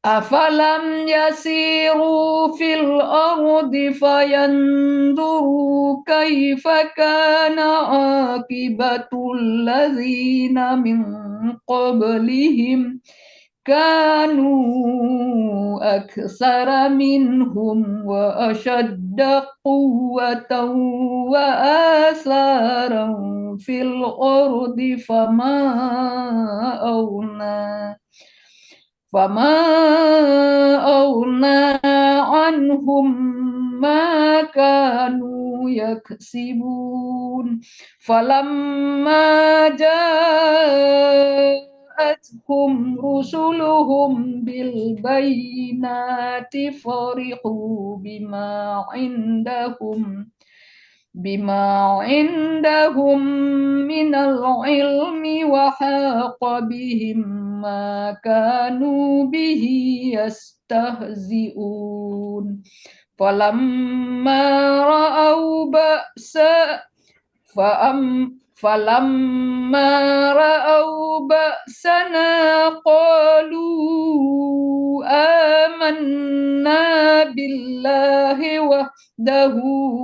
أفلم يسيروا في الأرض فينظروا كيف كان عاقبة الذين من قبلهم كانوا أكثر منهم وأشد قوة وآثارا في الأرض فما أغنى عنهم ما كانوا يكسبون فلما جاءتهم رسلهم بالبينات فرحوا بما عندهم من العلم وحاق بهم ما كانوا به يستهزئون فلما رأوا بأسنا قالوا آمنا بالله وحده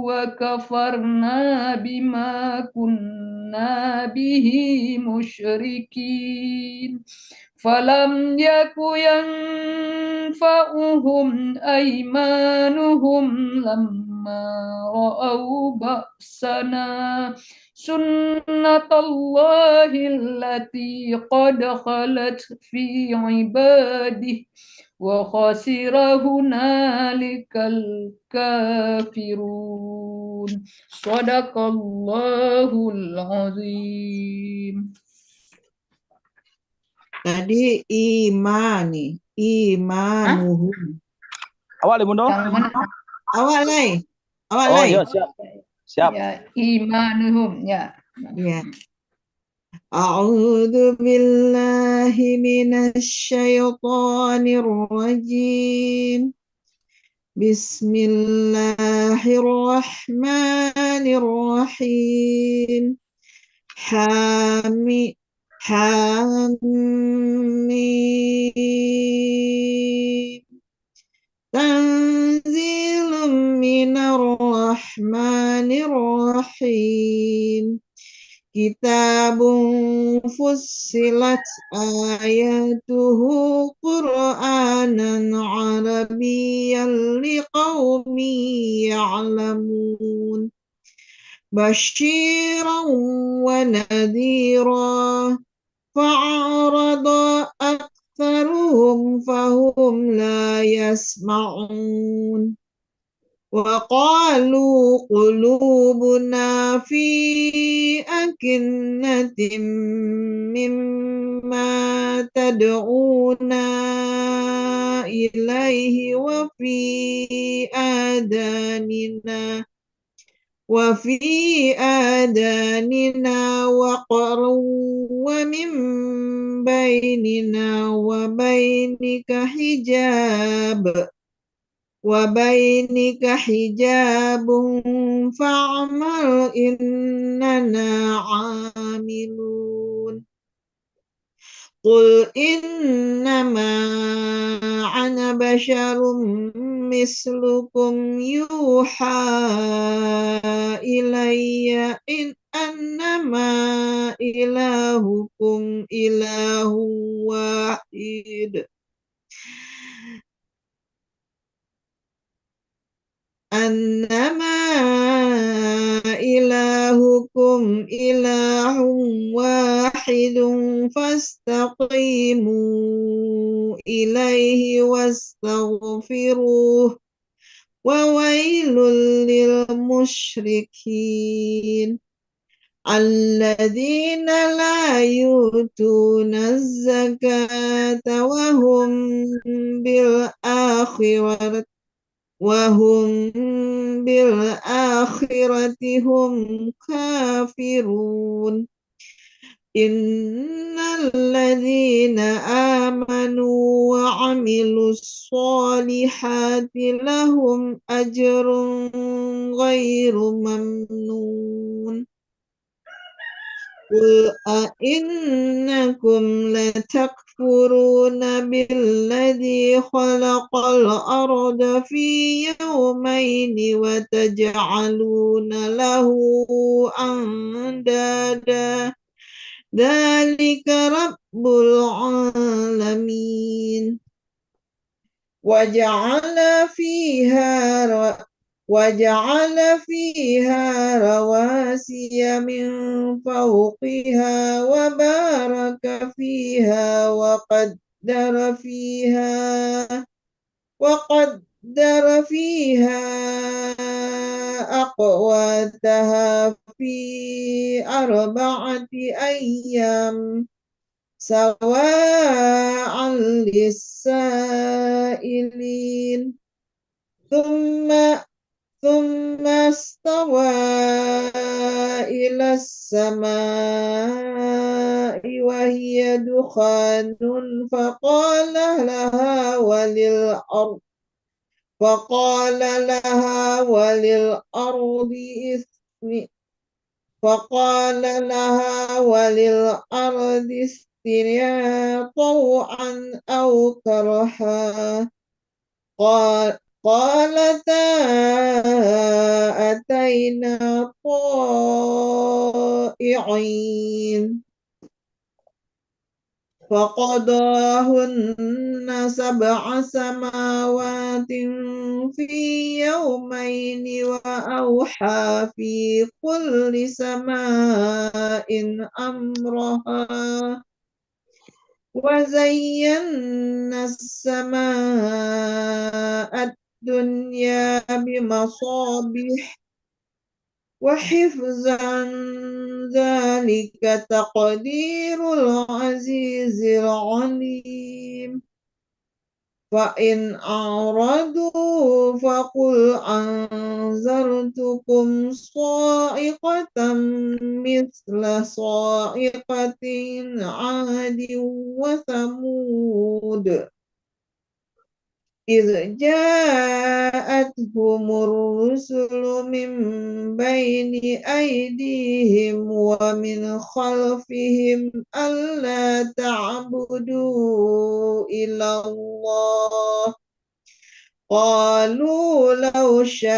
وكفرنا بما كنا به مشركين فلم يك ينفعهم أيمانهم لما رأوا بأسنا سنة الله التي قد خلت في عباده وخسر هنالك الكافرون صدق الله العظيم. Tadi imanuhum. Awal Bunda. Awal lai. Oh ya, siap. Ya, imanuhum ya. Ya. A'udzu billahi minasy syaithanir rajim. Bismillahirrahmanirrahim. Hamim. Tanzilum minar rahmanir rahim. Kitabun fussilat ayatuhu Qur'anan Arabiyyan liqaumin ya'lamun basyiran wa nadhira fa'arada aktsaruhum fahum la yasma'un وقالوا قلوبنا في أكنة مما تدعونا إليه وفي آذاننا وقر ومن بيننا وبينك حجاب فاعمل إننا عاملون قل إنما أنا بشر مثلكم يوحى إلي أنما إلهكم إله واحد أنما إلهكم إله واحد فاستقيموا إليه واستغفروه وويل للمشركين الذين لا يؤتون الزكاة وهم بالآخرة هم كافرون إن الذين آمنوا وعملوا الصالحات لهم أجر غير ممنون قل أئنكم لتكفرون بالذي خلق الأرض في يومين وتجعلون له أندادا ذلك رب العالمين وجعل فيها رواسي من فوقها وبارك فيها وقدر فيها أقواتها في 4 أيام سواء للسائلين ثم استوى إلى السماء وهي دخان فقال لها وللأرض ائتيا طوعا أو كرها قالتا أتينا طائعين فقضاهن 7 سماوات في يومين وأوحى في كل سماء أمرها وزينا السماء الدنيا بمصابيح وحفظا ذلك تقدير العزيز العليم فإن أعرضوا فقل أنذرتكم صاعقة مثل صاعقة عاد وثمود إذ جاءتهم الرسل من بين أيديهم ومن خلفهم ألا تعبدوا إلا الله قالوا لو شاء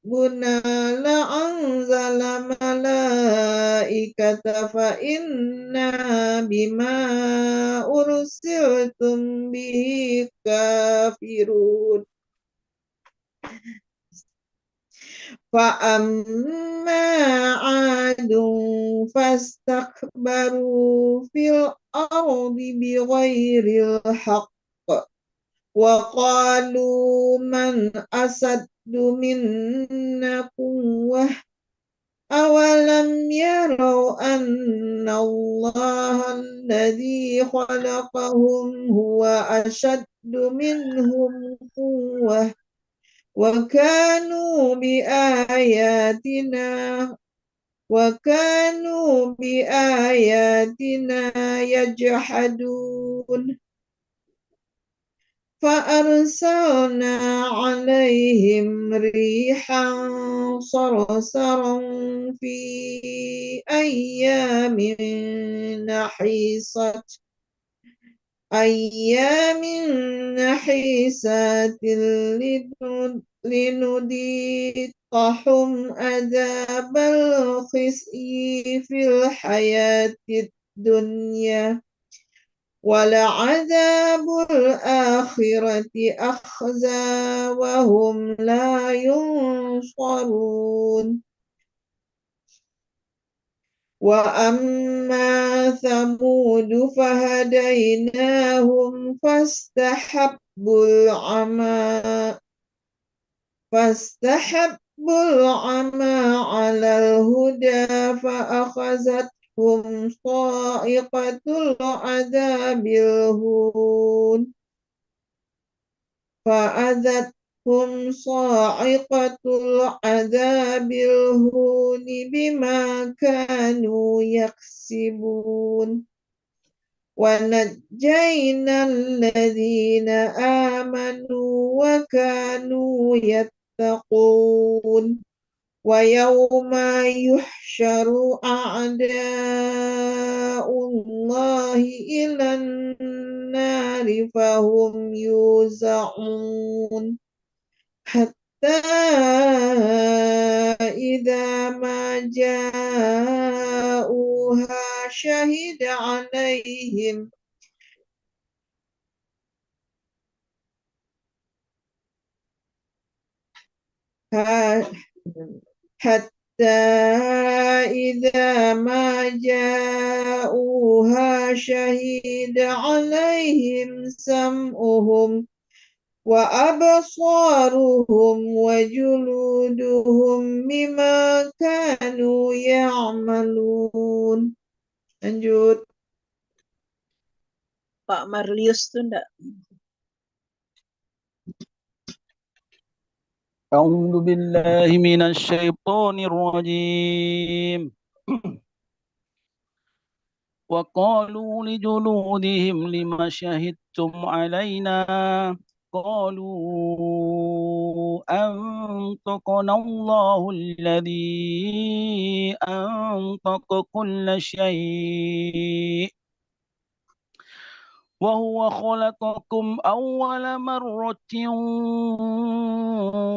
ربنا لأنزل ملائكة فإنا بما أرسلتم به كافرون فأما عاد فاستكبروا في الأرض بغير الحق وقالوا من أشد منا قوة أولم يروا أن الله الذي خلقهم هو أشد منهم قوة وكانوا بآياتنا يجحدون فأرسلنا عليهم ريحا صرصرا في أيام نحيسات لنذيقهم عذاب الخزي في الحياة الدنيا ولعذاب الآخرة أخزى وهم لا ينصرون وأما ثمود فهديناهم فاستحبوا العمى على الهدى فأخذتهم صاعقة العذاب الهون بما كانوا يكسبون ونجينا الذين آمنوا وكانوا يتقون ويوم يحشر أعداء الله إلى النار فهم يوزعون حتى إذا ما جاءوها شهد عليهم حتى إذا ما جاءوها شهد عليهم سمعهم وأبصارهم وجلودهم بما كانوا يعملون. Lanjut. Pak Marlius tuh enggak. أعوذ بالله من الشيطان الرجيم وقالوا لجلودهم لم شهدتم علينا قالوا أنطقنا الله الذي أنطق كل شيء وهو خلقكم أول مرة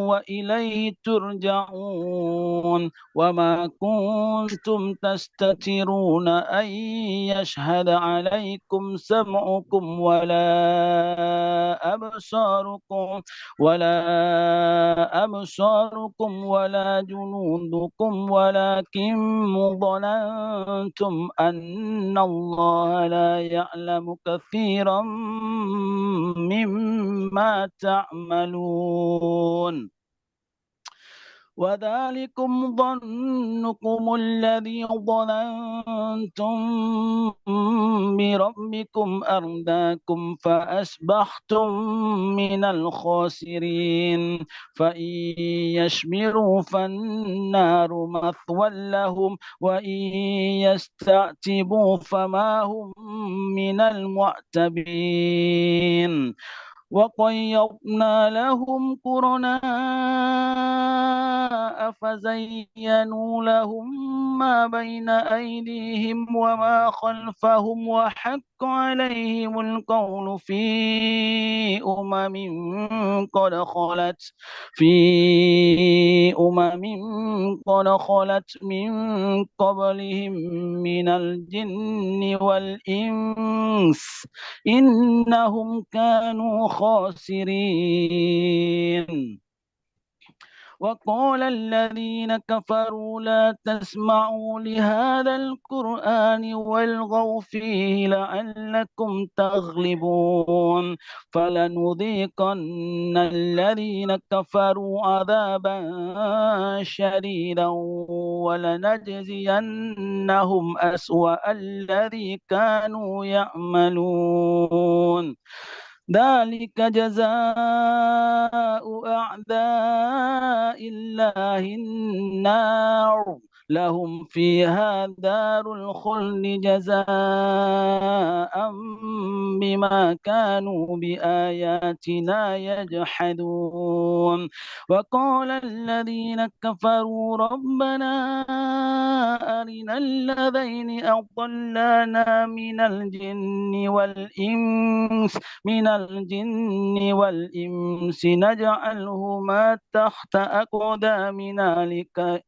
وإليه ترجعون وما كنتم تستترون أن يشهد عليكم سمعكم ولا أبصاركم ولا جنودكم ولكن ظننتم أن الله لا يعلم كثيرا مما تعملون وذلكم ظنكم الذي ظننتم بربكم أرداكم فأصبحتم من الخاسرين فإن يشمروا فالنار مثوى لهم وإن يستعتبوا فما هم من المعتبين وقيضنا لهم قرناء فزينوا لهم ما بين أيديهم وما خلفهم وحق عليهم القول في قد خلت من قبلهم من الجن والإنس إنهم كانوا خاسرين. وقال الذين كفروا لا تسمعوا لهذا القرآن والغوا فيه لعلكم تغلبون فلنذيقن الذين كفروا عذابا شديدا ولنجزينهم أسوأ الذي كانوا يعملون ذلك جزاء أعداء الله النار لهم فيها دار الخلد جزاء بما كانوا بآياتنا يجحدون. وقال الذين كفروا ربنا أرنا الذين أضلانا من الجن والإنس نجعلهما تحت أقدامنا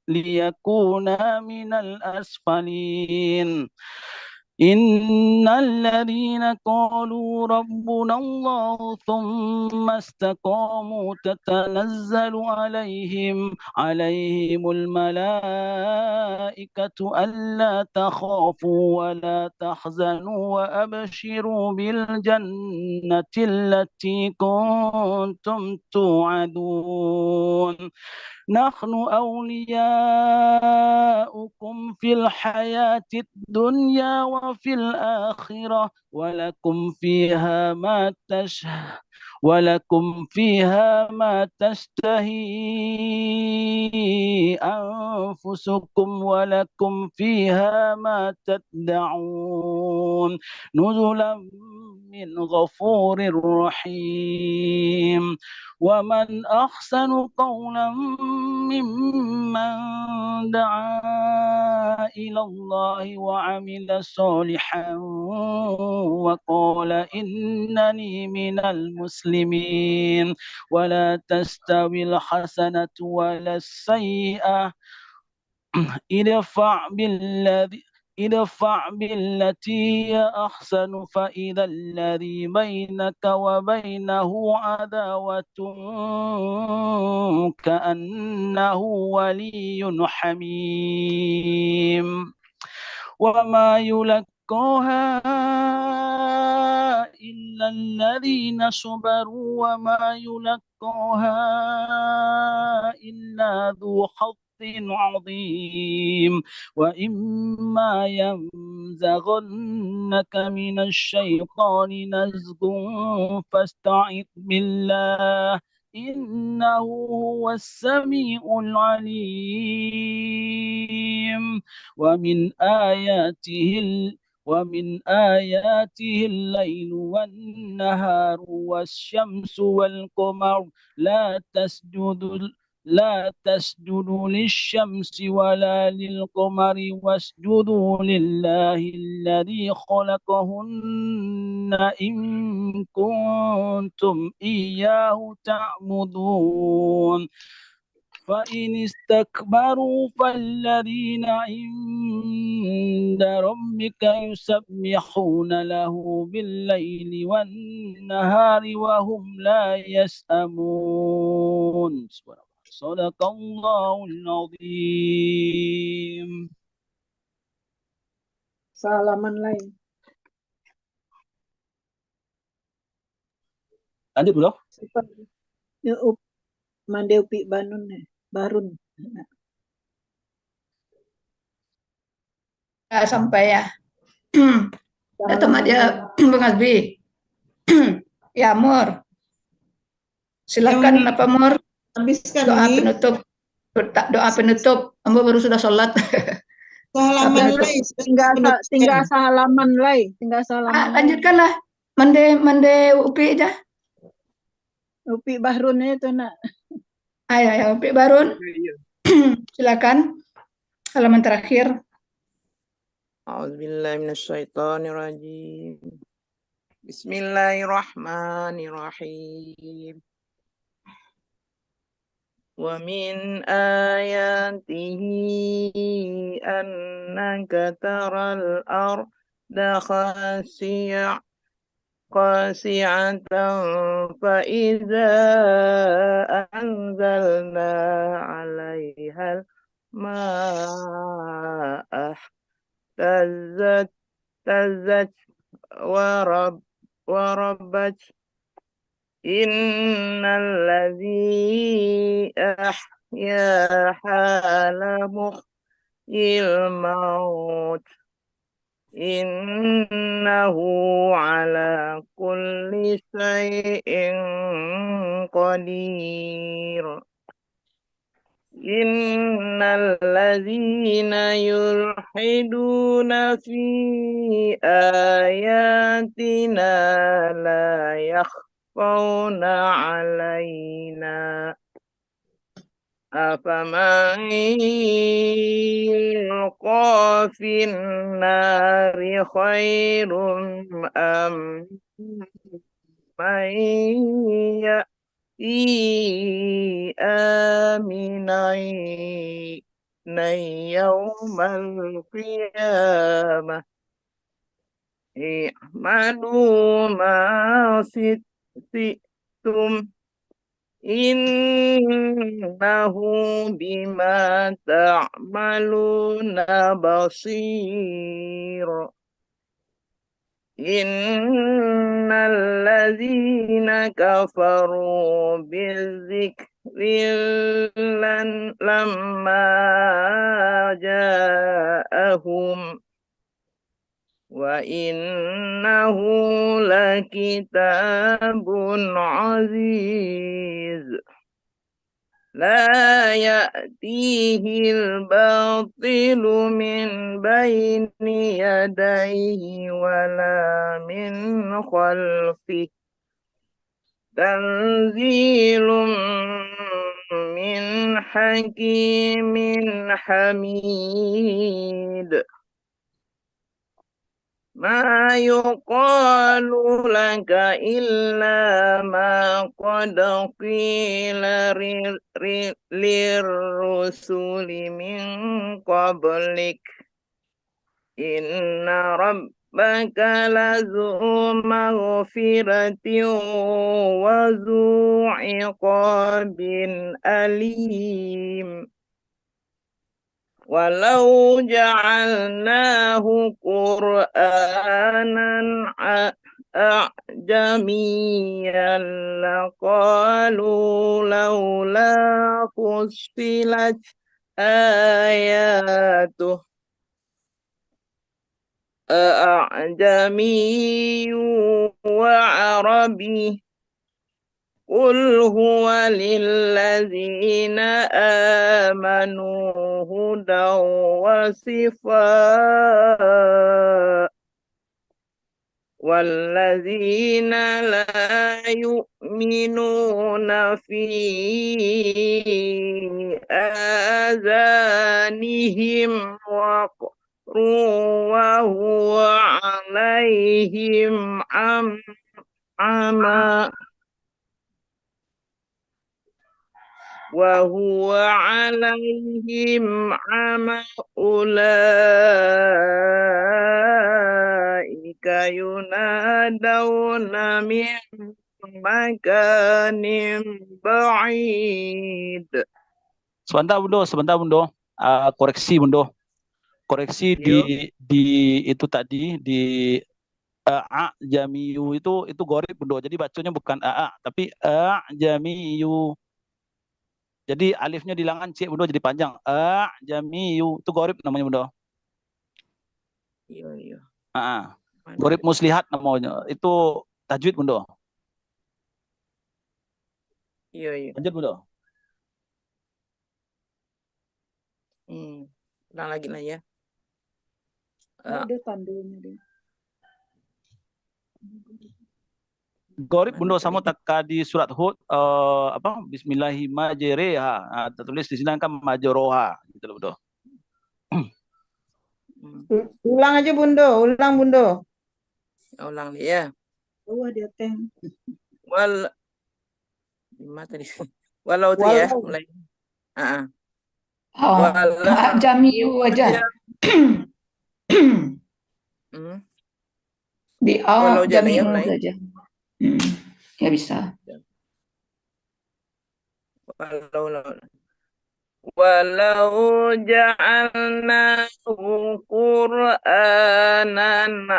ليكونا من الأسفلين. إن الذين قالوا ربنا الله ثم استقاموا تتنزل عليهم الملائكة ألا تخافوا ولا تحزنوا وأبشروا بالجنة التي كنتم توعدون نحن أولياؤكم في الحياة الدنيا وفي الآخرة ولكم فيها ما تشتهي أنفسكم ولكم فيها ما تدعون نزلا من غفور رحيم. ومن أحسن قولا ممن دعا إلى الله وعمل صالحا وقال إنني من المسلمين. ولا تستوي الحسنة ولا السيئة ادفع بالتي هي أحسن فإذا الذي بينك وبينه عداوة كأنه ولي حميم. وما يلقاها إلا الذين صبروا وما يلقاها إلا ذو حظ عظيم. وإما ينزغنك من الشيطان نزغ فاستعذ بالله إنه هو السميع العليم. ومن آياته الليل والنهار والشمس والقمر لا تسجدوا للشمس ولا للقمر واسجدوا لله الذي خلقهن إن كنتم إياه تعبدون. فإن استكبروا فالذين عند ربك يسبحون له بالليل والنهار وهم لا يسأمون. صدق الله العظيم. Salaman lain. Lanjut bro. Mande upi barun. Ya, sampai ya. Teman dia Bang Azbi. Ya, Mur. Silakan apa Mur? Habiskan Doa nih. penutup. Doa penutup. Ambo baru sudah sholat. Halaman lain. Tinggal sehalaman lain. Tinggal sehalaman. Lanjutkanlah. Mande upi aja. Upi Bahrunnya itu nak. Ayo, Upik Barun. Silakan. Halaman terakhir. A'udzubillahiminasyaitonirrajim. Bismillahirrahmanirrahim. Wa min ayatihi annaka taral arda khasi'atan fa idza anzalna 'alaihal ma'a tazzat wa rabbat innal ladzi ahyaha la muhyil maut innahu ala kulli syai'in qadir. Innal ladzina yulhiduna fi ayatina la yakhfawna 'alaina afaman yulqa fin nari khairum am man aminai yaumal qiyamah i'malu ma situm innahu bima ta'maluna basir. Innal ladzina kafaru bizikri lamma ja'ahum wa innahu lakitabun aziz la ya'tihil batilu min baini yadayhi wala min khalfihi tanzilum min hakimin hamid. Ma yuqalu laka illa ma qad qila lirrusuli min qablik inna rabbaka lazu maghfiratin wa zu iqabin alim. Walau ja'alnahu Qur'anan a'jamiyyan laqalu laula fussilat ayatuh a'jamiyyun wa arabi. Qul huwa lilladzina amanu hudaw wa shifaa walladzina la yu'minuna fi azanihim waqrun wa huwa alaihim ama wa huwa alaihim ama ulaika yunadawna min makanin ba'id. Sebentar Bundo. Koreksi Bundo. Koreksi di itu tadi di jamiyu itu gorib Bundo. Jadi bacanya bukan tapi jamiyu. Jadi alifnya dilangan C Bundo jadi panjang. Jamiyu itu gorib namanya Bundo. Iya. Gorib muslihat namanya. Itu tajwid Bundo. Iya. Lanjut Bundo. Ulang lagi lah ya. Ada tandanya dia. Gorib bundo sama taka di surat Hud apa Bismillahirrahmanirrahim. Tertulis di sini kan majoroha gitu loh bundo. Ulang aja Bundo, ulang Bundo. Ulang nih ya. Oh, dia teh. Wal lima tadi. Walau tuh ya Walau. mulai. Oh, Walau jamiu aja. Di Walau jamiu jami'u, saja. Ya bisa. Walau ja'alnahu Qur'anan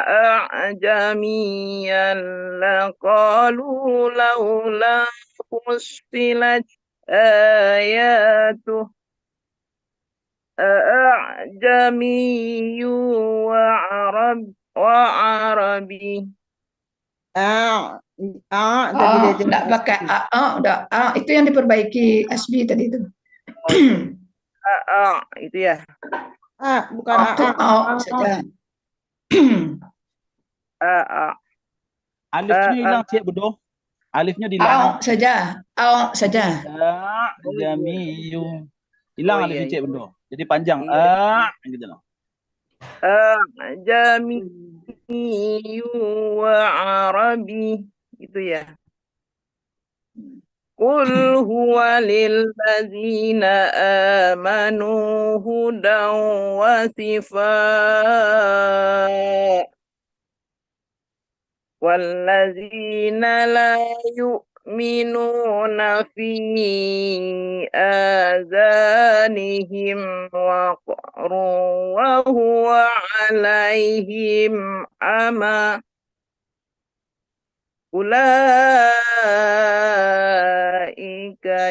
a'jamiyan laqalu laula fussilat ayatuh a'jamiyyu wa arabi. Tadi dia Enggak pakai udah itu yang diperbaiki SB tadi itu. Itu ya. Bukan saja. Alifnya hilang Cik Budo. Alifnya dihilang. Saja. Saja. Jamiyu. Hilang alifnya Cik Budo. Jadi panjang. Gitu loh. Jamiyu wa arabi. Gitu ya. Qul huwa lilladzina amanu hudan wa shifaa walladzina la yu'minuna fi azanihim waqrun wa huwa alaihim ama ulaika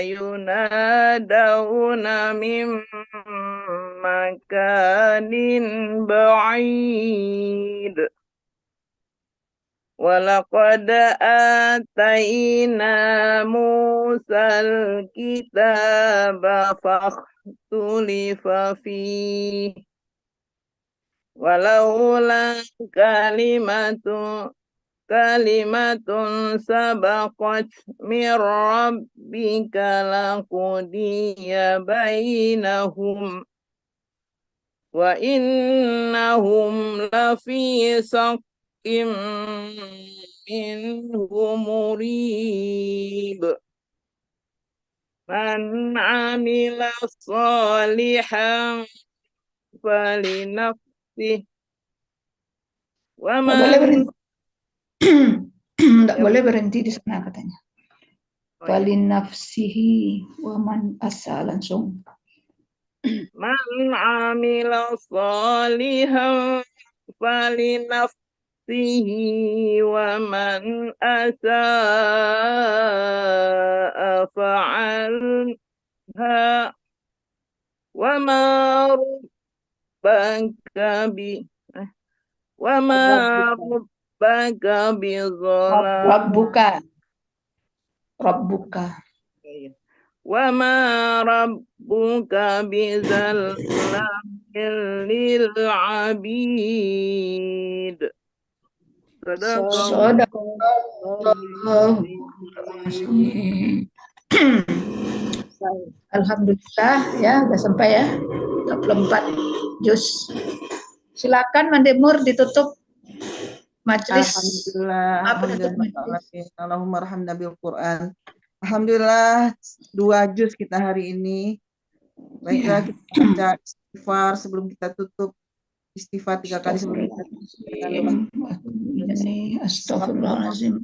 yunadawna min makanin ba'id walaqad atayna Musal kitaba fakhtulifa fihi walaula kalimatun sabaqat min rabbika laqudiya bainahum wa innahum lafi shakkin minhu murib man amila salihan falinafsih wa man Tidak boleh berhenti di sana katanya. Falinafsihi wa man asa langsung. Man amila salihan falinafsihi wa man asaa fa'alha wa ma rabbaka bi wa ma Rabbuka wa ma rabbuka bizallamin lil abid. Alhamdulillah ya udah sampai ya 24 juz. Silakan Mandemur ditutup majelis. Allahumma arhamna bil Quran. Alhamdulillah 2 juz kita hari ini. Baiklah kita baca istighfar sebelum kita tutup. Istighfar 3 kali sebelum kita tutup. Astagfirullahaladzim.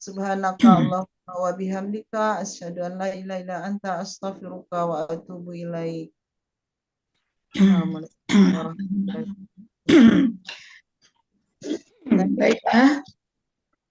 Subhanaka Allahumma wa bihamdika asyhadu an la ilaha illa anta astaghfiruka wa atubu ilaik. Baiklah.